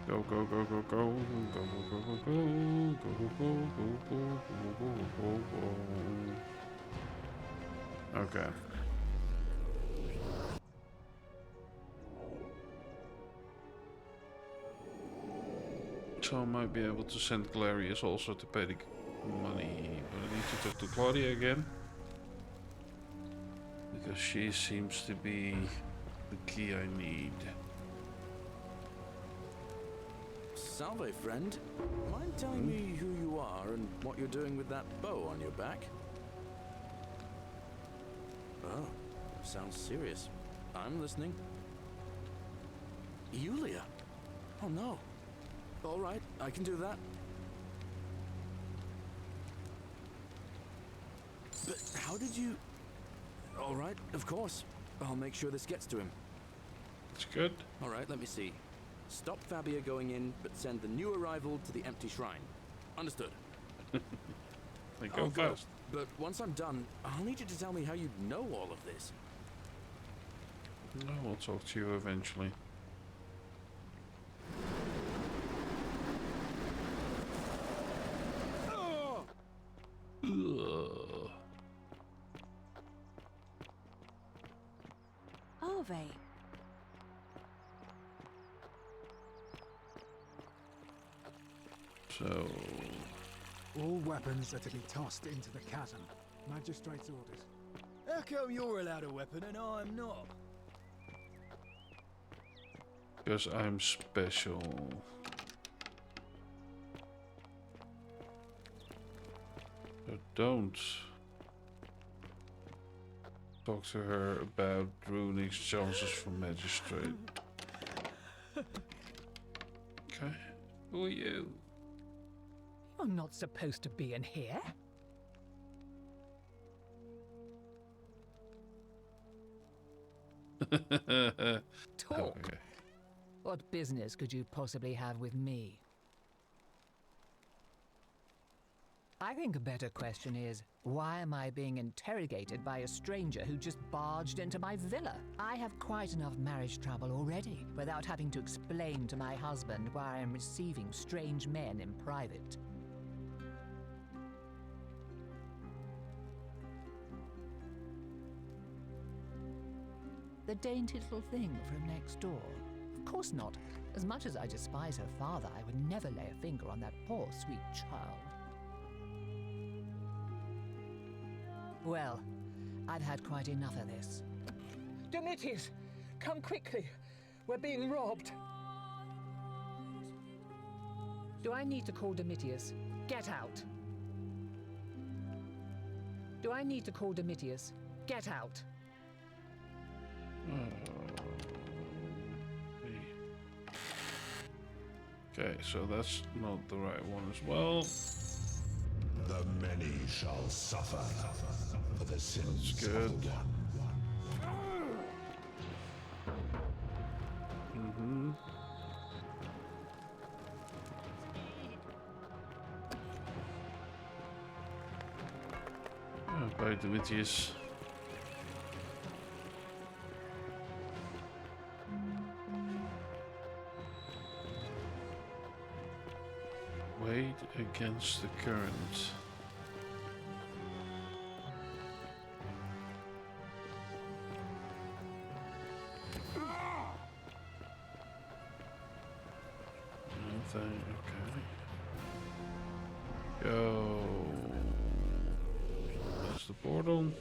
Go, go, go, go, go, go, go, go, go, go, go, go, go, go, go, go. Okay. So I might be able to send Galerius also to pay the money, but I need to talk to Claudia again, because she seems to be the key I need. Salve, friend. Mind telling me who you are and what you're doing with that bow on your back? Oh, sounds serious. I'm listening. Yulia? Oh no. All right, I can do that. But how did you... All right, of course. I'll make sure this gets to him. That's good. All right, let me see. Stop Fabia going in, but send the new arrival to the empty shrine. Understood. They go fast. But once I'm done, I'll need you to tell me how you know all of this. I will talk to you eventually. Arve. So... All weapons are to be tossed into the chasm. Magistrate's orders. How come you're allowed a weapon and I'm not? Because I'm special. don't talk to her about ruining chances for magistrate. Okay, who are you? You're not supposed to be in here. Talk. Okay. What business could you possibly have with me? I think a better question is, why am I being interrogated by a stranger who just barged into my villa? I have quite enough marriage trouble already, without having to explain to my husband why I am receiving strange men in private. The dainty little thing from next door? Of course not. As much as I despise her father, I would never lay a finger on that poor, sweet child. Well, I've had quite enough of this. Domitius, come quickly. We're being robbed. Do I need to call Domitius? Get out! Do I need to call Domitius? Get out! Okay, so that's not the right one as well. The many shall suffer for the sins good. of the one. By Domitius. Wade against the current. Nothing, okay. Go. That's the portal.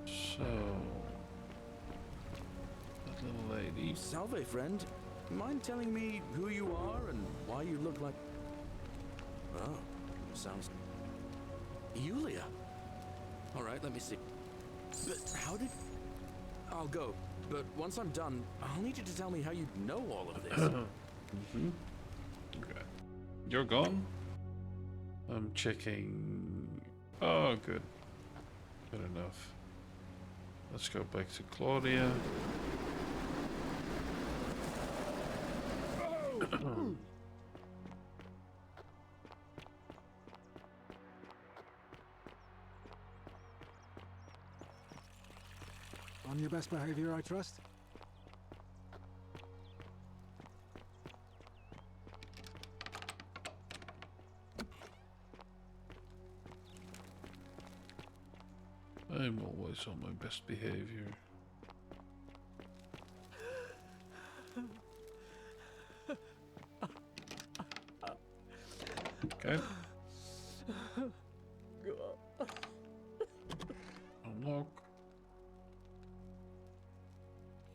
So, that little lady. Salve, friend. Mind telling me who you are and why you look like... Oh, sounds... Yulia. All right, let me see. But how did... I'll go. But once I'm done, I'll need you to tell me how you know all of this. Okay. You're gone? I'm checking... Oh, good. Good enough. Let's go back to Claudia. On your best behavior, I trust? I'm always on my best behavior. Okay. Unlock.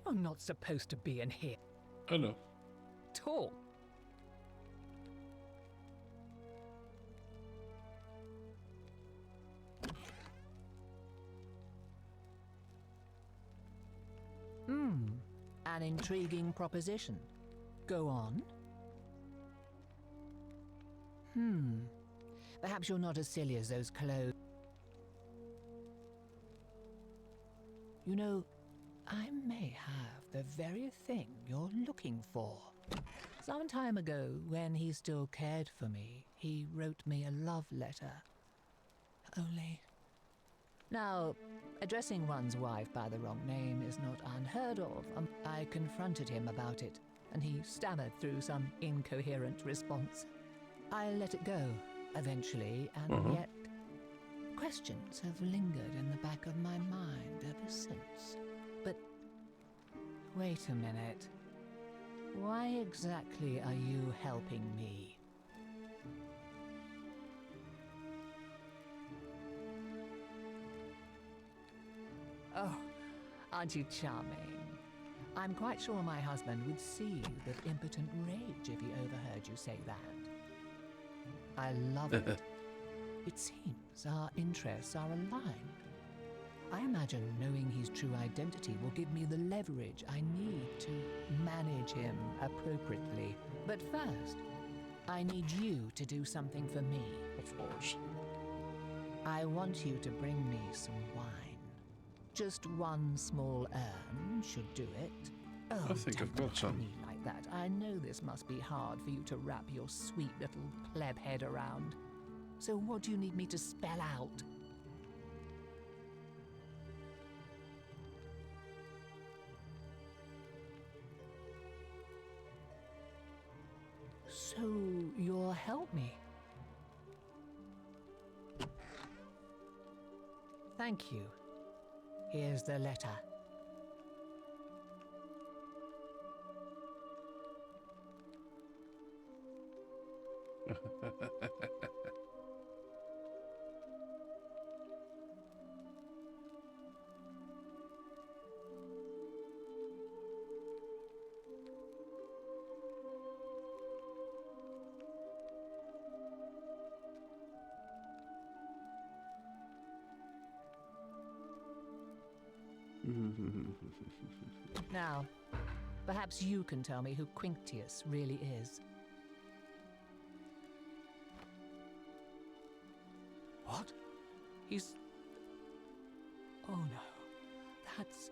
You're not supposed to be in here. I know. Talk. An intriguing proposition. Go on. Perhaps you're not as silly as those clothes. You know, I may have the very thing you're looking for. Some time ago, when he still cared for me, he wrote me a love letter. Only... Now, addressing one's wife by the wrong name is not unheard of. I confronted him about it, and he stammered through some incoherent response. I let it go, eventually, and yet questions have lingered in the back of my mind ever since. But wait a minute. Why exactly are you helping me? Oh, aren't you charming? I'm quite sure my husband would see with impotent rage if he overheard you say that. I love it. It seems our interests are aligned. I imagine knowing his true identity will give me the leverage I need to manage him appropriately. But first, I need you to do something for me. Of course. I want you to bring me some wine. Just one small urn should do it. Oh, I think I've got some. Me like that. I know this must be hard for you to wrap your sweet little pleb head around. So what do you need me to spell out? So you'll help me? Thank you. Here's the letter. Now, perhaps you can tell me who Quinctius really is. What? He's... Oh no. That's...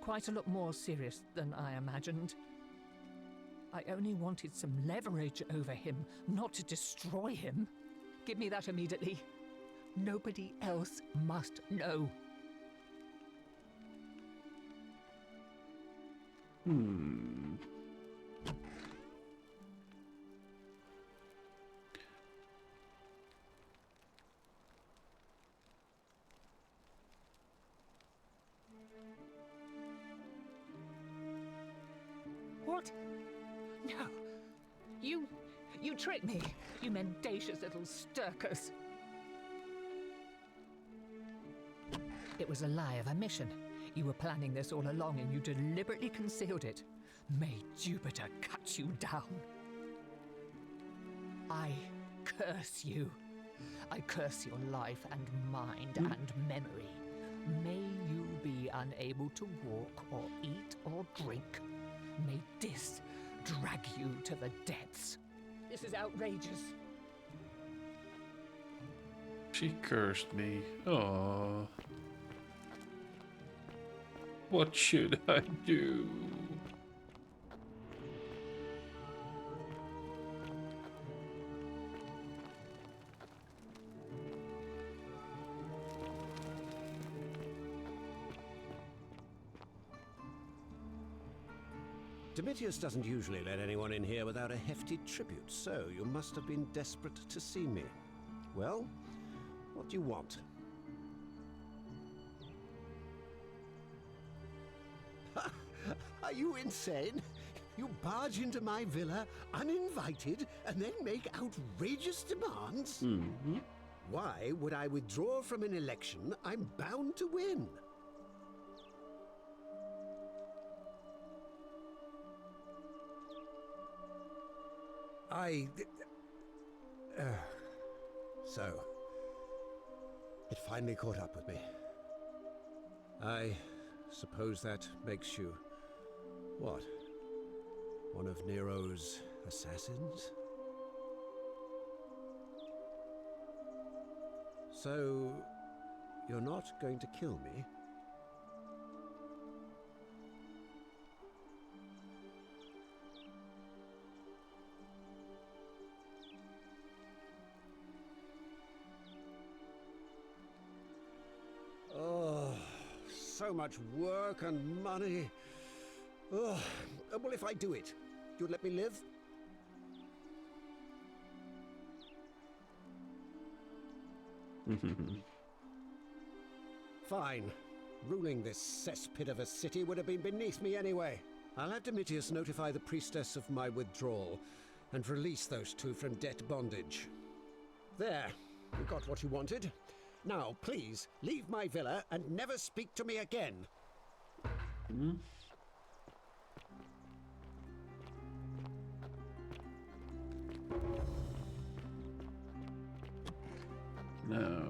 quite a lot more serious than I imagined. I only wanted some leverage over him, not to destroy him. Give me that immediately. Nobody else must know. What? No. You tricked me, you mendacious little stirkers. It was a lie of a mission. You were planning this all along and you deliberately concealed it. May Jupiter cut you down. I curse you. I curse your life and mind and memory. May you be unable to walk or eat or drink. May this drag you to the depths. This is outrageous. She cursed me. Aww. What should I do? Domitius doesn't usually let anyone in here without a hefty tribute, so you must have been desperate to see me. Well, what do you want? Are you insane? You barge into my villa uninvited and then make outrageous demands? Why would I withdraw from an election I'm bound to win? So, it finally caught up with me. I suppose that makes you, what, one of Nero's assassins? So, you're not going to kill me? So much work and money. Oh, well, if I do it, you'd let me live? Fine. Ruling this cesspit of a city would have been beneath me anyway. I'll have Domitius notify the priestess of my withdrawal and release those two from debt bondage. There, you got what you wanted. Now, please, leave my villa and never speak to me again. Hmm? No.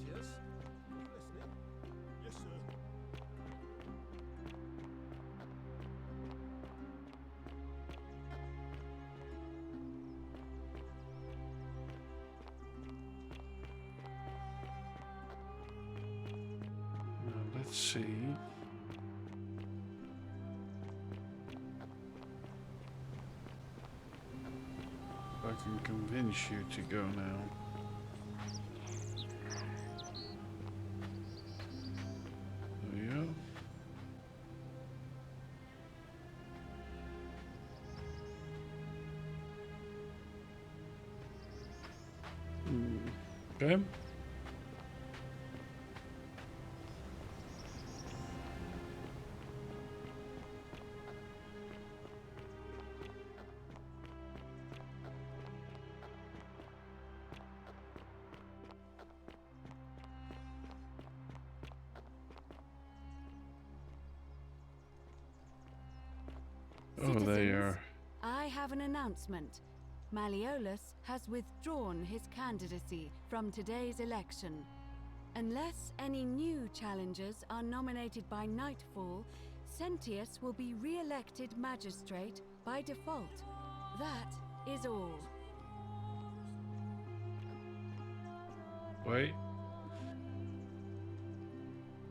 Yes, listening? Yes, sir. Let's see. If I can convince you to go now. There we go. Okay. Oh, they are. I have an announcement. Malleolus has withdrawn his candidacy from today's election. Unless any new challengers are nominated by nightfall, Sentius will be re-elected magistrate by default. That is all. Wait.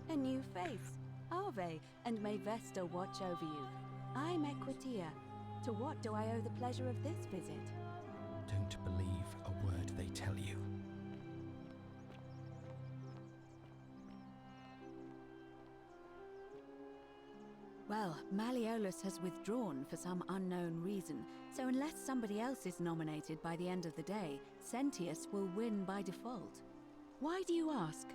A new face, Arve, and may Vesta watch over you. I'm Equitia. To what do I owe the pleasure of this visit? Don't believe a word they tell you. Well, Malleolus has withdrawn for some unknown reason, so unless somebody else is nominated by the end of the day, Sentius will win by default. Why do you ask?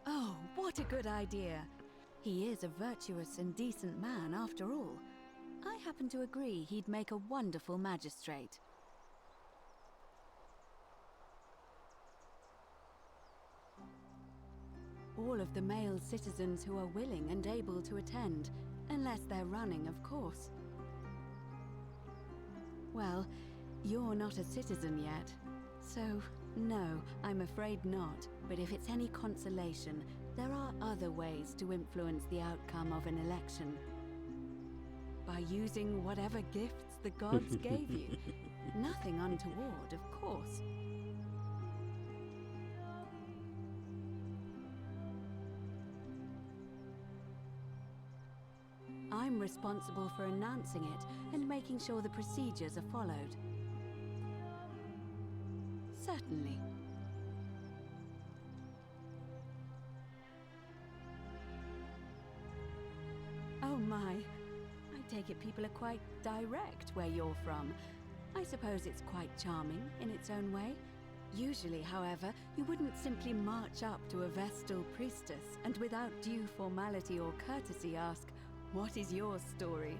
Oh, what a good idea! He is a virtuous and decent man after all. I happen to agree he'd make a wonderful magistrate. All of the male citizens who are willing and able to attend, unless they're running, of course. Well, you're not a citizen yet, so no, I'm afraid not. But if it's any consolation, there are other ways to influence the outcome of an election. By using whatever gifts the gods gave you. Nothing untoward, of course. I'm responsible for announcing it and making sure the procedures are followed. Certainly. Oh my. I take it people are quite direct where you're from. I suppose it's quite charming in its own way. Usually, however, you wouldn't simply march up to a Vestal priestess and without due formality or courtesy ask, "What is your story?"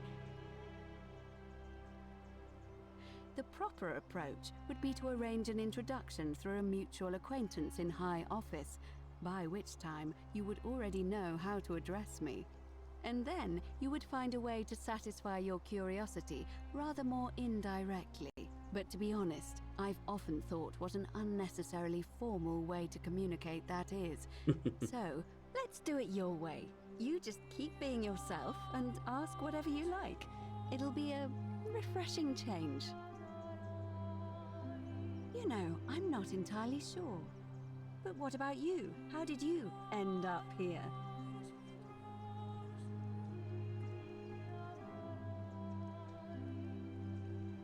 The proper approach would be to arrange an introduction through a mutual acquaintance in high office, by which time you would already know how to address me. And then you would find a way to satisfy your curiosity rather more indirectly. But to be honest, I've often thought what an unnecessarily formal way to communicate that is. So, let's do it your way. You just keep being yourself and ask whatever you like. It'll be a refreshing change. You know, I'm not entirely sure. But what about you? How did you end up here?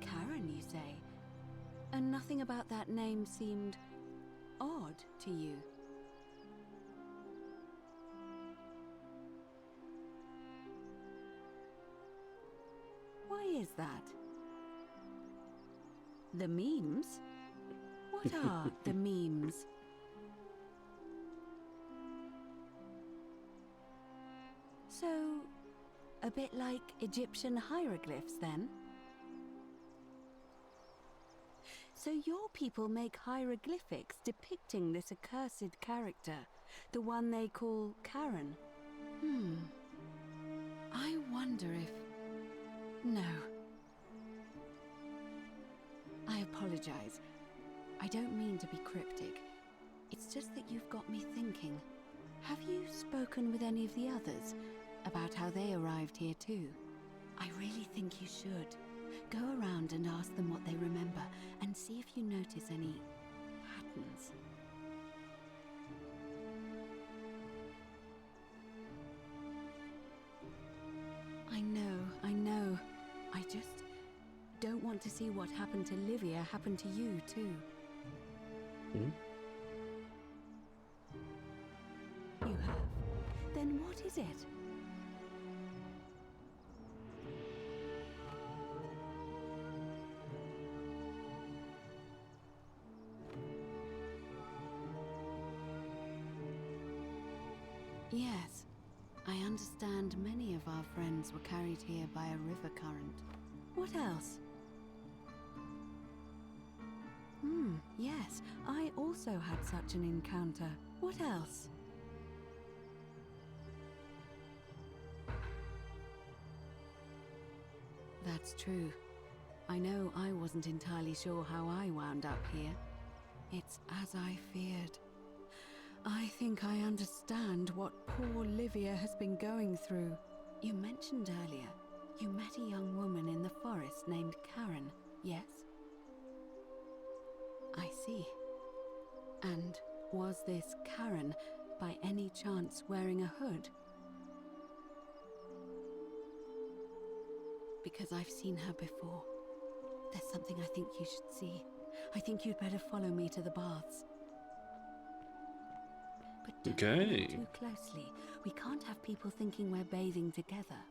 Karen, you say? And nothing about that name seemed odd to you? Why is that? The memes? What are the memes? So, A bit like Egyptian hieroglyphs, then? So your people make hieroglyphics depicting this accursed character, the one they call Karen. I wonder if... No. I apologize. I don't mean to be cryptic. It's just that you've got me thinking. Have you spoken with any of the others about how they arrived here too? I really think you should. Go around and ask them what they remember, and see if you notice any patterns. I know. I just don't want to see what happened to Livia happen to you too. You have? Then what is it? Yes, I understand many of our friends were carried here by a river current. What else? Yes, I also had such an encounter. What else? That's true. I know I wasn't entirely sure how I wound up here. It's as I feared. I think I understand what poor Livia has been going through. You mentioned earlier, you met a young woman in the forest named Karen, yes? I see. And was this Karen, by any chance, wearing a hood? Because I've seen her before. There's something I think you should see. I think you'd better follow me to the baths. But don't follow too closely. We can't have people thinking we're bathing together.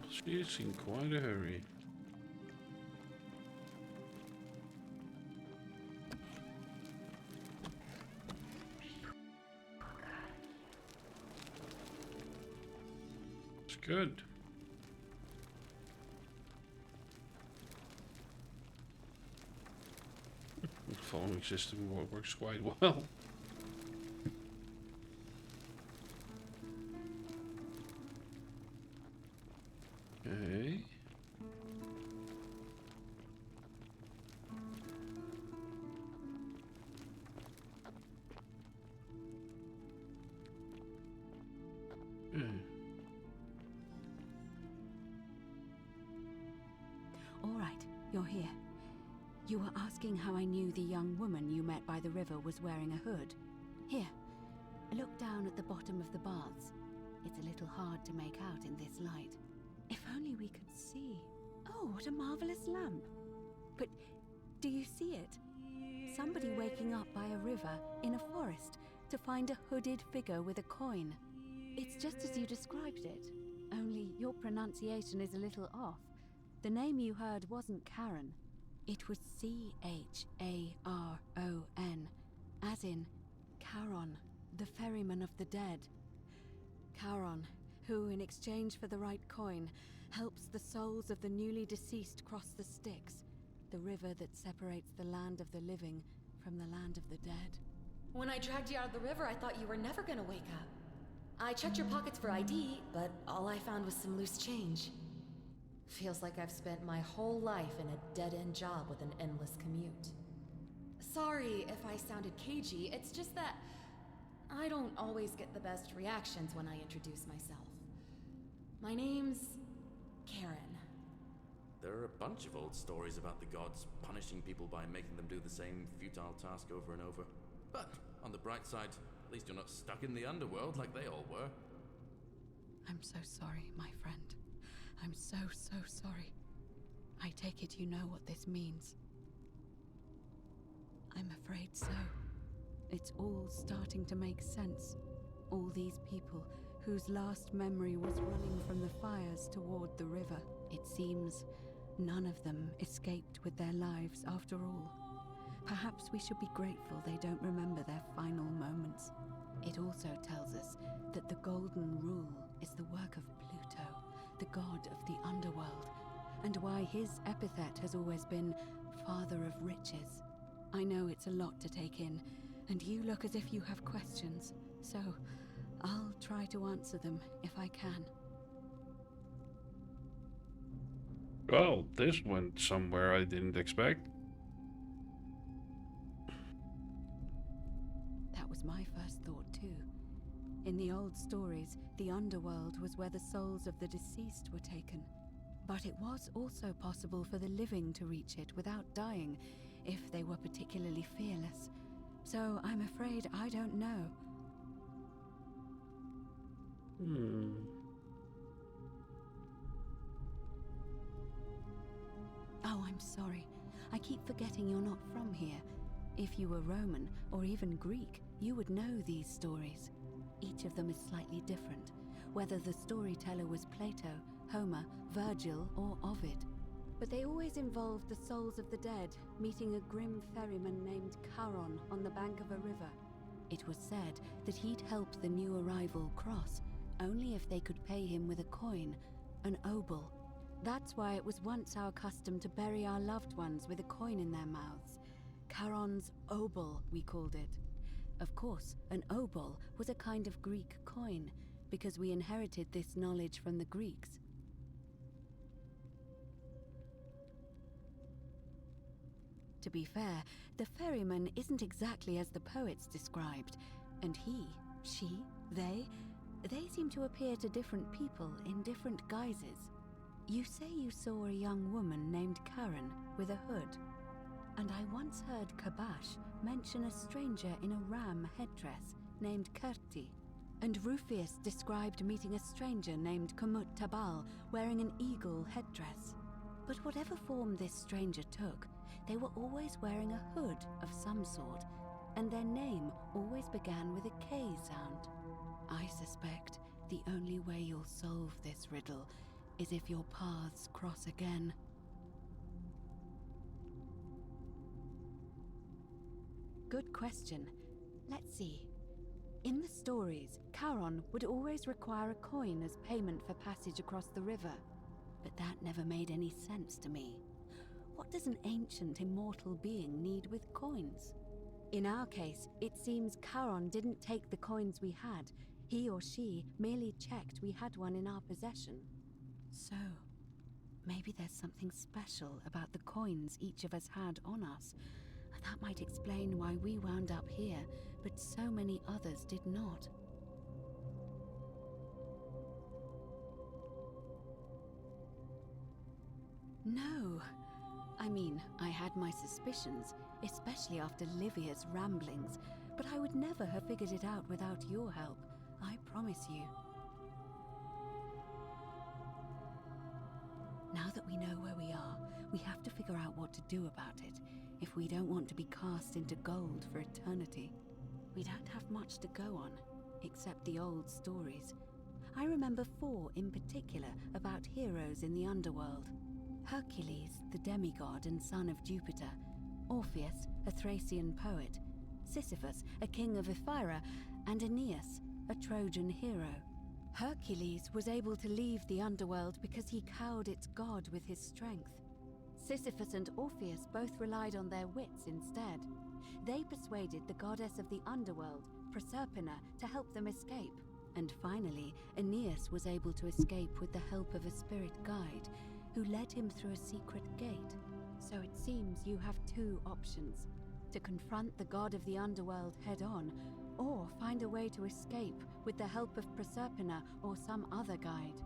She's in quite a hurry. It's good. The following system works quite well. Okay. All right, you're here. You were asking how I knew the young woman you met by the river was wearing a hood. Here, look down at the bottom of the baths. It's a little hard to make out in this light. If only we could see. Oh, what a marvelous lamp. But do you see it? Somebody waking up by a river in a forest to find a hooded figure with a coin. It's just as you described it, only your pronunciation is a little off. The name you heard wasn't Karen. It was C-H-A-R-O-N, as in Charon, the ferryman of the dead. Charon, who, in exchange for the right coin, helps the souls of the newly deceased cross the Styx, the river that separates the land of the living from the land of the dead. When I dragged you out of the river, I thought you were never gonna wake up. I checked your pockets for ID, but all I found was some loose change. Feels like I've spent my whole life in a dead-end job with an endless commute. Sorry if I sounded cagey, it's just that I don't always get the best reactions when I introduce myself. My name's Karen. There are a bunch of old stories about the gods punishing people by making them do the same futile task over and over. But on the bright side, at least you're not stuck in the underworld like they all were. I'm so sorry, my friend. I'm so sorry. I take it you know what this means. I'm afraid so. It's all starting to make sense. All these people whose last memory was running from the fires toward the river. It seems none of them escaped with their lives after all. Perhaps we should be grateful they don't remember their final moments. It also tells us that the Golden Rule is the work of Pluto, the god of the underworld, and why his epithet has always been Father of Riches. I know it's a lot to take in, and you look as if you have questions, so I'll try to answer them if I can. Well, this went somewhere I didn't expect. That was my first thought too. In the old stories, the underworld was where the souls of the deceased were taken. But it was also possible for the living to reach it without dying, if they were particularly fearless. So I'm afraid I don't know. Oh, I'm sorry. I keep forgetting you're not from here. If you were Roman, or even Greek, you would know these stories. Each of them is slightly different, whether the storyteller was Plato, Homer, Virgil, or Ovid. But they always involved the souls of the dead meeting a grim ferryman named Charon on the bank of a river. It was said that he'd help the new arrival cross, only if they could pay him with a coin, an obol. That's why it was once our custom to bury our loved ones with a coin in their mouths. Charon's obol, we called it. Of course, an obol was a kind of Greek coin, because we inherited this knowledge from the Greeks. To be fair, the ferryman isn't exactly as the poets described, and he, she, they seem to appear to different people in different guises. You say you saw a young woman named Karen with a hood, and I once heard Kabash mention a stranger in a ram headdress named Kerti, and Rufius described meeting a stranger named Kumut Tabal wearing an eagle headdress. But whatever form this stranger took, they were always wearing a hood of some sort, and their name always began with a K sound. I suspect the only way you'll solve this riddle is if your paths cross again. Good question. Let's see. In the stories, Charon would always require a coin as payment for passage across the river. But that never made any sense to me. What does an ancient immortal being need with coins? In our case, it seems Charon didn't take the coins we had. He or she merely checked we had one in our possession. So, maybe there's something special about the coins each of us had on us. That might explain why we wound up here, but so many others did not. No. I mean, I had my suspicions, especially after Livia's ramblings, but I would never have figured it out without your help, I promise you. Now that we know where we are, we have to figure out what to do about it, if we don't want to be cast into gold for eternity. We don't have much to go on, except the old stories. I remember 4 in particular about heroes in the underworld. Hercules, the demigod and son of Jupiter, Orpheus, a Thracian poet, Sisyphus, a king of Ephyra, and Aeneas, a Trojan hero. Hercules was able to leave the underworld because he cowed its god with his strength. Sisyphus and Orpheus both relied on their wits instead. They persuaded the goddess of the underworld, Proserpina, to help them escape. And finally, Aeneas was able to escape with the help of a spirit guide, who led him through a secret gate. So it seems you have 2 options: to confront the god of the underworld head-on, or find a way to escape with the help of Proserpina or some other guide.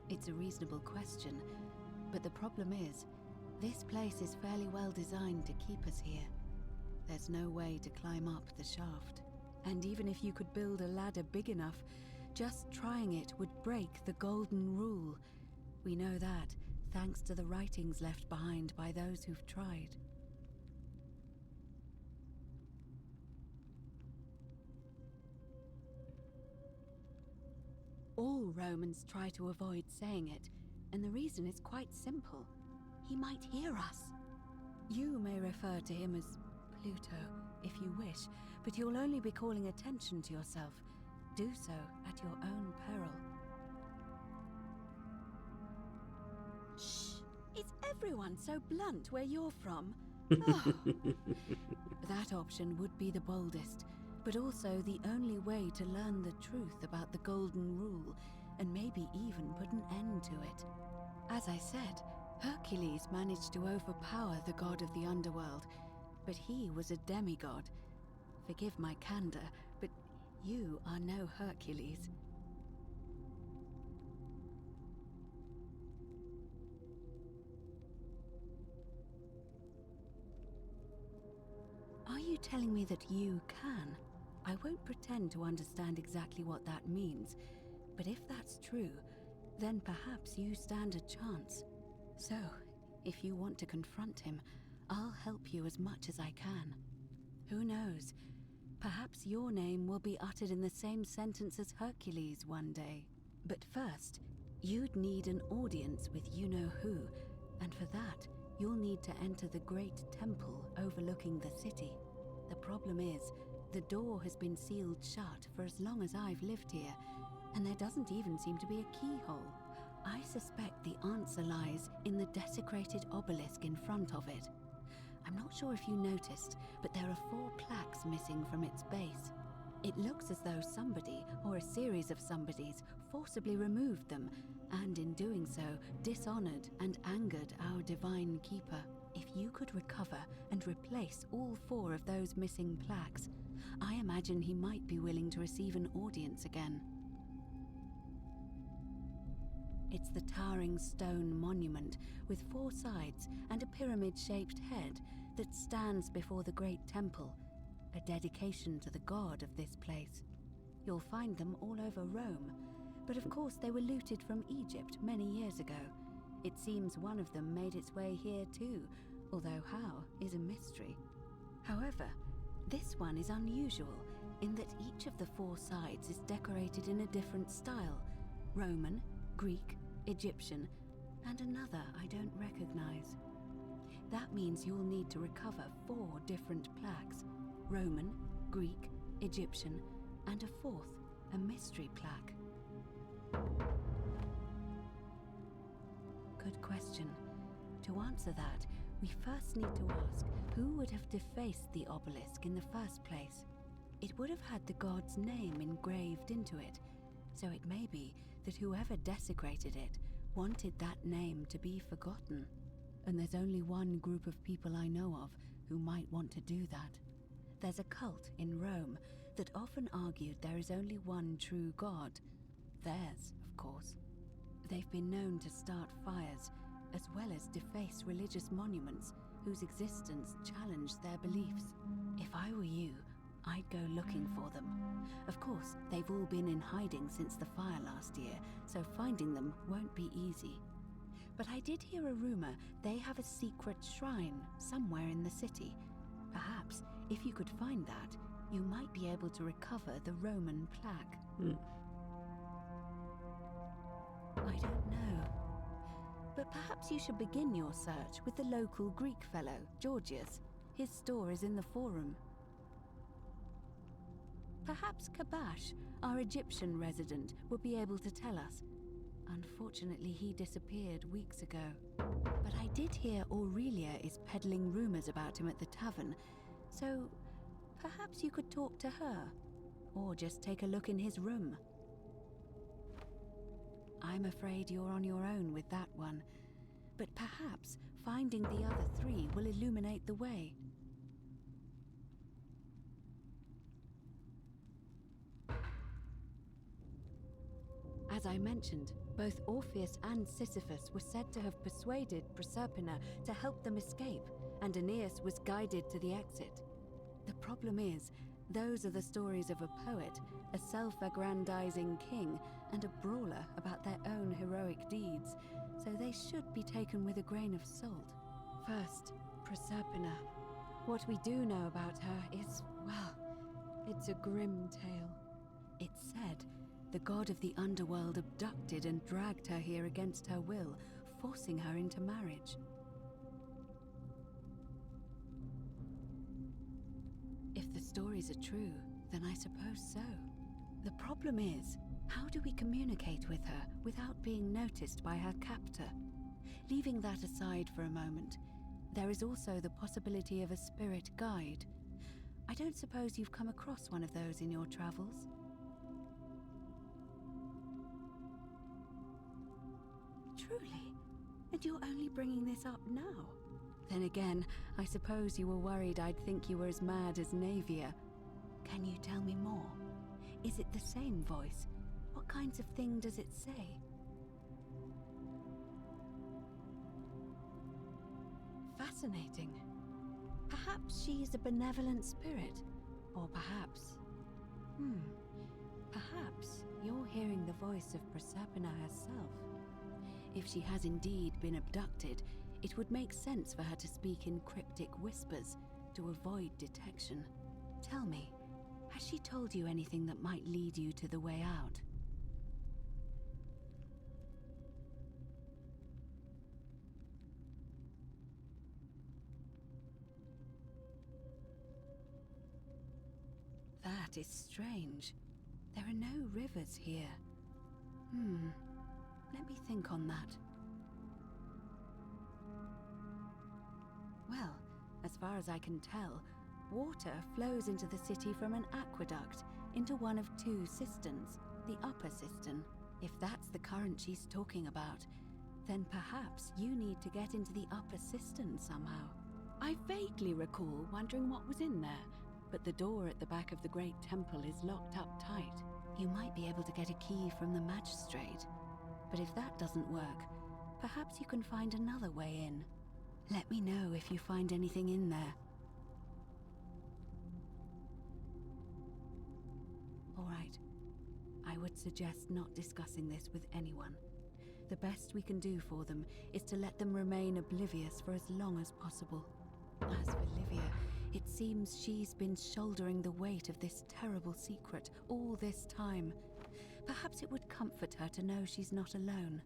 It's a reasonable question, but the problem is, this place is fairly well designed to keep us here. There's no way to climb up the shaft, and even if you could build a ladder big enough, just trying it would break the Golden Rule. We know that thanks to the writings left behind by those who've tried. All Romans try to avoid saying it, and the reason is quite simple. He might hear us. You may refer to him as Pluto, if you wish, but you'll only be calling attention to yourself. Do so at your own peril. Shh! Is everyone so blunt where you're from? Oh. That option would be the boldest, but also the only way to learn the truth about the Golden Rule, and maybe even put an end to it. As I said, Hercules managed to overpower the god of the underworld, but he was a demigod. Forgive my candor, but you are no Hercules. Are you telling me that you can? I won't pretend to understand exactly what that means, but if that's true, then perhaps you stand a chance. So, if you want to confront him, I'll help you as much as I can. Who knows? Perhaps your name will be uttered in the same sentence as Hercules one day. But first, you'd need an audience with you-know-who, and for that, you'll need to enter the great temple overlooking the city. The problem is, the door has been sealed shut for as long as I've lived here, and there doesn't even seem to be a keyhole. I suspect the answer lies in the desecrated obelisk in front of it. I'm not sure if you noticed, but there are 4 plaques missing from its base. It looks as though somebody, or a series of somebodies, forcibly removed them, and in doing so, dishonored and angered our divine keeper. If you could recover and replace all 4 of those missing plaques, I imagine he might be willing to receive an audience again. It's the towering stone monument with 4 sides and a pyramid-shaped head that stands before the great temple, a dedication to the god of this place. You'll find them all over Rome, but of course they were looted from Egypt many years ago. It seems one of them made its way here too, although how is a mystery. However, this one is unusual in that each of the 4 sides is decorated in a different style: Roman, Greek, Egyptian, and another I don't recognize. That means you'll need to recover 4 different plaques: Roman, Greek, Egyptian, and a 4th, a mystery plaque. Good question. To answer that, we first need to ask who would have defaced the obelisk in the first place. It would have had the god's name engraved into it, so it may be that whoever desecrated it wanted that name to be forgotten. And there's only one group of people I know of who might want to do that. There's a cult in Rome that often argued there is only one true god. Theirs, of course. They've been known to start fires, as well as deface religious monuments whose existence challenged their beliefs. If I were you, I'd go looking for them. Of course, they've all been in hiding since the fire last year, so finding them won't be easy. But I did hear a rumor they have a secret shrine somewhere in the city. Perhaps, if you could find that, you might be able to recover the Roman plaque. I don't know. But perhaps you should begin your search with the local Greek fellow, Georgius. His store is in the Forum. Perhaps Kabash, our Egyptian resident, will be able to tell us. Unfortunately, he disappeared weeks ago. But I did hear Aurelia is peddling rumors about him at the tavern, so perhaps you could talk to her, or just take a look in his room. I'm afraid you're on your own with that one, but perhaps finding the other 3 will illuminate the way. As I mentioned, both Orpheus and Sisyphus were said to have persuaded Proserpina to help them escape, and Aeneas was guided to the exit. The problem is, those are the stories of a poet, a self-aggrandizing king, and a brawler about their own heroic deeds. so they should be taken with a grain of salt. First, Proserpina. What we do know about her is, well, it's a grim tale. It's said the god of the underworld abducted and dragged her here against her will, forcing her into marriage. If the stories are true, then I suppose so. The problem is, how do we communicate with her without being noticed by her captor? Leaving that aside for a moment, there is also the possibility of a spirit guide. I don't suppose you've come across one of those in your travels? Truly? And you're only bringing this up now? Then again, I suppose you were worried I'd think you were as mad as Navia. Can you tell me more? Is it the same voice? What kinds of thing does it say? Fascinating. Perhaps she's a benevolent spirit. Or perhaps... Perhaps you're hearing the voice of Proserpina herself. If she has indeed been abducted, it would make sense for her to speak in cryptic whispers to avoid detection. Tell me, has she told you anything that might lead you to the way out? That is strange. There are no rivers here. Let me think on that. Well, as far as I can tell, water flows into the city from an aqueduct into one of two cisterns, the upper cistern. If that's the current she's talking about, then perhaps you need to get into the upper cistern somehow. I vaguely recall wondering what was in there, but the door at the back of the Great Temple is locked up tight. You might be able to get a key from the magistrate. But if that doesn't work, perhaps you can find another way in. Let me know if you find anything in there. All right. I would suggest not discussing this with anyone. The best we can do for them is to let them remain oblivious for as long as possible. As for Livia, it seems she's been shouldering the weight of this terrible secret all this time. Perhaps it would comfort her to know she's not alone.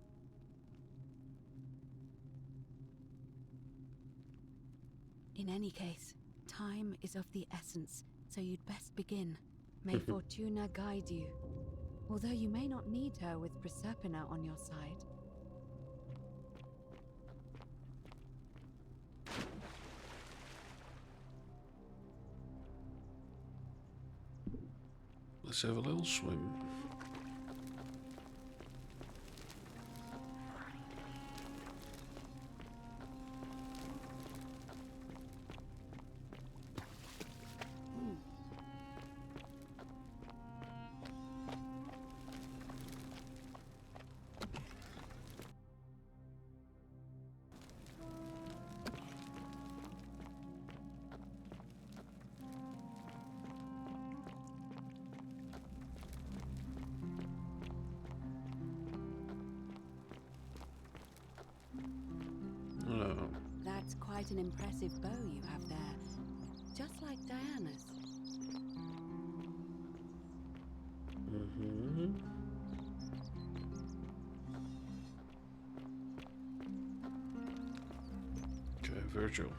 In any case, time is of the essence, so you'd best begin. May Fortuna guide you. Although you may not need her with Proserpina on your side. Let's have a little swim. That's quite an impressive bow you have there. Just like Diana's. Okay, Virgil.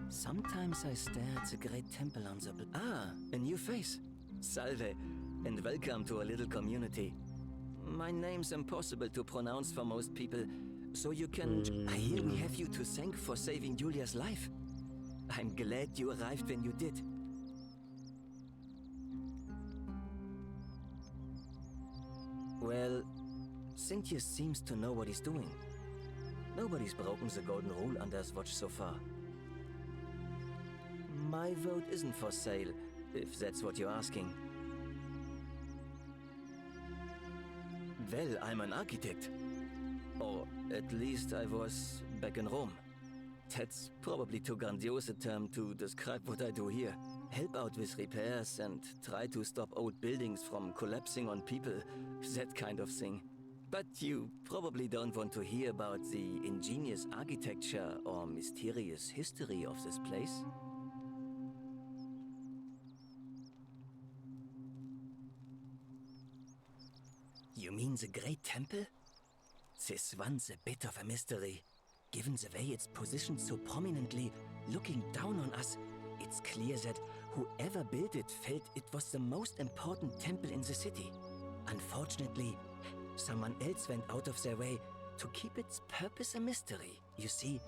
Sometimes I stare at the Great Temple on the... a new face. Salve, and welcome to a little community. My name's impossible to pronounce for most people, so you can... I hear we have you to thank for saving Julia's life. I'm glad you arrived when you did. Well, Cynthius seems to know what he's doing. Nobody's broken the golden rule under his watch so far. My vote isn't for sale, if that's what you're asking. Well, I'm an architect. Or at least I was back in Rome. That's probably too grandiose a term to describe what I do here. Help out with repairs and try to stop old buildings from collapsing on people, that kind of thing. But you probably don't want to hear about the ingenious architecture or mysterious history of this place. You mean the Great Temple? This one's a bit of a mystery. Given the way it's positioned so prominently, looking down on us, it's clear that whoever built it felt it was the most important temple in the city. Unfortunately, someone else went out of their way to keep its purpose a mystery. You see,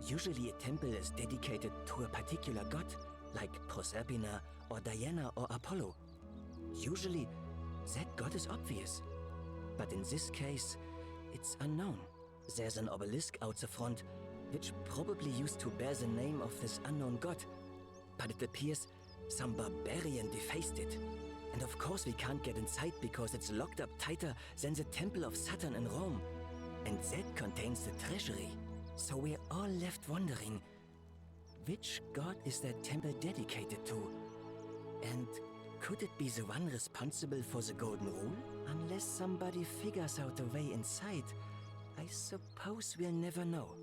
usually a temple is dedicated to a particular god, like Proserpina or Diana or Apollo. Usually, that god is obvious. But in this case, it's unknown. There's an obelisk out the front, which probably used to bear the name of this unknown god. But it appears some barbarian defaced it. And of course we can't get inside because it's locked up tighter than the Temple of Saturn in Rome. And that contains the treasury. So we're all left wondering, which god is that temple dedicated to? And could it be the one responsible for the Golden Rule? Unless somebody figures out a way inside, I suppose we'll never know.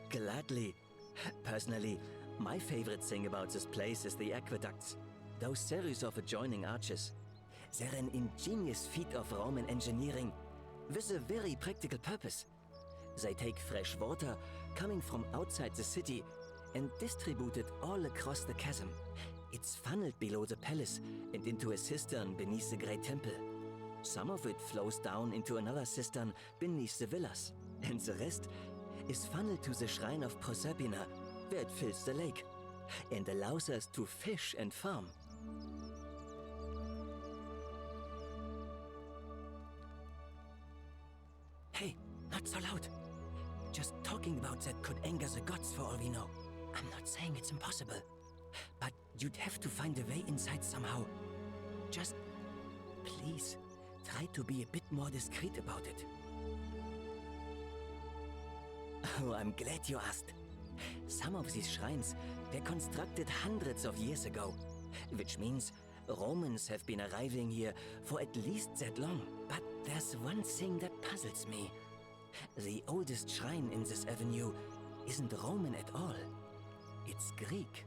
Gladly. Personally, my favorite thing about this place is the aqueducts. Those series of adjoining arches. They're an ingenious feat of Roman engineering with a very practical purpose. They take fresh water coming from outside the city and distribute it all across the chasm. It's funneled below the palace and into a cistern beneath the Great Temple. Some of it flows down into another cistern beneath the villas, and the rest is funneled to the shrine of Proserpina, where it fills the lake and allows us to fish and farm. Hey, not so loud. Just talking about that could anger the gods for all we know. I'm not saying it's impossible, but you'd have to find a way inside somehow. Just, please, try to be a bit more discreet about it. Oh, I'm glad you asked. Some of these shrines were constructed hundreds of years ago, which means Romans have been arriving here for at least that long. But there's one thing that puzzles me. The oldest shrine in this avenue isn't Roman at all. It's Greek.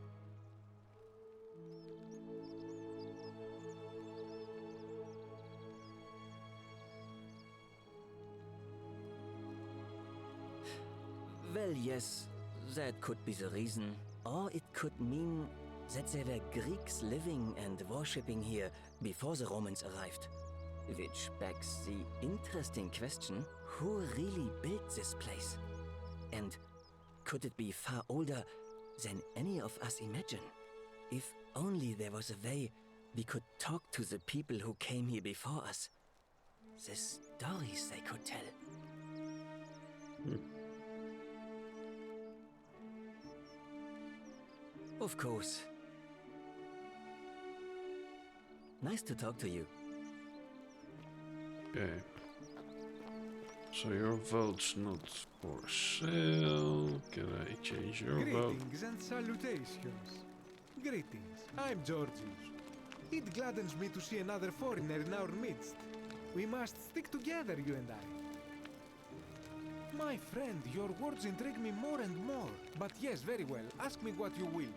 Well, yes, that could be the reason. Or it could mean that there were Greeks living and worshipping here before the Romans arrived. Which begs the interesting question, who really built this place? And could it be far older than any of us imagine? If only there was a way we could talk to the people who came here before us. The stories they could tell. Of course. Nice to talk to you. Okay. So your vote's not for sale. Can I change your vote? Greetings and salutations. Greetings. I'm Georgius. It gladdens me to see another foreigner in our midst. We must stick together, you and I. My friend, your words intrigue me more and more. But yes, very well. Ask me what you will.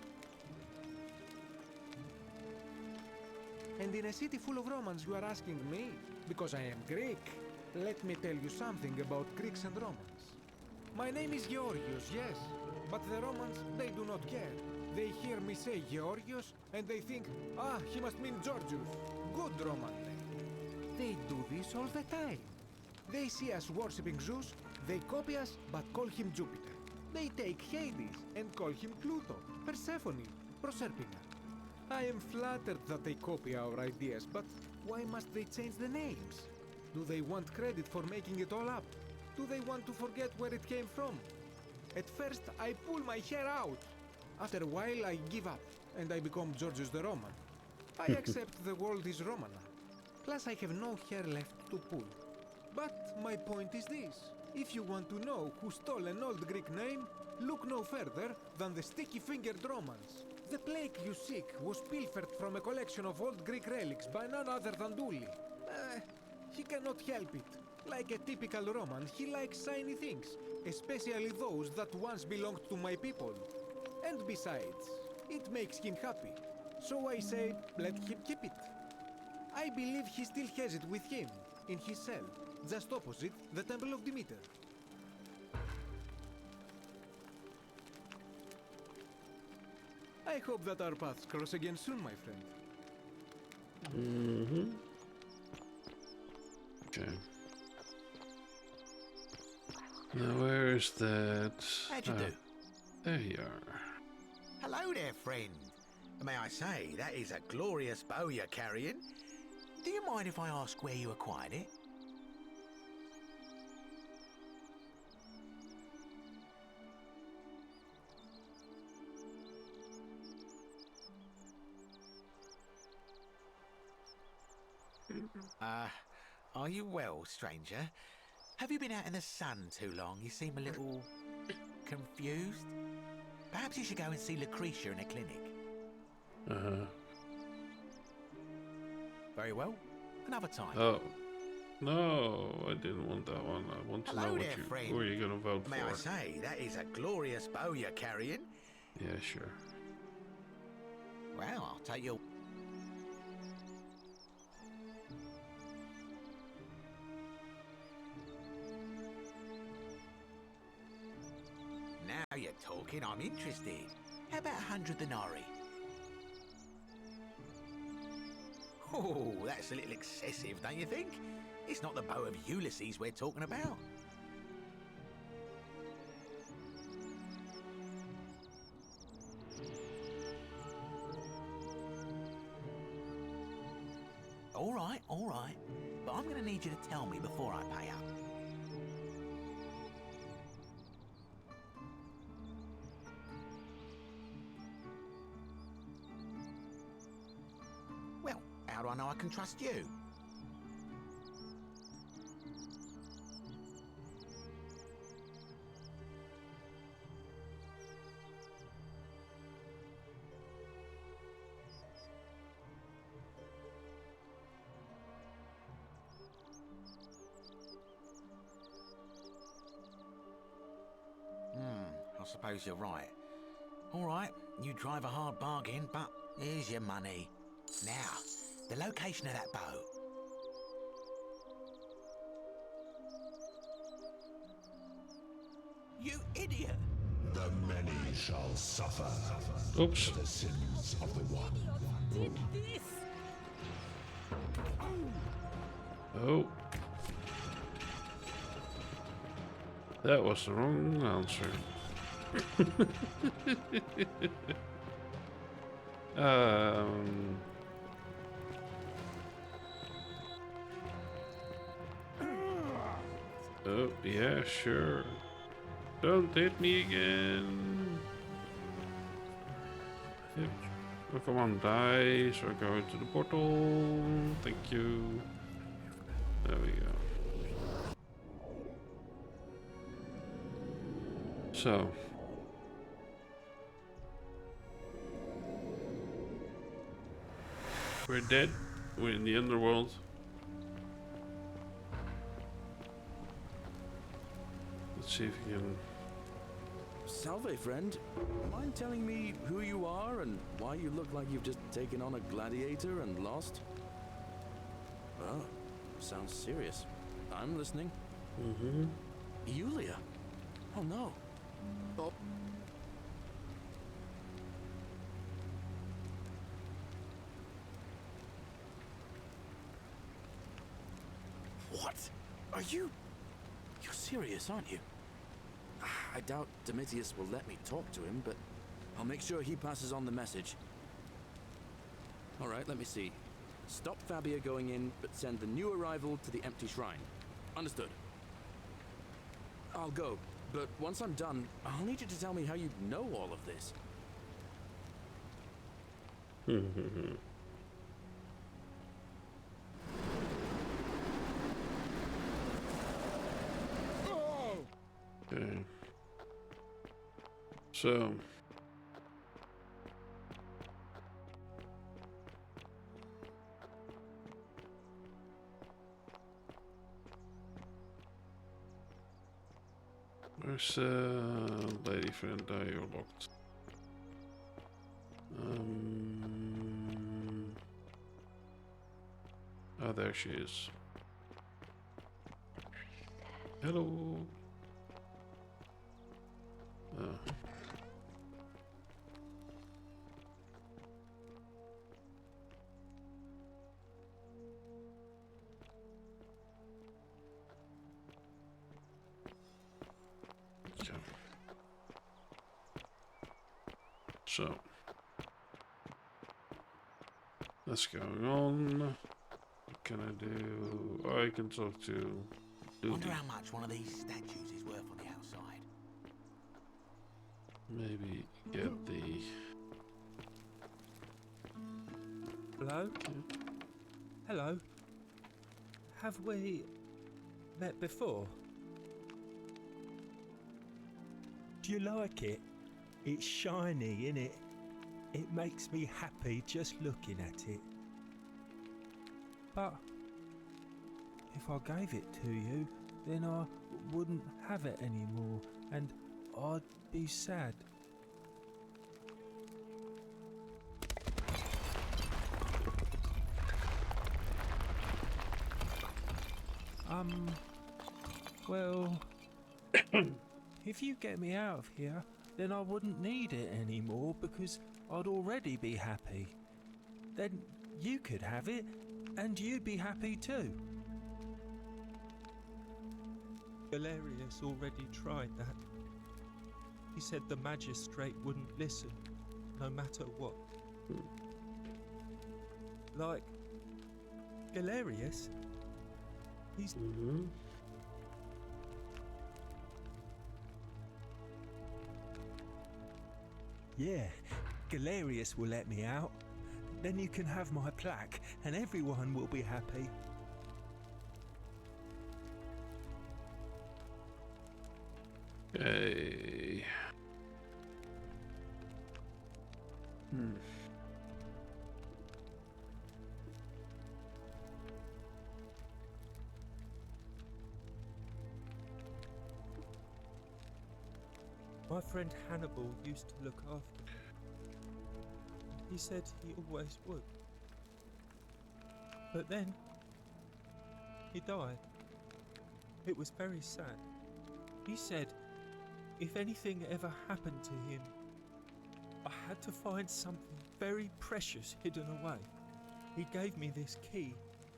And in a city full of Romans, you are asking me? Because I am Greek. Let me tell you something about Greeks and Romans. My name is Georgios, yes. But the Romans, they do not care. They hear me say Georgios, and they think, ah, he must mean Georgius. Good Roman name. They do this all the time. They see us worshipping Zeus, they copy us, but call him Jupiter. They take Hades and call him Pluto, Persephone, Proserpina. I am flattered that they copy our ideas, but why must they change the names? Do they want credit for making it all up? Do they want to forget where it came from? At first, I pull my hair out. After a while, I give up, and I become Georgius the Roman. I accept the world is Roman now. Plus, I have no hair left to pull. But my point is this. If you want to know who stole an old Greek name, look no further than the sticky-fingered Romans. The plague you seek was pilfered from a collection of old Greek relics by none other than Dooley. He cannot help it. Like a typical Roman, he likes shiny things, especially those that once belonged to my people. And besides, it makes him happy. So I say, let him keep it. I believe he still has it with him, in his cell, just opposite the Temple of Demeter. I hope that our paths cross again soon, my friend. Mm-hmm. Okay. Now where is that? How'd you do? There you are. Hello there, friend. May I say, that is a glorious bow you're carrying. Do you mind if I ask where you acquired it? Are you well, stranger? Have you been out in the sun too long? You seem a little confused. Perhaps you should go and see Lucretia in a clinic. Uh-huh. Very well. Another time. Oh. No, I didn't want that one. I want to know what who are you going to vote May for. I say, that is a glorious bow you're carrying. Yeah, sure. Well, I'll take your... Now you're talking, I'm interested. How about 100 denarii? Oh, that's a little excessive, don't you think? It's not the bow of Ulysses we're talking about. All right. But I'm going to need you to tell me before I pay up. Well, how do I know I can trust you? I suppose you're right. All right, you drive a hard bargain, but here's your money. Now, the location of that boat. You idiot! The many shall suffer. Oops. For the sins of the one. Did this? Oh. That was the wrong answer. Oh, yeah, sure. Don't hit me again. Yep. Oh, come on, die. So I go into the portal. Thank you. There we go. So. We're dead. We're in the underworld. Let's see if we can... Salve, friend. Mind telling me who you are and why you look like you've just taken on a gladiator and lost? Oh, sounds serious. I'm listening. Mm-hmm. Yulia? Oh no. Oh. What? Are you... You're serious, aren't you? I doubt Domitius will let me talk to him, but I'll make sure he passes on the message. All right, let me see. Stop Fabia going in, but send the new arrival to the empty shrine. Understood. I'll go, but once I'm done, I'll need you to tell me how you know all of this. Okay. So. Where's Lady Fernanda? You're locked. Oh, there she is. Hello. Oh. Okay. So, what's going on? What can I do? I can talk to Wonder how much one of these statues is worth on the outside. Maybe get the... Hello? Okay. Hello? Have we met before? Do you like it? It's shiny, innit? It makes me happy just looking at it. But if I gave it to you, then I wouldn't have it anymore, and I'd be sad. Well, if you get me out of here, then I wouldn't need it anymore because I'd already be happy. Then you could have it, and you'd be happy too. Galerius already tried that. He said the magistrate wouldn't listen, no matter what. Like, Galerius, he's... Yeah, Galerius will let me out. Then you can have my plaque, and everyone will be happy. Okay. My friend Hannibal used to look after me. He said he always would. But then, he died. It was very sad. He said, if anything ever happened to him, I had to find something very precious hidden away. He gave me this key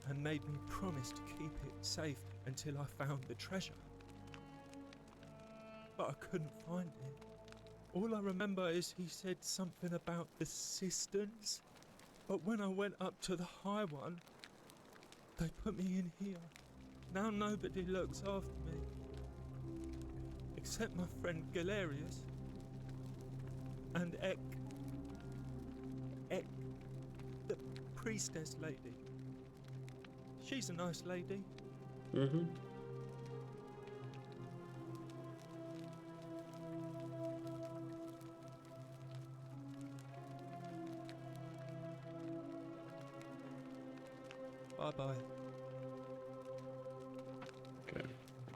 and made me promise to keep it safe until I found the treasure. But I couldn't find it. All I remember is he said something about the cisterns, but when I went up to the high one, they put me in here. Now nobody looks after me, except my friend Galerius and Ek, the priestess lady. She's a nice lady. Mm-hmm. Bye-bye. Okay,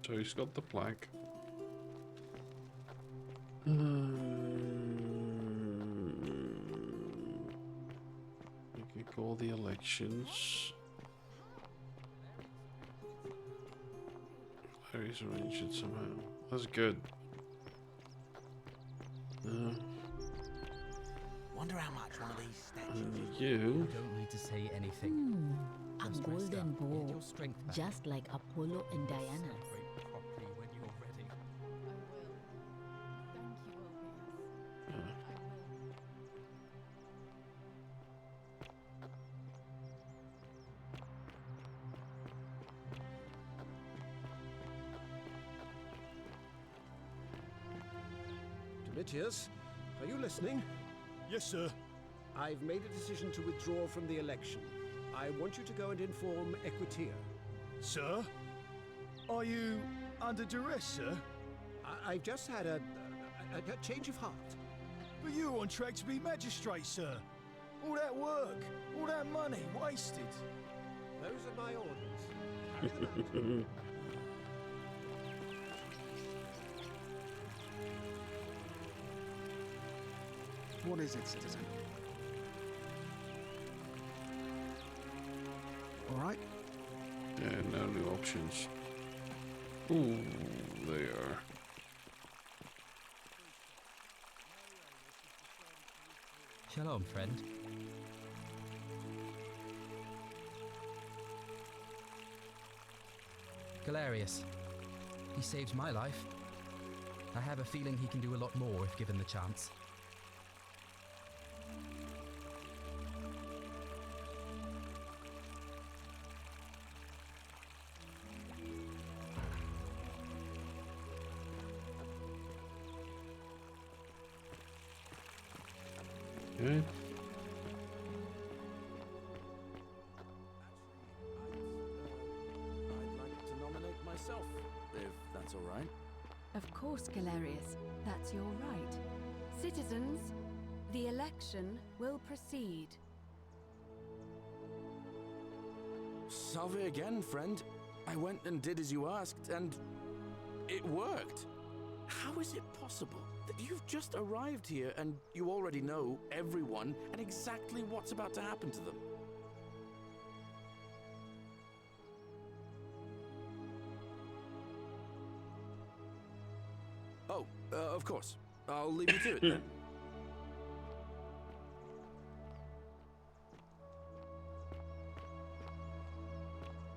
so he's got the plaque. You can call the elections. Larry's arranged it somehow. That's good. Wonder how much one of these statues is. You don't need to say anything. A Just rest golden up. Get bow, your strength back. just like Apollo and Diana. Celebrate properly when you're ready. Domitius, are you listening? Yes, sir. I've made a decision to withdraw from the election. I want you to go and inform Equitia. Sir? Are you under duress, sir? I've just had a change of heart. But you were on track to be magistrate, sir. All that work, all that money wasted. Those are my orders. Carry them out. What is it, citizen? All right. Yeah, no new options. Ooh, they are. Shalom, friend. Galerius. He saved my life. I have a feeling he can do a lot more if given the chance. Good. I'd like to nominate myself, if that's all right. Of course, Galerius. That's your right. Citizens, the election will proceed. Salve again, friend. I went and did as you asked, and it worked. How is it possible that you've just arrived here and you already know everyone and exactly what's about to happen to them? Oh, of course. I'll leave you to it then.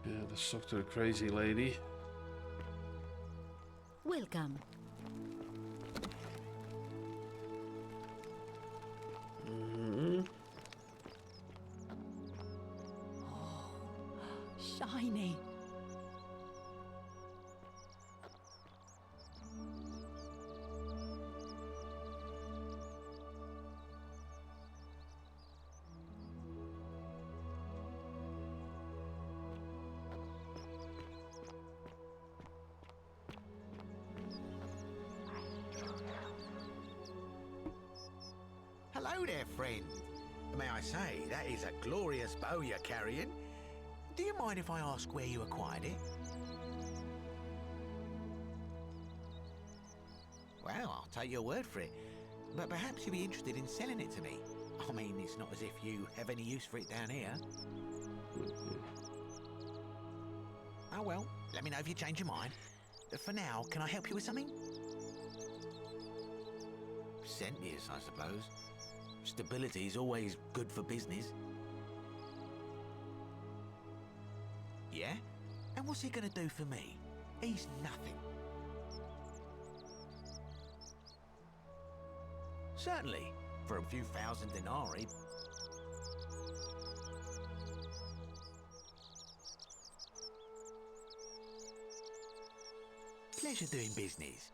Yeah, let's talk to the crazy lady. Welcome. Shiny. Hello there, friend. May I say, that is a glorious bow you're carrying. Do you mind if I ask where you acquired it? Well, I'll take your word for it. But perhaps you'd be interested in selling it to me. I mean, it's not as if you have any use for it down here. Oh well, let me know if you change your mind. For now, can I help you with something? Sentius, I suppose. Stability is always good for business. Yeah? And what's he gonna do for me? He's nothing. Certainly, for a few thousand denarii. Pleasure doing business.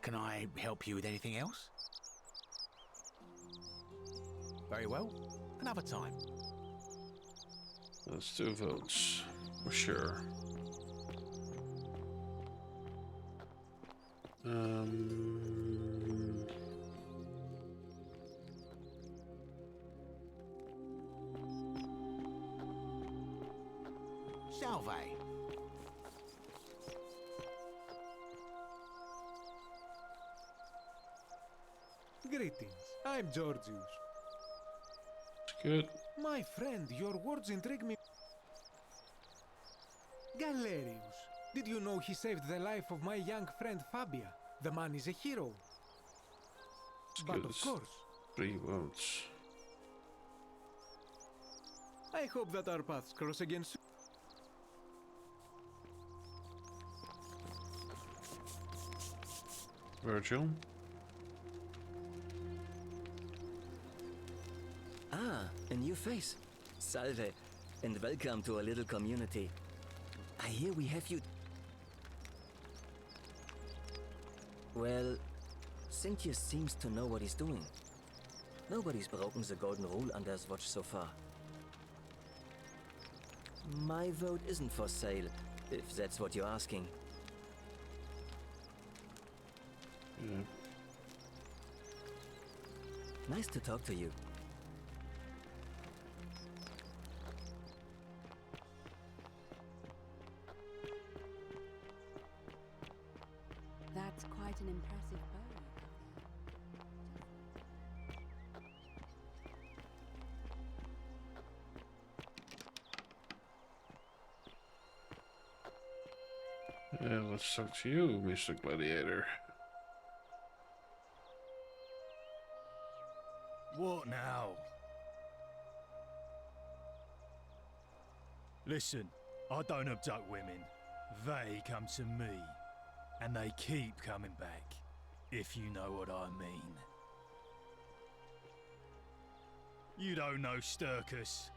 Can I help you with anything else? Very well. Another time. That's 2 votes, for sure. Salve. Greetings. I'm Georgius. Good. My friend, your words intrigue me. Galerius. Did you know he saved the life of my young friend Fabia? The man is a hero. But Good. of course, 3 votes. I hope that our paths cross again soon. Virgil. Ah, a new face. Salve, and welcome to our little community. I hear we have you... Well, Sentius seems to know what he's doing. Nobody's broken the golden rule under his watch so far. My vote isn't for sale, if that's what you're asking. Yeah. Nice to talk to you. That's quite an impressive bow. Let's talk to you, Mr. Gladiator. What now? Listen, I don't abduct women. They come to me. And they keep coming back, if you know what I mean. You don't know Sturkus.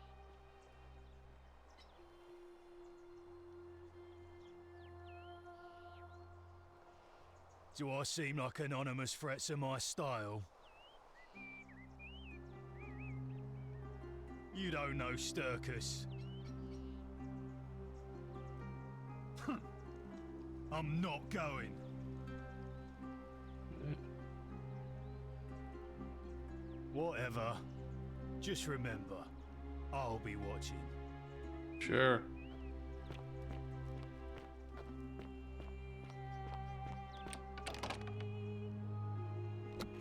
Do I seem like anonymous threats to my style? You don't know Sturkus. I'm not going. Whatever. Just remember, I'll be watching. Sure.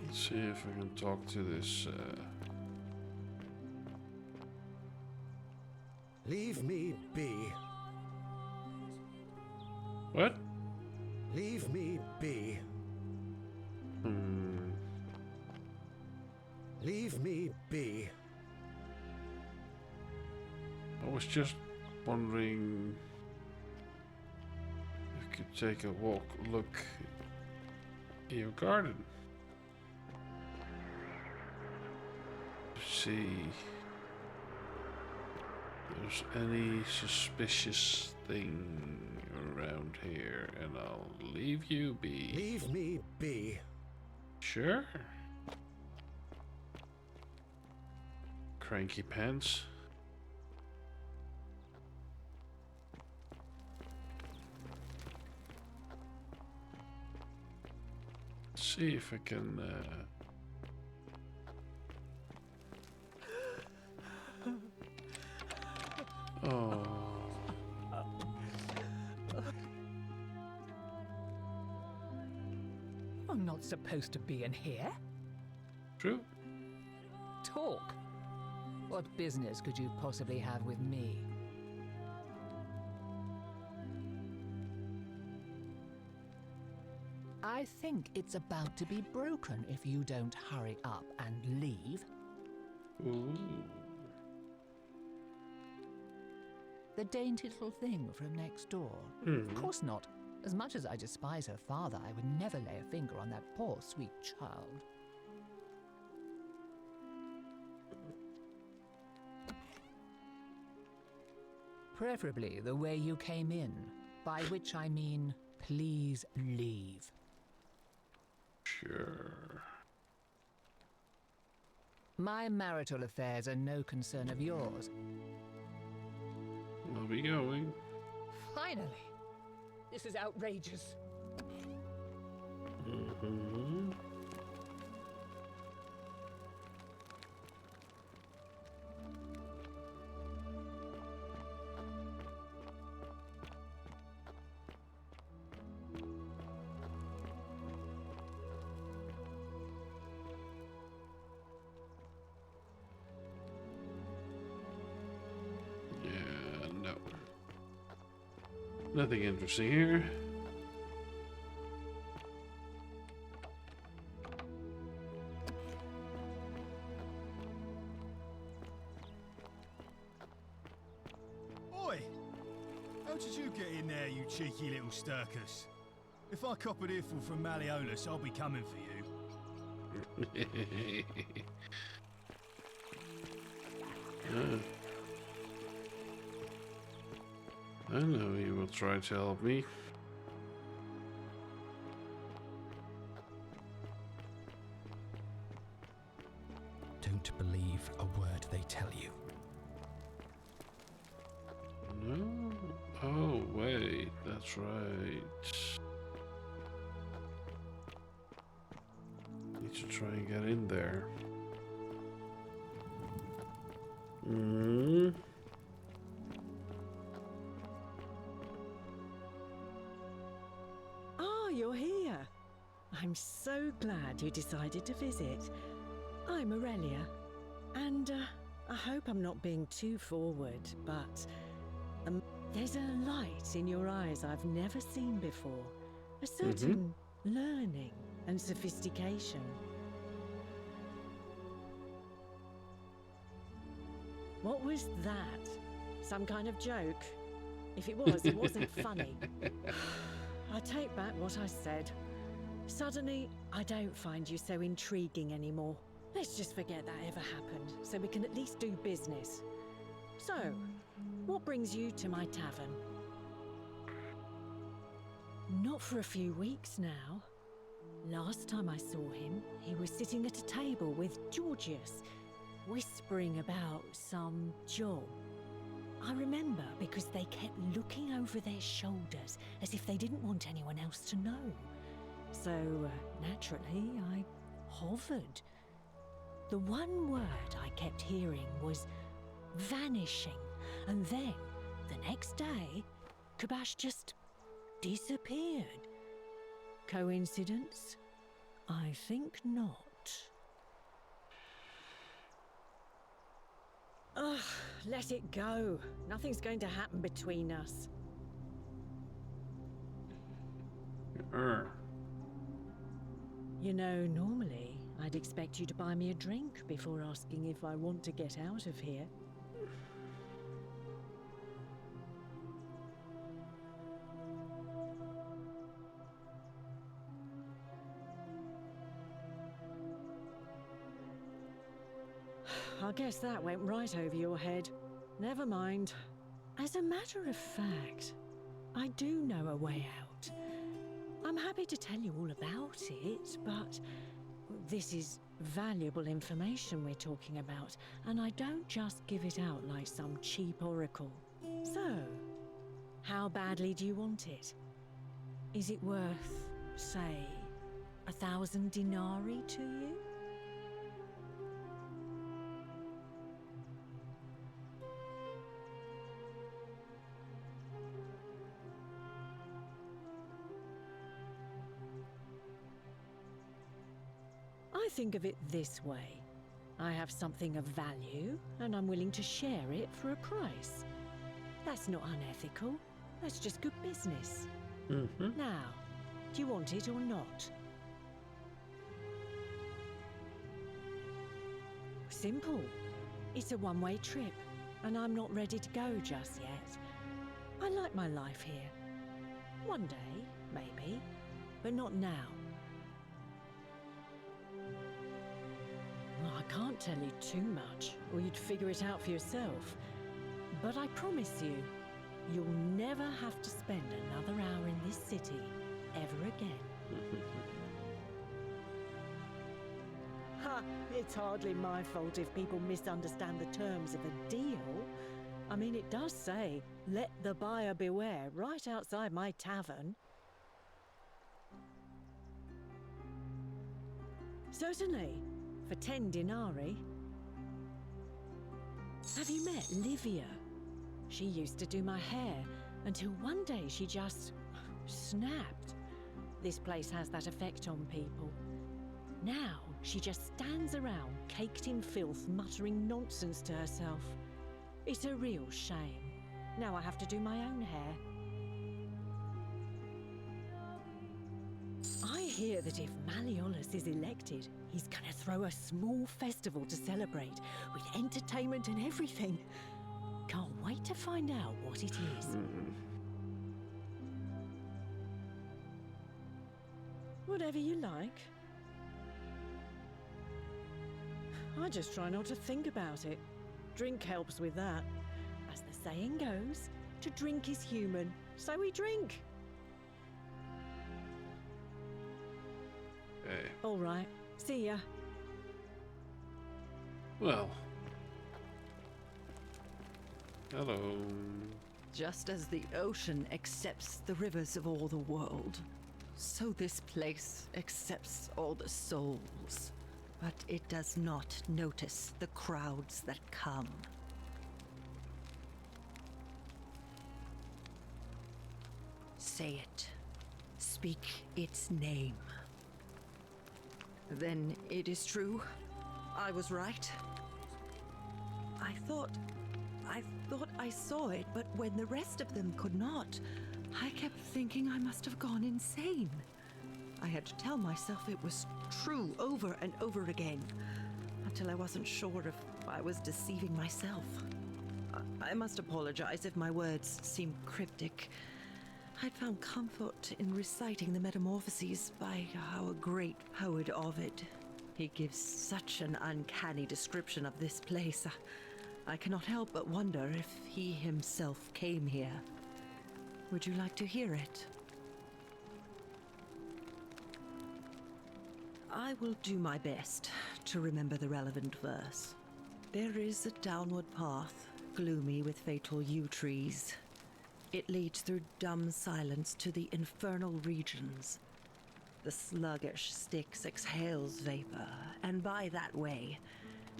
Let's see if I can talk to this. Leave me be. What? Leave me be. Leave me be. I was just wondering if you could take a look in your garden. See if there's any suspicious thing around here, and I'll leave you be. Leave me be. Sure. Cranky pants. See if I can oh. I'm not supposed to be in here. True. Talk. What business could you possibly have with me? I think it's about to be broken if you don't hurry up and leave. Ooh. The dainty little thing from next door? Of course not. As much as I despise her father, I would never lay a finger on that poor, sweet child. Preferably the way you came in, by which I mean, please leave. Sure. My marital affairs are no concern of yours. I'll be going. Finally! This is outrageous. Nothing interesting here. Oi! How did you get in there, you cheeky little Sturkus? If I cop an earful from Malleolus, I'll be coming for you. I know you will try to help me. Don't believe a word they tell you. No? Oh, wait, that's right. Need to try and get in there. You're here. I'm so glad you decided to visit. I'm Aurelia, and I hope I'm not being too forward, but There's a light in your eyes I've never seen before. A certain learning and sophistication. What was that? Some kind of joke? If it was, it wasn't funny. I take back what I said. Suddenly, I don't find you so intriguing anymore. Let's just forget that ever happened, so we can at least do business. So, what brings you to my tavern? Not for a few weeks now. Last time I saw him, he was sitting at a table with Georgius, whispering about some job. I remember because they kept looking over their shoulders as if they didn't want anyone else to know. So, naturally, I hovered. The one word I kept hearing was vanishing, and then, the next day, Kabash just disappeared. Coincidence? I think not. Ugh, let it go. Nothing's going to happen between us. You know, normally, I'd expect you to buy me a drink before asking if I want to get out of here. I guess that went right over your head. Never mind. As a matter of fact, I do know a way out. I'm happy to tell you all about it, but this is valuable information we're talking about, and I don't just give it out like some cheap oracle. So, how badly do you want it? Is it worth, say, 1,000 denarii to you? I think of it this way. I have something of value, and I'm willing to share it for a price. That's not unethical. That's just good business. Now, do you want it or not? Simple. It's a one-way trip, and I'm not ready to go just yet. I like my life here. One day, maybe, but not now. Well, I can't tell you too much, or you'd figure it out for yourself. But I promise you, you'll never have to spend another hour in this city ever again. Ha! It's hardly my fault if people misunderstand the terms of a deal. I mean, it does say, "Let the buyer beware," right outside my tavern. Certainly. For 10 denarii. Have you met Livia? She used to do my hair, until one day she just snapped. This place has that effect on people. Now, she just stands around, caked in filth, muttering nonsense to herself. It's a real shame. Now I have to do my own hair. I hear that if Malleolus is elected, he's gonna throw a small festival to celebrate, with entertainment and everything. Can't wait to find out what it is. Whatever you like. I just try not to think about it. Drink helps with that. As the saying goes, to drink is human, so we drink. All right. See ya. Well. Hello. Just as the ocean accepts the rivers of all the world, so this place accepts all the souls. But it does not notice the crowds that come. Say it. Speak its name. Then it is true. I was right. I thought I thought I saw it, but when the rest of them could not, I kept thinking I must have gone insane. I had to tell myself it was true over and over again, until I wasn't sure if I was deceiving myself. I must apologize if my words seem cryptic. I'd found comfort in reciting the Metamorphoses by our great poet Ovid. He gives such an uncanny description of this place. I cannot help but wonder if he himself came here. Would you like to hear it? I will do my best to remember the relevant verse. There is a downward path, gloomy with fatal yew trees. It leads through dumb silence to the infernal regions. The sluggish Styx exhales vapor, and by that way,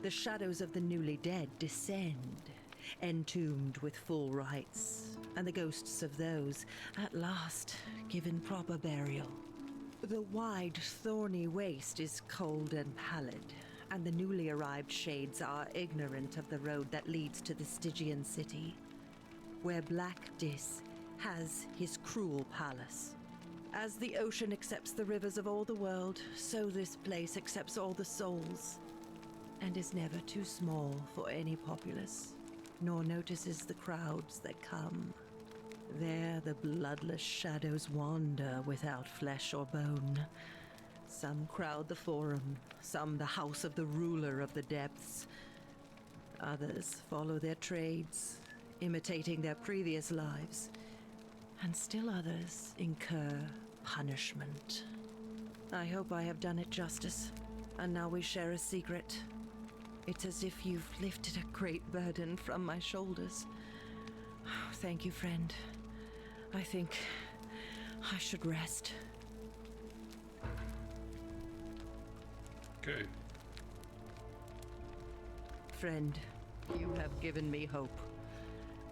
the shadows of the newly dead descend, entombed with full rites, and the ghosts of those, at last, given proper burial. The wide, thorny waste is cold and pallid, and the newly arrived shades are ignorant of the road that leads to the Stygian city, where Black Dis has his cruel palace. As the ocean accepts the rivers of all the world, so this place accepts all the souls, and is never too small for any populace, nor notices the crowds that come. There the bloodless shadows wander without flesh or bone. Some crowd the forum, some the house of the ruler of the depths. Others follow their trades, imitating their previous lives, and still others incur punishment. I hope I have done it justice, and now we share a secret. It's as if you've lifted a great burden from my shoulders. Thank you, friend. I think I should rest. Okay. Friend, you have given me hope.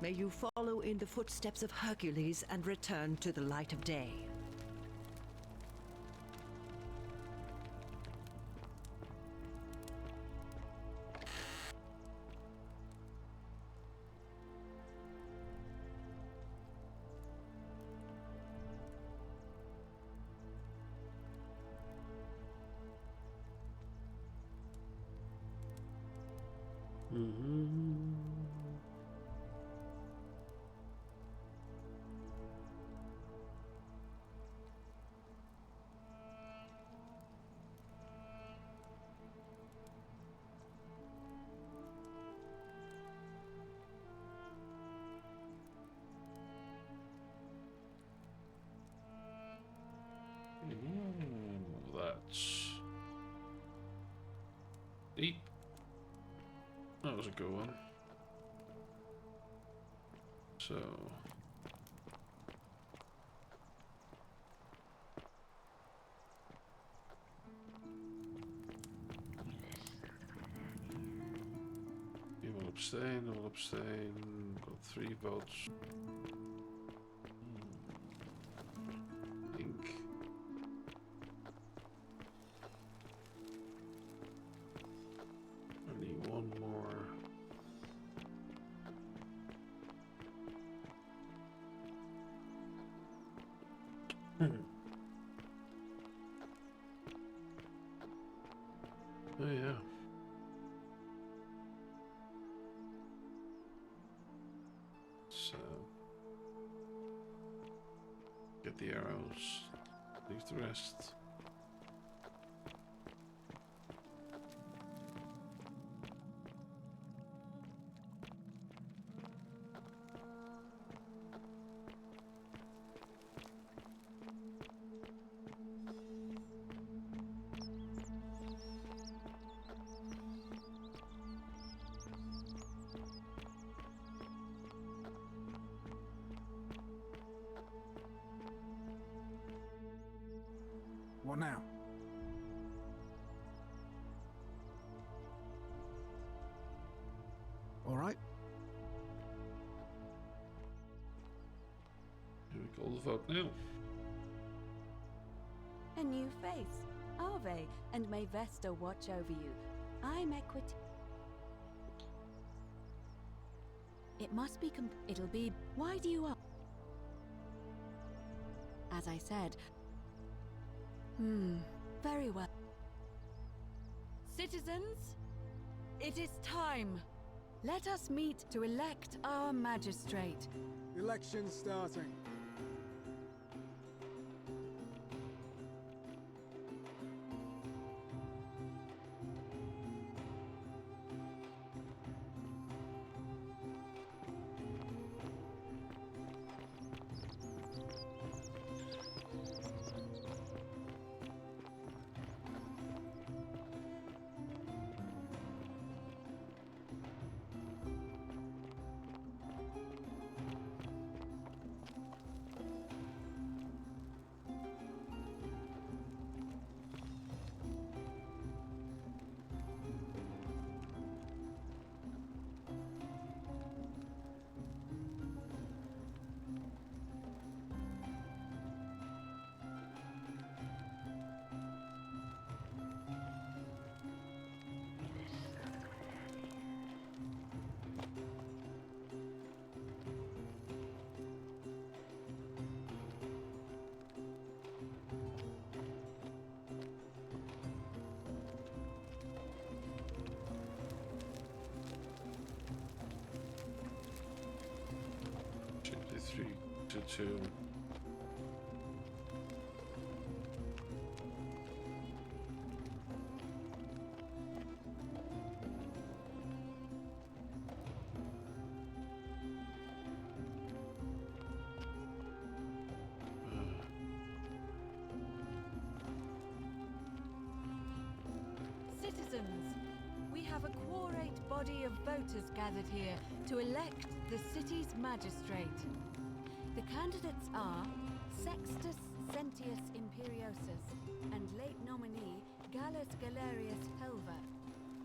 May you follow in the footsteps of Hercules and return to the light of day. That's deep. That was a good one. So you will abstain, I will abstain. Got 3 votes. Think. I need one more. Oh yeah. So get the arrows. Leave the rest. What now? All right. Here we call the vote now. A new face. Ave, and may Vesta watch over you. I'm Equity. It must be it'll be... Why do you... As I said... Very well. Citizens, it is time. Let us meet to elect our magistrate. Election starting. Three to two. Citizens, we have a quorate body of voters gathered here to elect the city's magistrate. The candidates are Sextus Sentius Imperiosus and late nominee Gallus Galerius Helva.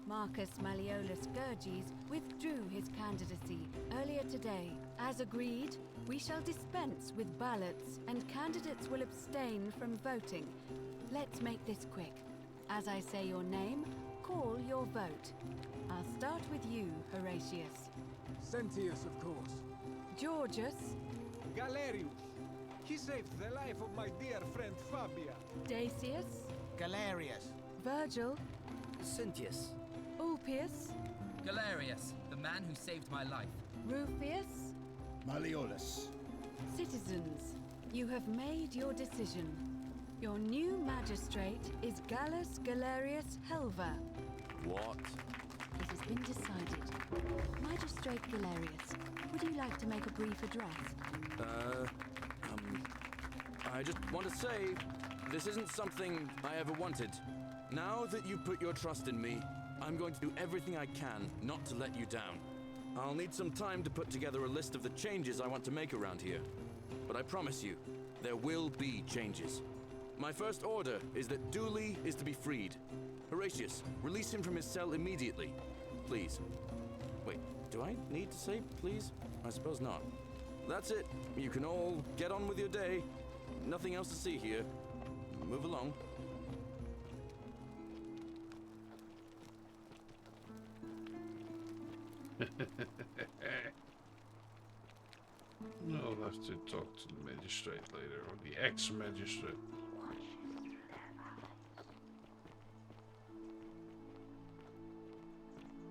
Marcus Malleolus Gurges withdrew his candidacy earlier today. As agreed, we shall dispense with ballots and candidates will abstain from voting. Let's make this quick. As I say your name, call your vote. I'll start with you, Horatius. Sentius, of course. Georgius. Galerius. He saved the life of my dear friend Fabia. Dacius. Galerius. Virgil. Sentius. Ulpius. Galerius, the man who saved my life. Rufius. Malleolus. Citizens, you have made your decision. Your new magistrate is Gallus Galerius Helva. What? It has been decided. Magistrate Galerius, would you like to make a brief address? I just want to say, this isn't something I ever wanted. Now that you put your trust in me, I'm going to do everything I can not to let you down. I'll need some time to put together a list of the changes I want to make around here. But I promise you, there will be changes. My first order is that Dooley is to be freed. Horatius, release him from his cell immediately. Please. Wait, do I need to say please? I suppose not. That's it. You can all get on with your day. Nothing else to see here. Move along. I'll have to talk to the magistrate later, or the ex-magistrate.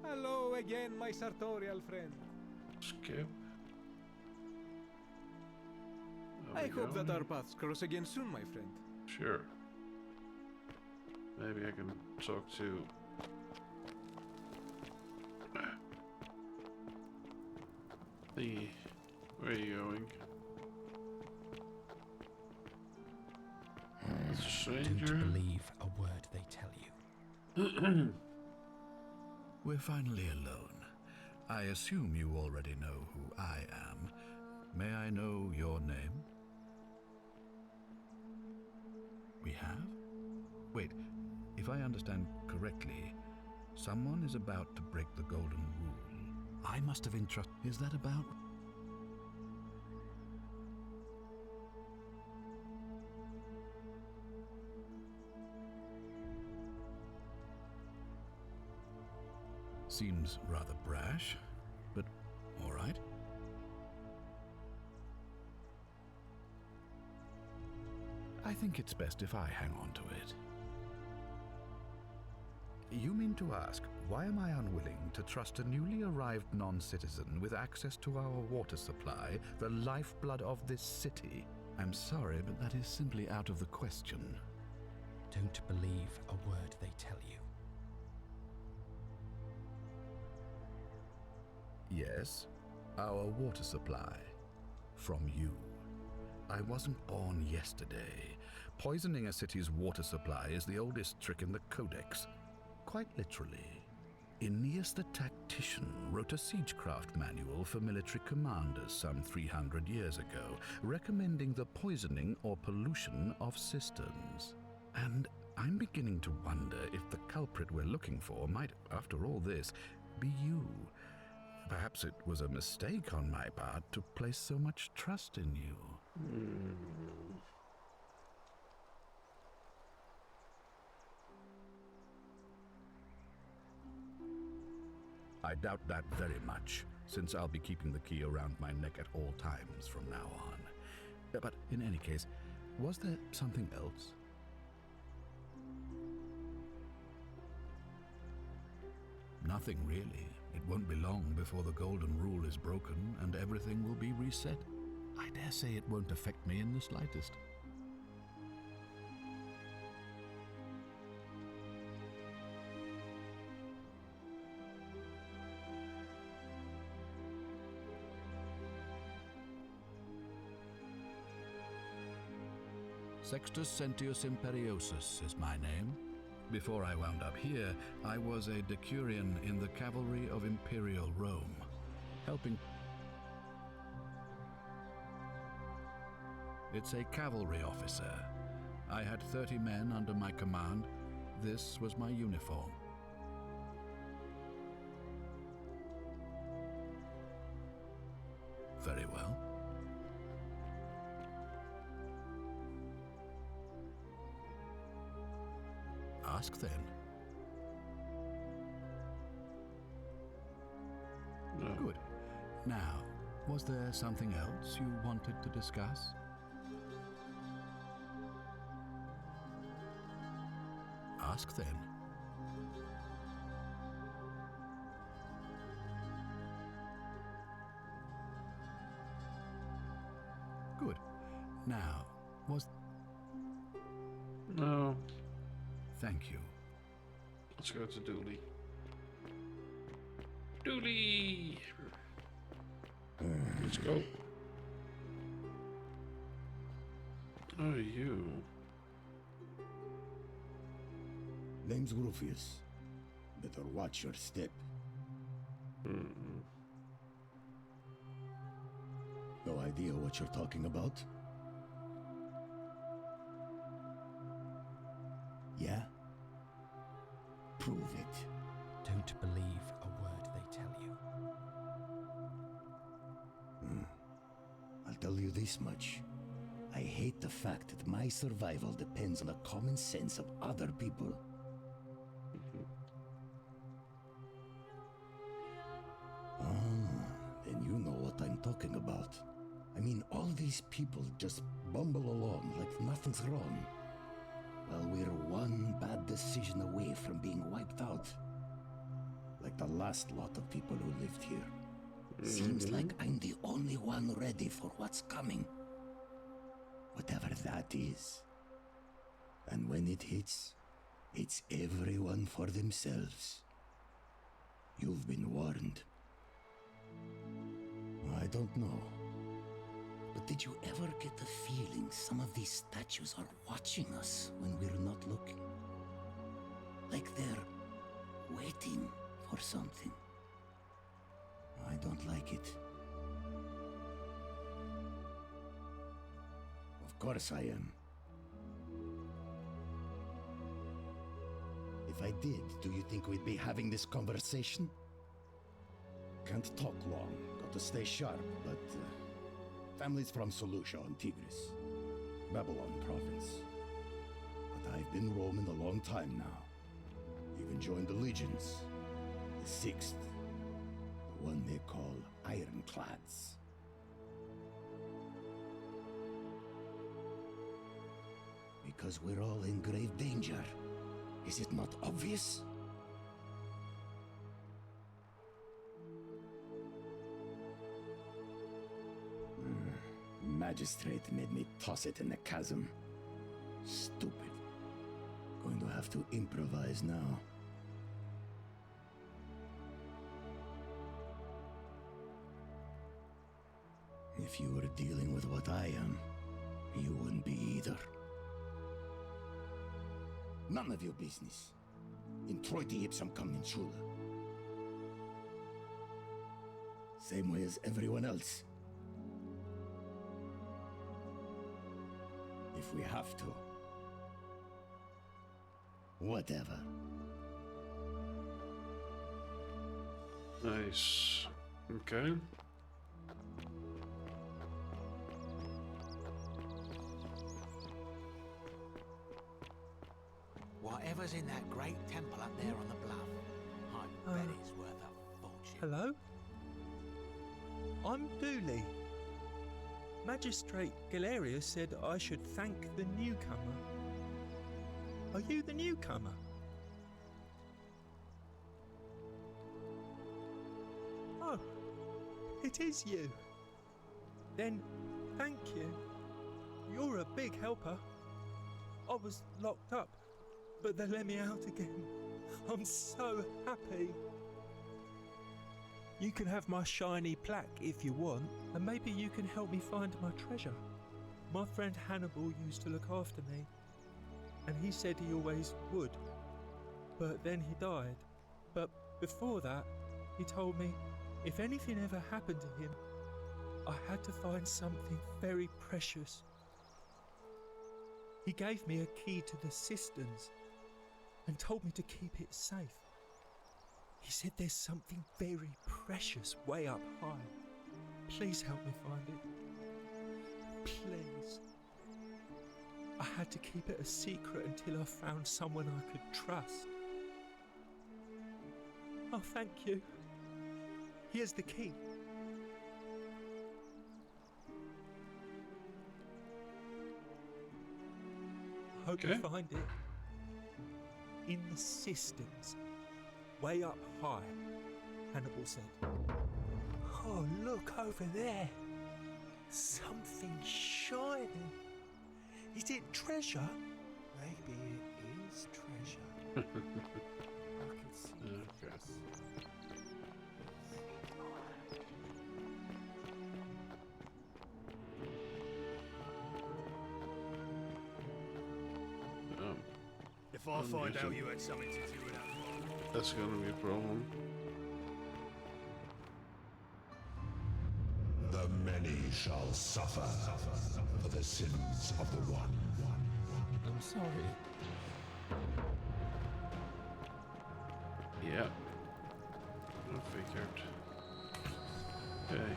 Hello again, my sartorial friend. Skip. I hope that our paths cross again soon, my friend. Sure. Maybe I can talk to... Where are you going? It's a stranger. Don't believe a word they tell you. We're finally alone. I assume you already know who I am. May I know your name? We have? Wait, if I understand correctly, someone is about to break the golden rule. I must have entrusted... Is that about... Seems rather brash, but all right. I think it's best if I hang on to it. You mean to ask, why am I unwilling to trust a newly arrived non-citizen with access to our water supply, the lifeblood of this city? I'm sorry, but that is simply out of the question. Don't believe a word they tell you. Yes, our water supply. From you. I wasn't born yesterday. Poisoning a city's water supply is the oldest trick in the Codex. Quite literally. Aeneas the Tactician wrote a siegecraft manual for military commanders some 300 years ago, recommending the poisoning or pollution of cisterns. And I'm beginning to wonder if the culprit we're looking for might, after all this, be you. Perhaps it was a mistake on my part to place so much trust in you. I doubt that very much, since I'll be keeping the key around my neck at all times from now on. But in any case, was there something else? Nothing really. It won't be long before the Golden Rule is broken and everything will be reset. I dare say it won't affect me in the slightest. Sextus Sentius Imperiosus is my name. Before I wound up here, I was a decurion in the cavalry of Imperial Rome, helping... It's a cavalry officer. I had 30 men under my command. This was my uniform. Very well. Ask then. No. Good. Now, was there something else you wanted to discuss? Ask then. Good. Now, was... No. Thank you. Let's go to Dooley. Dooley! Let's go. Oh, you. Name's Rufius. Better watch your step. No idea what you're talking about? Yeah? Prove it. Don't believe a word they tell you. I'll tell you this much. I hate the fact that my survival depends on the common sense of other people. Then you know what I'm talking about. I mean, all these people just bumble along like nothing's wrong. Well, we're one bad decision away from being wiped out. Like the last lot of people who lived here. Seems like I'm the only one ready for what's coming. Whatever that is. And when it hits, it's everyone for themselves. You've been warned. I don't know. But did you ever get the feeling some of these statues are watching us when we're not looking? Like they're waiting for something. I don't like it. Of course I am. If I did, do you think we'd be having this conversation? Can't talk long, got to stay sharp, but family's from Seleucia on Tigris, Babylon province. But I've been roaming a long time now. Even joined the legions, the 6th, the one they call Ironclads. because we're all in grave danger. Is it not obvious? Magistrate made me toss it in the chasm. Stupid. Going to have to improvise now. If you were dealing with what I am, you wouldn't be either. None of your business. Introiti ipsum commensula. Same way as everyone else. If we have to. Whatever. Nice. Okay. Whatever's in that great temple up there on the bluff, I bet it's worth a fortune. Hello? I'm Dooley. Magistrate Galerius said I should thank the newcomer. Are you the newcomer? Oh, it is you. Then, thank you. You're a big helper. I was locked up, but they let me out again. I'm so happy. You can have my shiny plaque if you want, and maybe you can help me find my treasure. My friend Hannibal used to look after me, and he said he always would. But then he died. But before that, he told me if anything ever happened to him, I had to find something very precious. He gave me a key to the cisterns and told me to keep it safe. He said there's something very precious way up high. Please help me find it. Please. I had to keep it a secret until I found someone I could trust. Oh, thank you. Here's the key. I hope you find it. In the cisterns. Way up high, Hannibal said. Oh, look over there. Something shining. Is it treasure? Maybe it is treasure. I can see it. If I find out you had something to do with that, that's gonna be a problem. The many shall suffer for the sins of the one. I'm sorry. Yeah. I figured. Okay.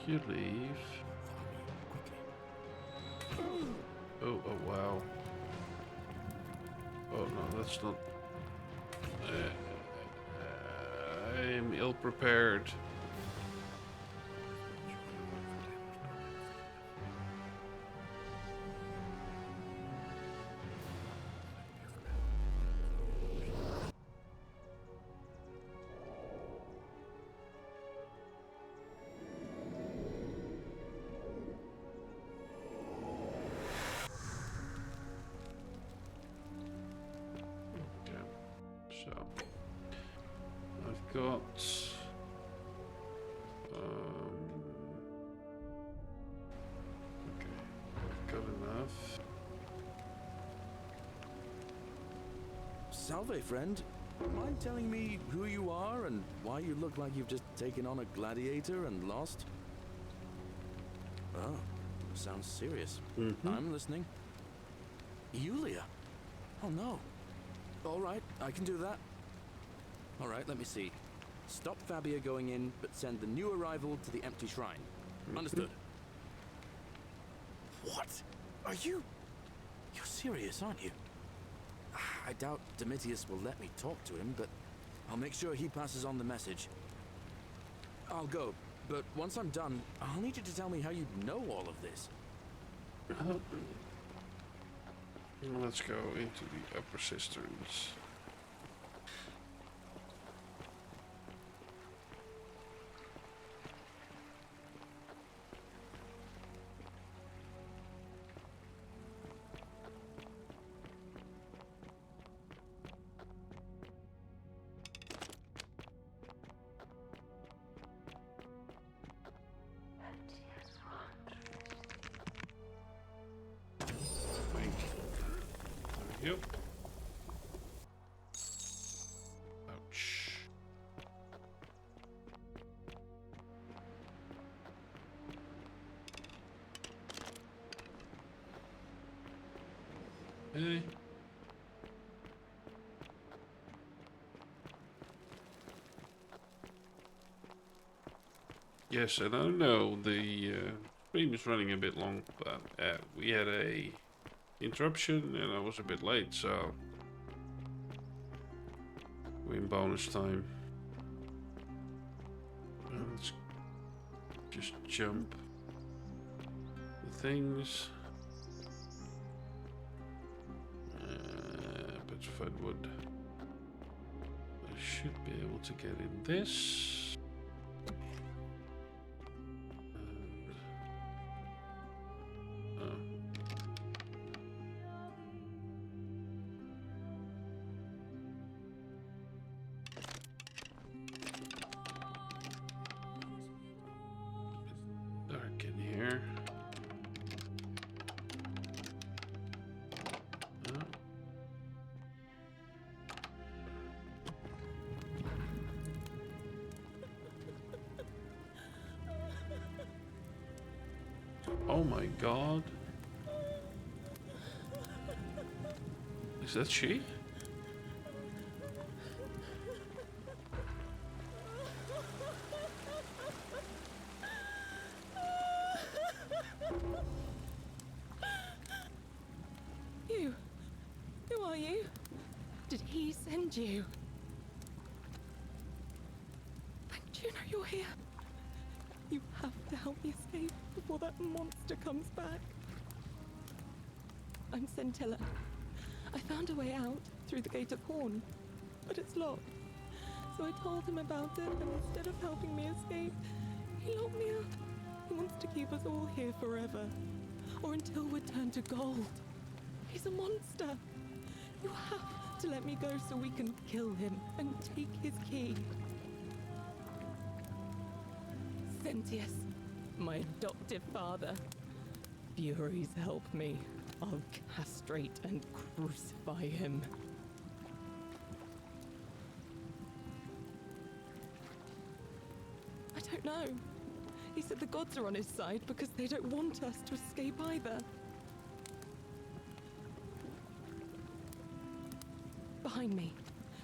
You leave. Oh, wow. Oh no, that's not. I'm ill prepared. So I've got okay, I've got enough. Salve, friend. Mind telling me who you are and why you look like you've just taken on a gladiator and lost? Oh, sounds serious. I'm listening. Yulia? Oh no. All right, I can do that. All right, let me see. Stop Fabia going in, but send the new arrival to the empty shrine. Understood. What? Are you... You're serious, aren't you? I doubt Domitius will let me talk to him, but I'll make sure he passes on the message. I'll go, but once I'm done, I'll need you to tell me how you know all of this. Let's go into the upper cisterns. Yep. Ouch. Hey. Yes, and I know the stream is running a bit long, but we had a interruption and I was a bit late, so we're in bonus time. Let's just jump the things. But Fedwood, I should be able to get in this. Oh my god. Is that she? You? Who are you? Did he send you? Do you know you're here? You have to help me escape before that monster comes back. I'm Scintilla. I found a way out through the Gate of Horn, but it's locked. So I told him about it, and instead of helping me escape, he locked me up. He wants to keep us all here forever, or until we're turned to gold. He's a monster. You have to let me go so we can kill him and take his key. Sentius, my adoptive father. Furies, help me. I'll castrate and crucify him. I don't know. He said the gods are on his side because they don't want us to escape either. Behind me,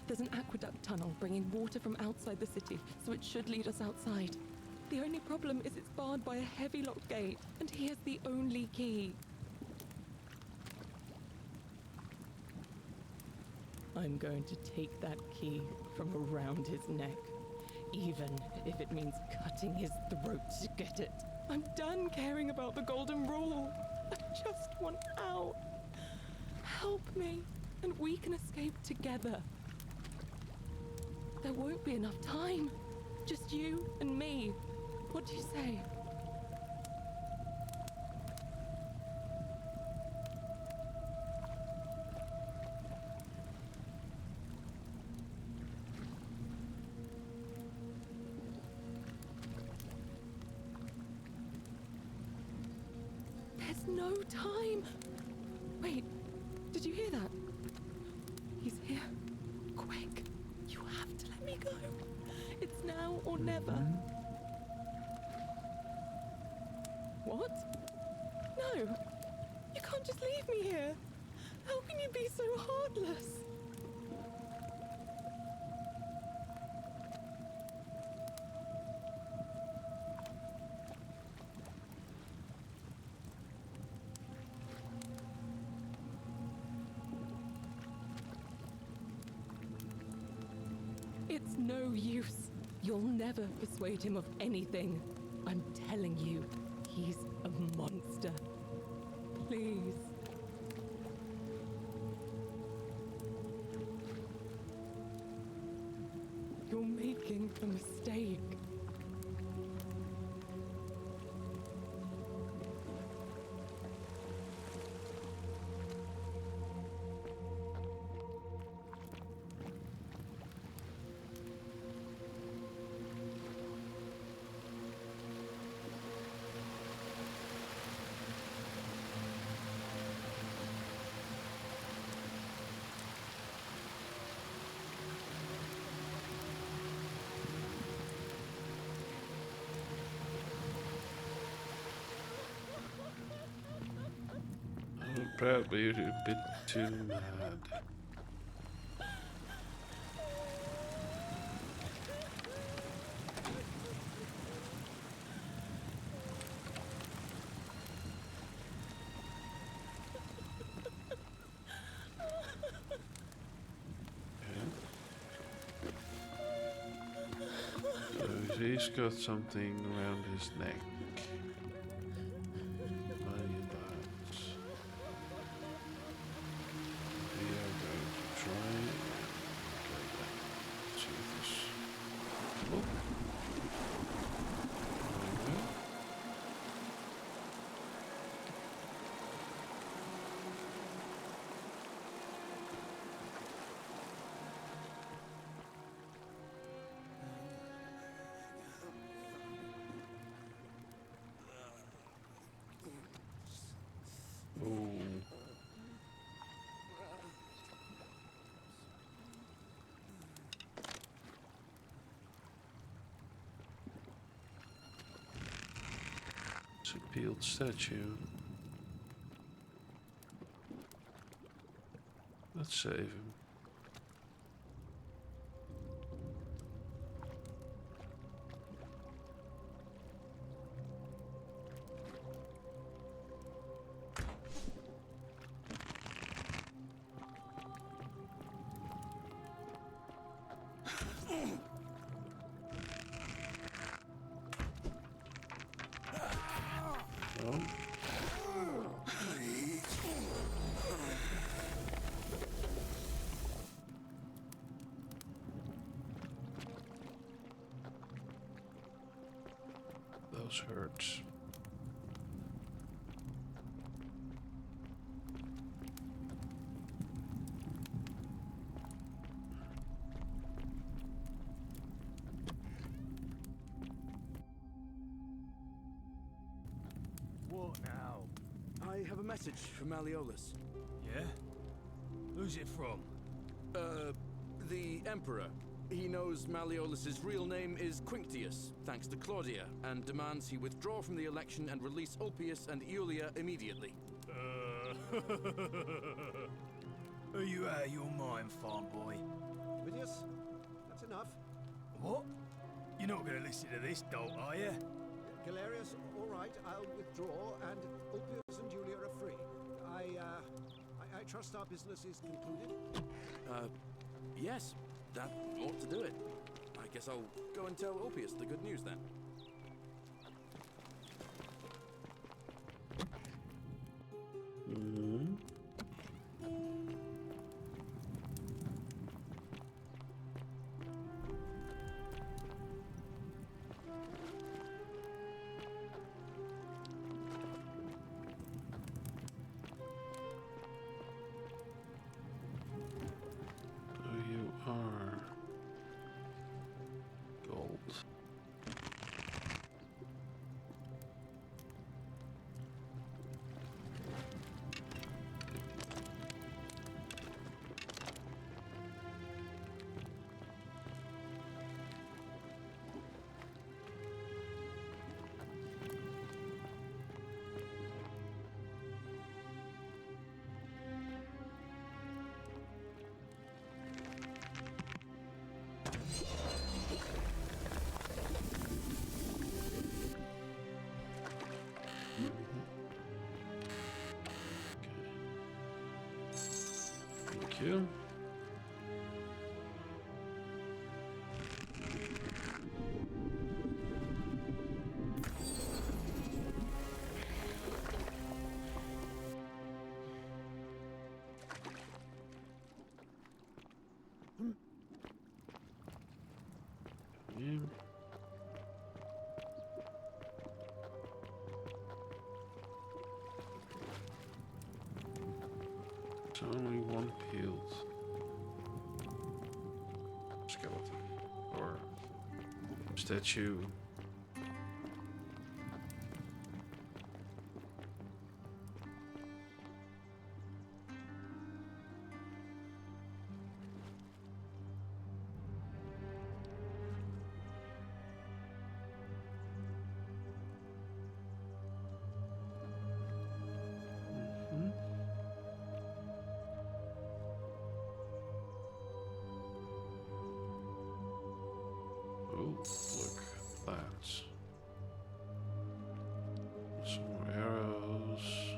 there's an aqueduct tunnel bringing water from outside the city, so it should lead us outside. The only problem is it's barred by a heavy locked gate, and he has the only key. I'm going to take that key from around his neck, even if it means cutting his throat to get it. I'm done caring about the Golden Rule. I just want out. Help me, and we can escape together. There won't be enough time. Just you and me. What do you say? There's no time. Wait, did you hear that? He's here. Quick, you have to let me go. It's now or never. What? No! You can't just leave me here! How can you be so heartless? It's no use. You'll never persuade him of anything. I'm telling you. He's a monster. Please. making a mistake. Probably a bit too mad. So he's got something around his neck. It's a peeled statue. Let's save him. Those hurt. What now? I have a message from Malleolus. Yeah? Who's it from? The Emperor. He knows Malleolus's real name is Quinctius, thanks to Claudia, and demands he withdraw from the election and release Ulpius and Iulia immediately. Are you out of your mind, farm boy? Vidius, that's enough. What? You're not going to listen to this dolt, are you? Galerius, all right, I'll withdraw, and Ulpius and Julia are free. I trust our business is concluded. Yes, that ought to do it. I guess I'll go and tell Ulpius the good news then. Thank you. It's only one peeled skeleton or statue. Look at that. Some more arrows.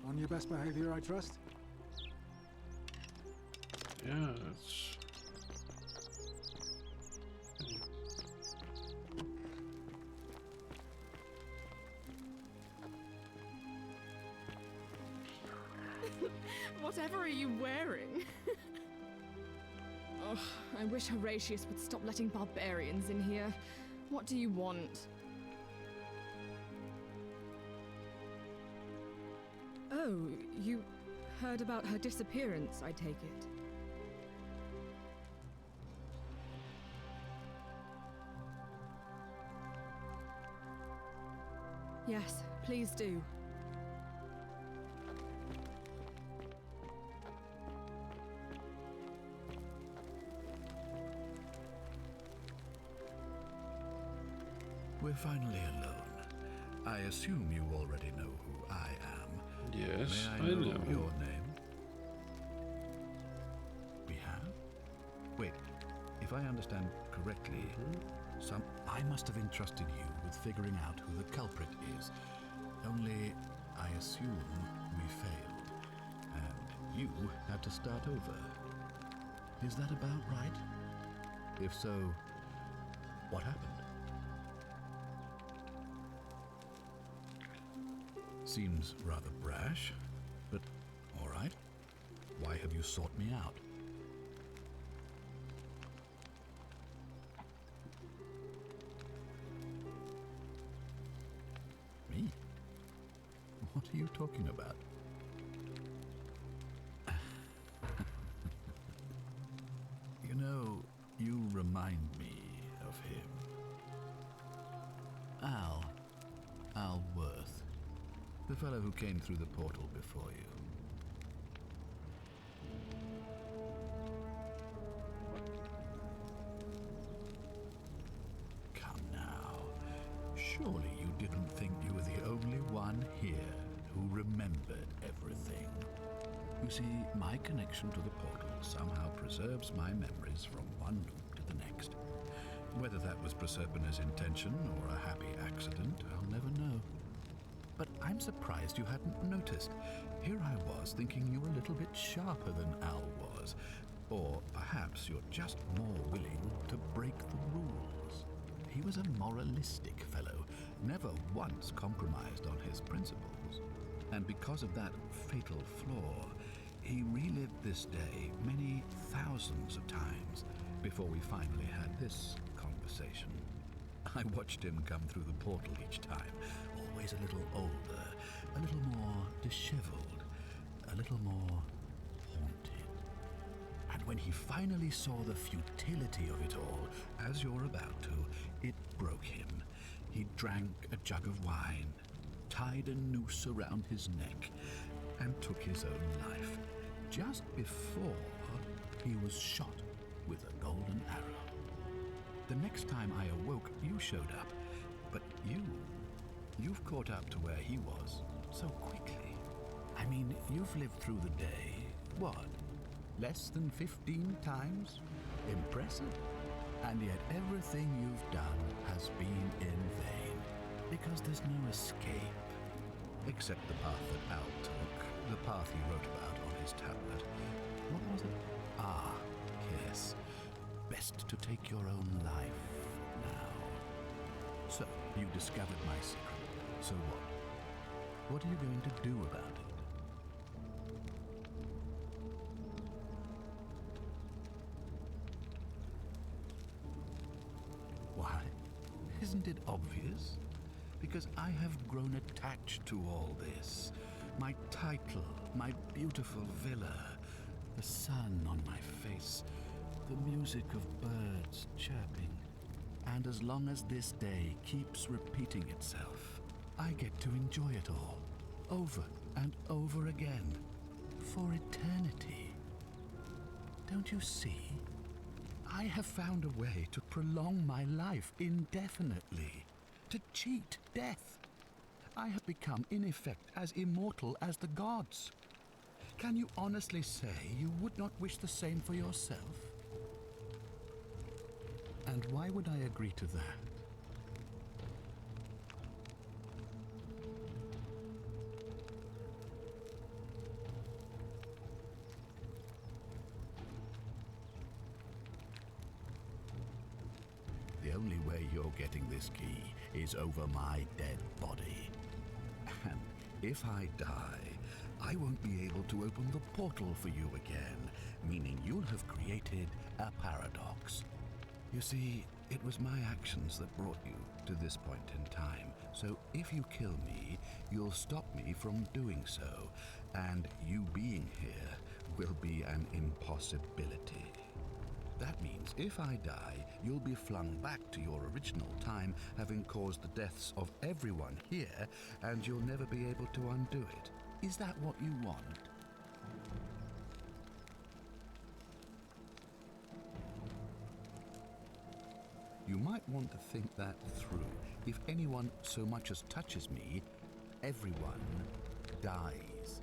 On your best behavior, I trust? Yeah, it's... Whatever are you wearing? Ugh, I wish Horatius would stop letting barbarians in here. What do you want? Oh, you heard about her disappearance, I take it. Yes, please do. We're finally alone. I assume you already know who I am. Yes, May I know know. your name? We have? Wait, if I understand correctly, I must have entrusted you with figuring out who the culprit is. Only, I assume we failed. And you had to start over. Is that about right? If so, what happened? Seems rather brash, but all right. Why have you sought me out? Me? What are you talking about? You know, you remind me of him. Al Worth. The fellow who came through the portal before you. Come now. Surely you didn't think you were the only one here who remembered everything. You see, my connection to the portal somehow preserves my memories from one loop to the next. Whether that was Proserpina's intention or a happy accident, I'll never know. But I'm surprised you hadn't noticed. Here I was thinking you were a little bit sharper than Al was. Or perhaps you're just more willing to break the rules. He was a moralistic fellow, never once compromised on his principles. And because of that fatal flaw, he relived this day many thousands of times before we finally had this conversation. I watched him come through the portal each time, always a little older, a little more disheveled, a little more haunted. And when he finally saw the futility of it all, as you're about to, it broke him. He drank a jug of wine, tied a noose around his neck, and took his own life, just before he was shot with a golden arrow. The next time I awoke, you showed up, but you've caught up to where he was so quickly. I mean, you've lived through the day, what, less than 15 times? Impressive. And yet everything you've done has been in vain, because there's no escape. Except the path that Al took, the path he wrote about on his tablet. What was it? Ah, yes. Best to take your own life now. So, you discovered my secret. So what? What are you going to do about it? Why? Isn't it obvious? Because I have grown attached to all this. My title, my beautiful villa, the sun on my face, the music of birds chirping. And as long as this day keeps repeating itself, I get to enjoy it all, over and over again, for eternity. Don't you see? I have found a way to prolong my life indefinitely, to cheat death. I have become, in effect, as immortal as the gods. Can you honestly say you would not wish the same for yourself? And why would I agree to that? The only way you're getting this key is over my dead body. And if I die, I won't be able to open the portal for you again, meaning you'll have created a paradox. You see, it was my actions that brought you to this point in time, so if you kill me, you'll stop me from doing so, and you being here will be an impossibility. That means if I die, you'll be flung back to your original time, having caused the deaths of everyone here, and you'll never be able to undo it. Is that what you want? You might want to think that through. If anyone so much as touches me, everyone dies.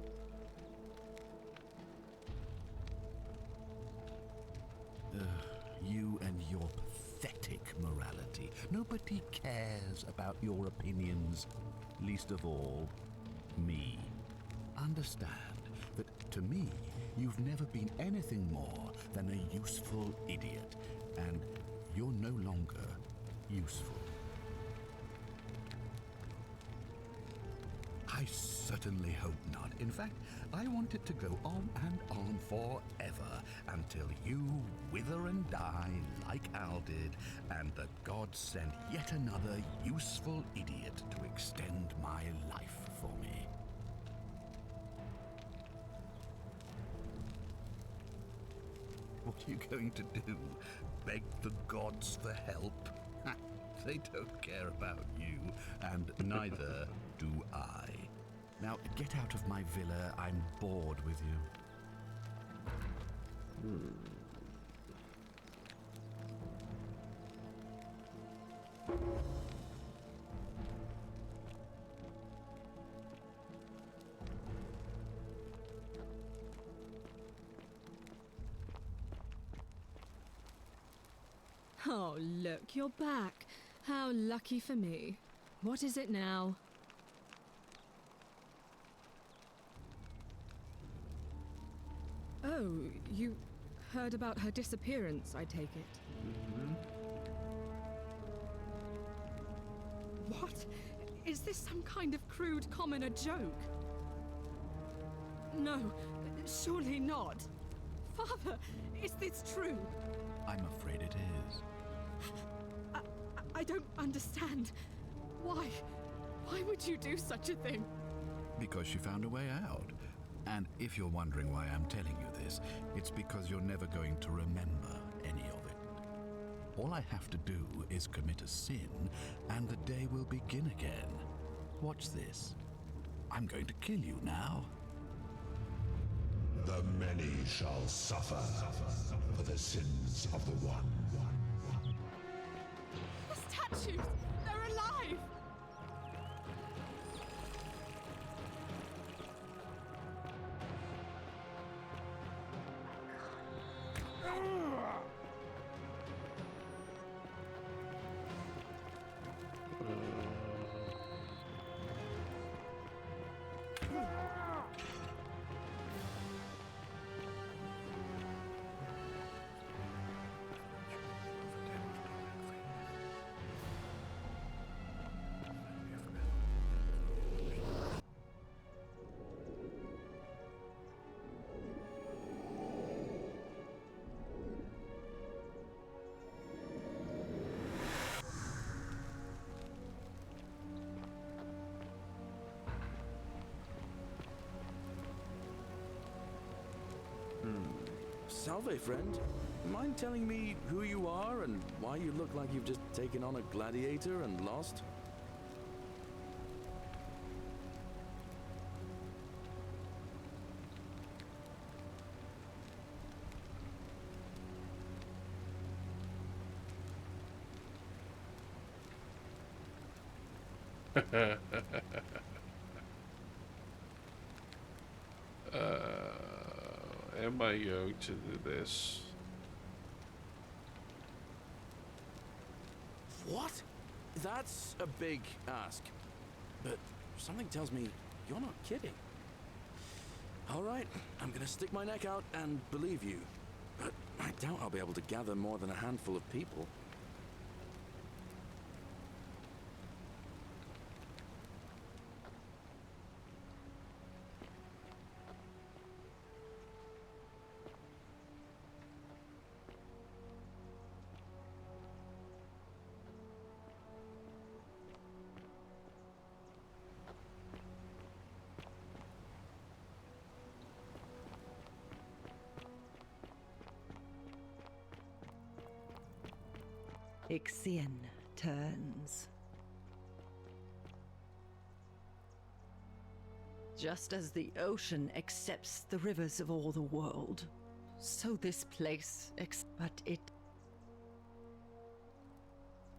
You and your pathetic morality. Nobody cares about your opinions, least of all, me. Understand that to me, you've never been anything more than a useful idiot, and you're no longer useful. I certainly hope not. In fact, I want it to go on and on forever until you wither and die like Al did, and the gods send yet another useful idiot to extend my life for me. What are you going to do? Beg the gods for help? They don't care about you, and neither do I. Now, get out of my villa. I'm bored with you. Oh, look, you're back. How lucky for me. What is it now? Oh, you heard about her disappearance, I take it. What? Is this some kind of crude commoner joke? No, surely not. Father, is this true? I'm afraid it is. I don't understand. Why? Why would you do such a thing? Because she found a way out. And if you're wondering why I'm telling you this, it's because you're never going to remember any of it. All I have to do is commit a sin, and the day will begin again. Watch this. I'm going to kill you now. The many shall suffer for the sins of the one. The statues! They're alive! Salve, friend. Mind telling me who you are and why you look like you've just taken on a gladiator and lost? Am I going to do this? What? That's a big ask. But something tells me you're not kidding. All right, I'm gonna stick my neck out and believe you. But I doubt I'll be able to gather more than a handful of people. Ixion turns. Just as the ocean accepts the rivers of all the world, so this place but it...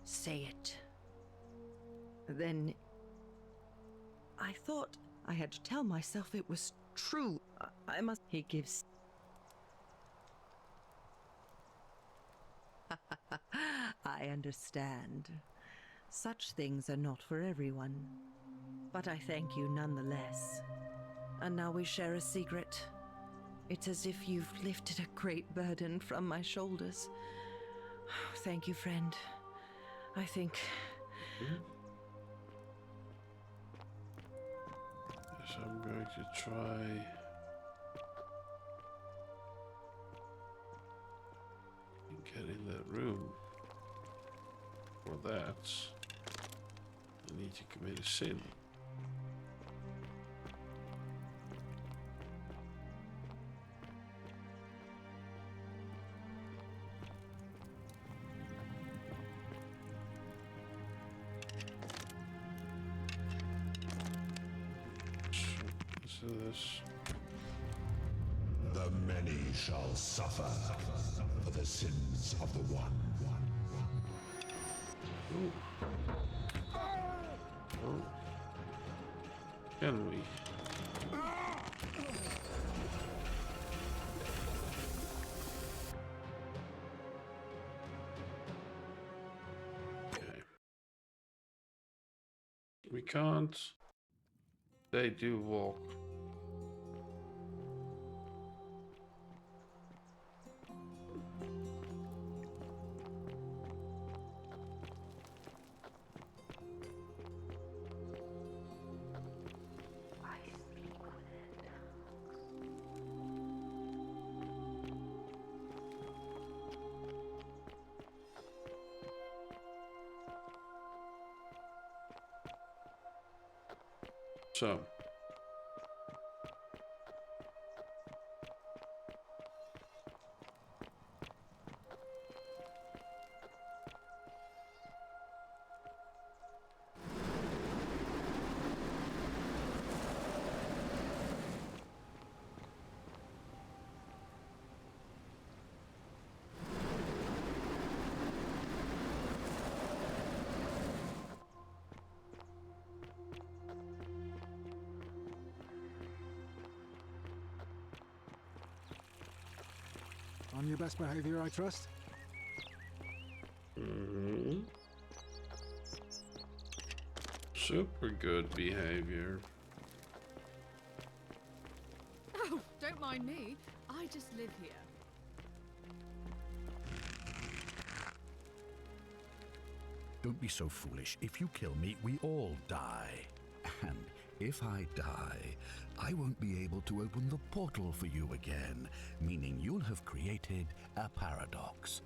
Say it. Then... I thought I had to tell myself it was true. I must... He gives... I understand. Such things are not for everyone. But I thank you nonetheless. And now we share a secret. It's as if you've lifted a great burden from my shoulders. Thank you, friend. I think... Yes, I'm going to try... get in that room. For that, I need to commit a sin. Let's do this. The many shall suffer for the sins of the one. Ooh. Oh. Can we? Okay. We can't. They do walk. So. On your best behavior, I trust? Super good behavior. Oh, don't mind me. I just live here. Don't be so foolish. If you kill me, we all die. And if I die, I won't be able to open the portal for you again, meaning you'll have created a paradox.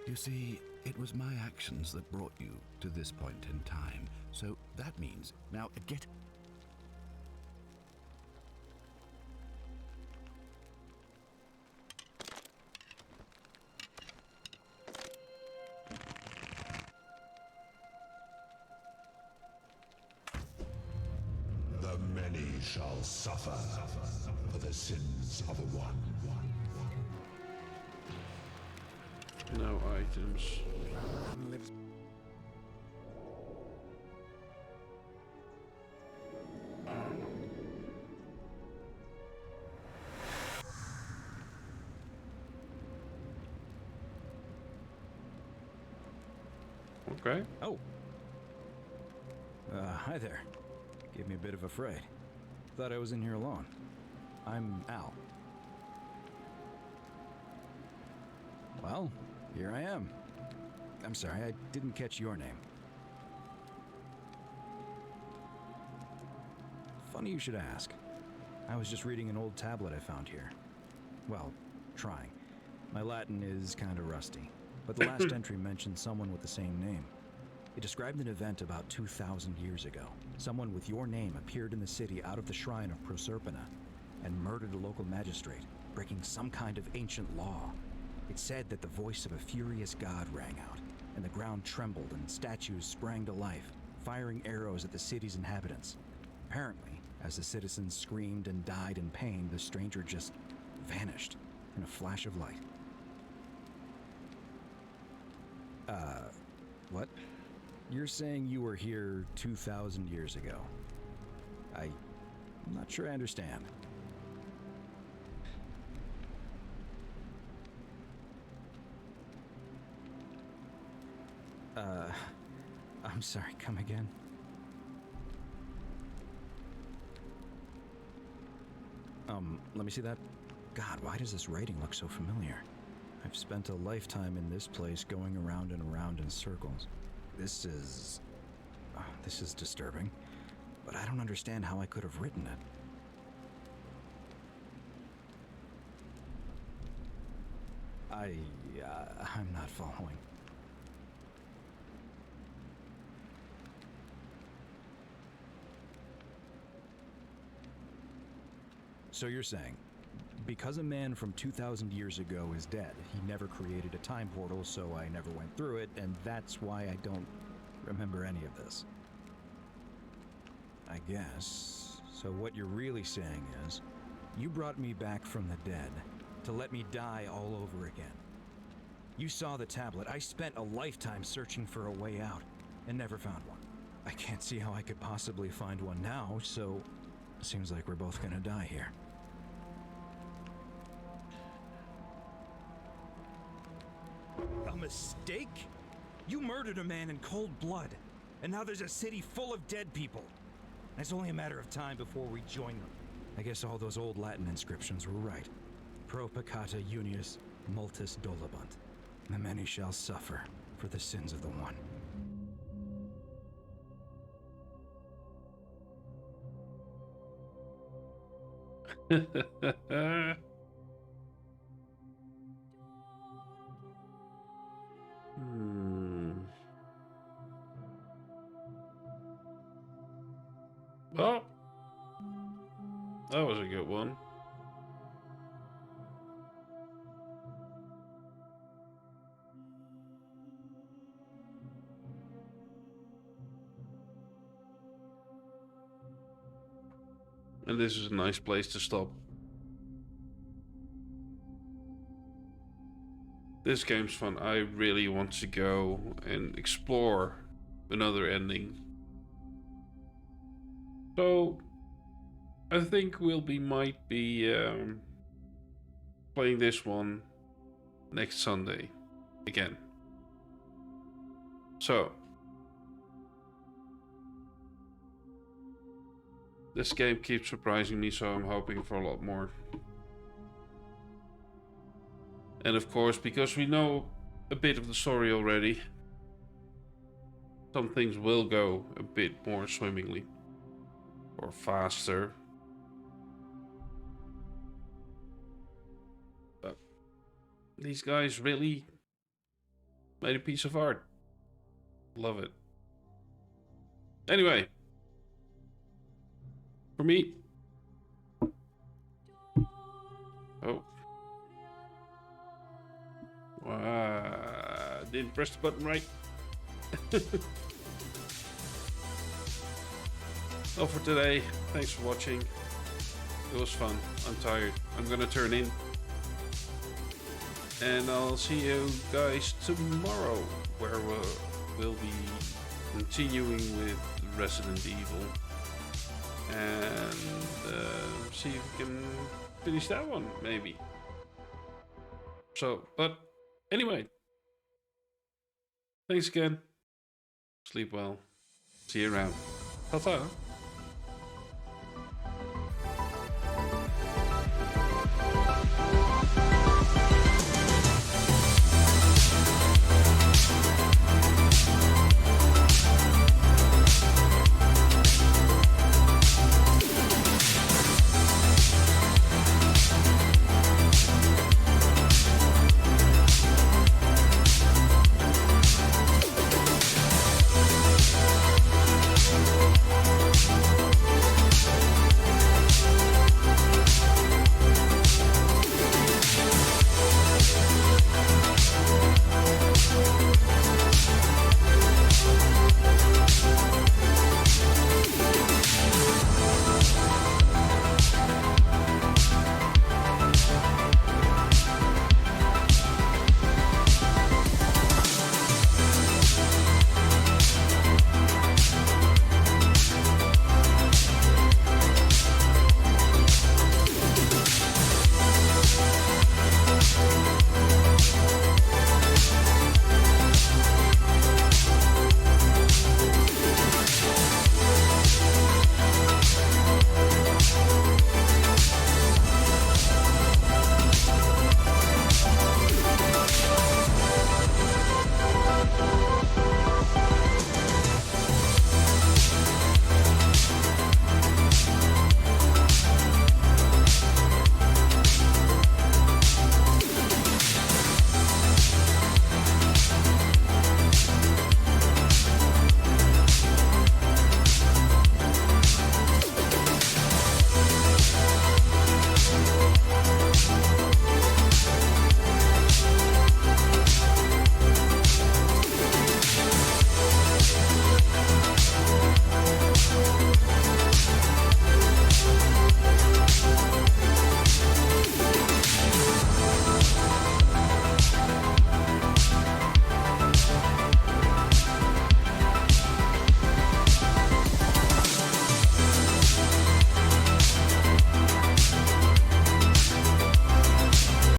You see, it was my actions that brought you to this point in time. So that means, now get... The many shall suffer for the sins of the one. No items. Okay. Oh. Hi there. Gave me a bit of a fright. Thought I was in here alone. I'm Al. Well, here I am. I'm sorry, I didn't catch your name. Funny you should ask. I was just reading an old tablet I found here. Well, trying. My Latin is kinda rusty, but the last entry mentioned someone with the same name. It described an event about 2,000 years ago. Someone with your name appeared in the city out of the shrine of Proserpina and murdered a local magistrate, breaking some kind of ancient law. It said that the voice of a furious god rang out, and the ground trembled and statues sprang to life, firing arrows at the city's inhabitants. Apparently, as the citizens screamed and died in pain, the stranger just vanished in a flash of light. What? You're saying you were here 2,000 years ago? I'm not sure I understand. I'm sorry, come again? Let me see that. God, why does this writing look so familiar? I've spent a lifetime in this place going around and around in circles. This is disturbing, but I don't understand how I could have written it. I'm not following. So you're saying, because a man from 2,000 years ago is dead, he never created a time portal, so I never went through it, and that's why I don't remember any of this. I guess. So what you're really saying is, you brought me back from the dead to let me die all over again. You saw the tablet. I spent a lifetime searching for a way out and never found one. I can't see how I could possibly find one now, so it seems like we're both gonna die here. A mistake? You murdered a man in cold blood, and now there's a city full of dead people. And it's only a matter of time before we join them. I guess all those old Latin inscriptions were right. Pro peccata unius multis dolabunt. The many shall suffer for the sins of the one. Well, that was a good one. And this is a nice place to stop. This game's fun. I really want to go and explore another ending. So, I think might be playing this one next Sunday again. So, this game keeps surprising me, so I'm hoping for a lot more. And of course, because we know a bit of the story already, some things will go a bit more swimmingly or faster. But these guys really made a piece of art. Love it. Anyway, for me, oh, didn't press the button right. Well, for today, thanks for watching. It was fun. I'm tired. I'm gonna turn in. And I'll see you guys tomorrow, where we'll be continuing with Resident Evil. And see if we can finish that one, maybe. So, but anyway. Thanks again. Sleep well. See you around. Ta-ta.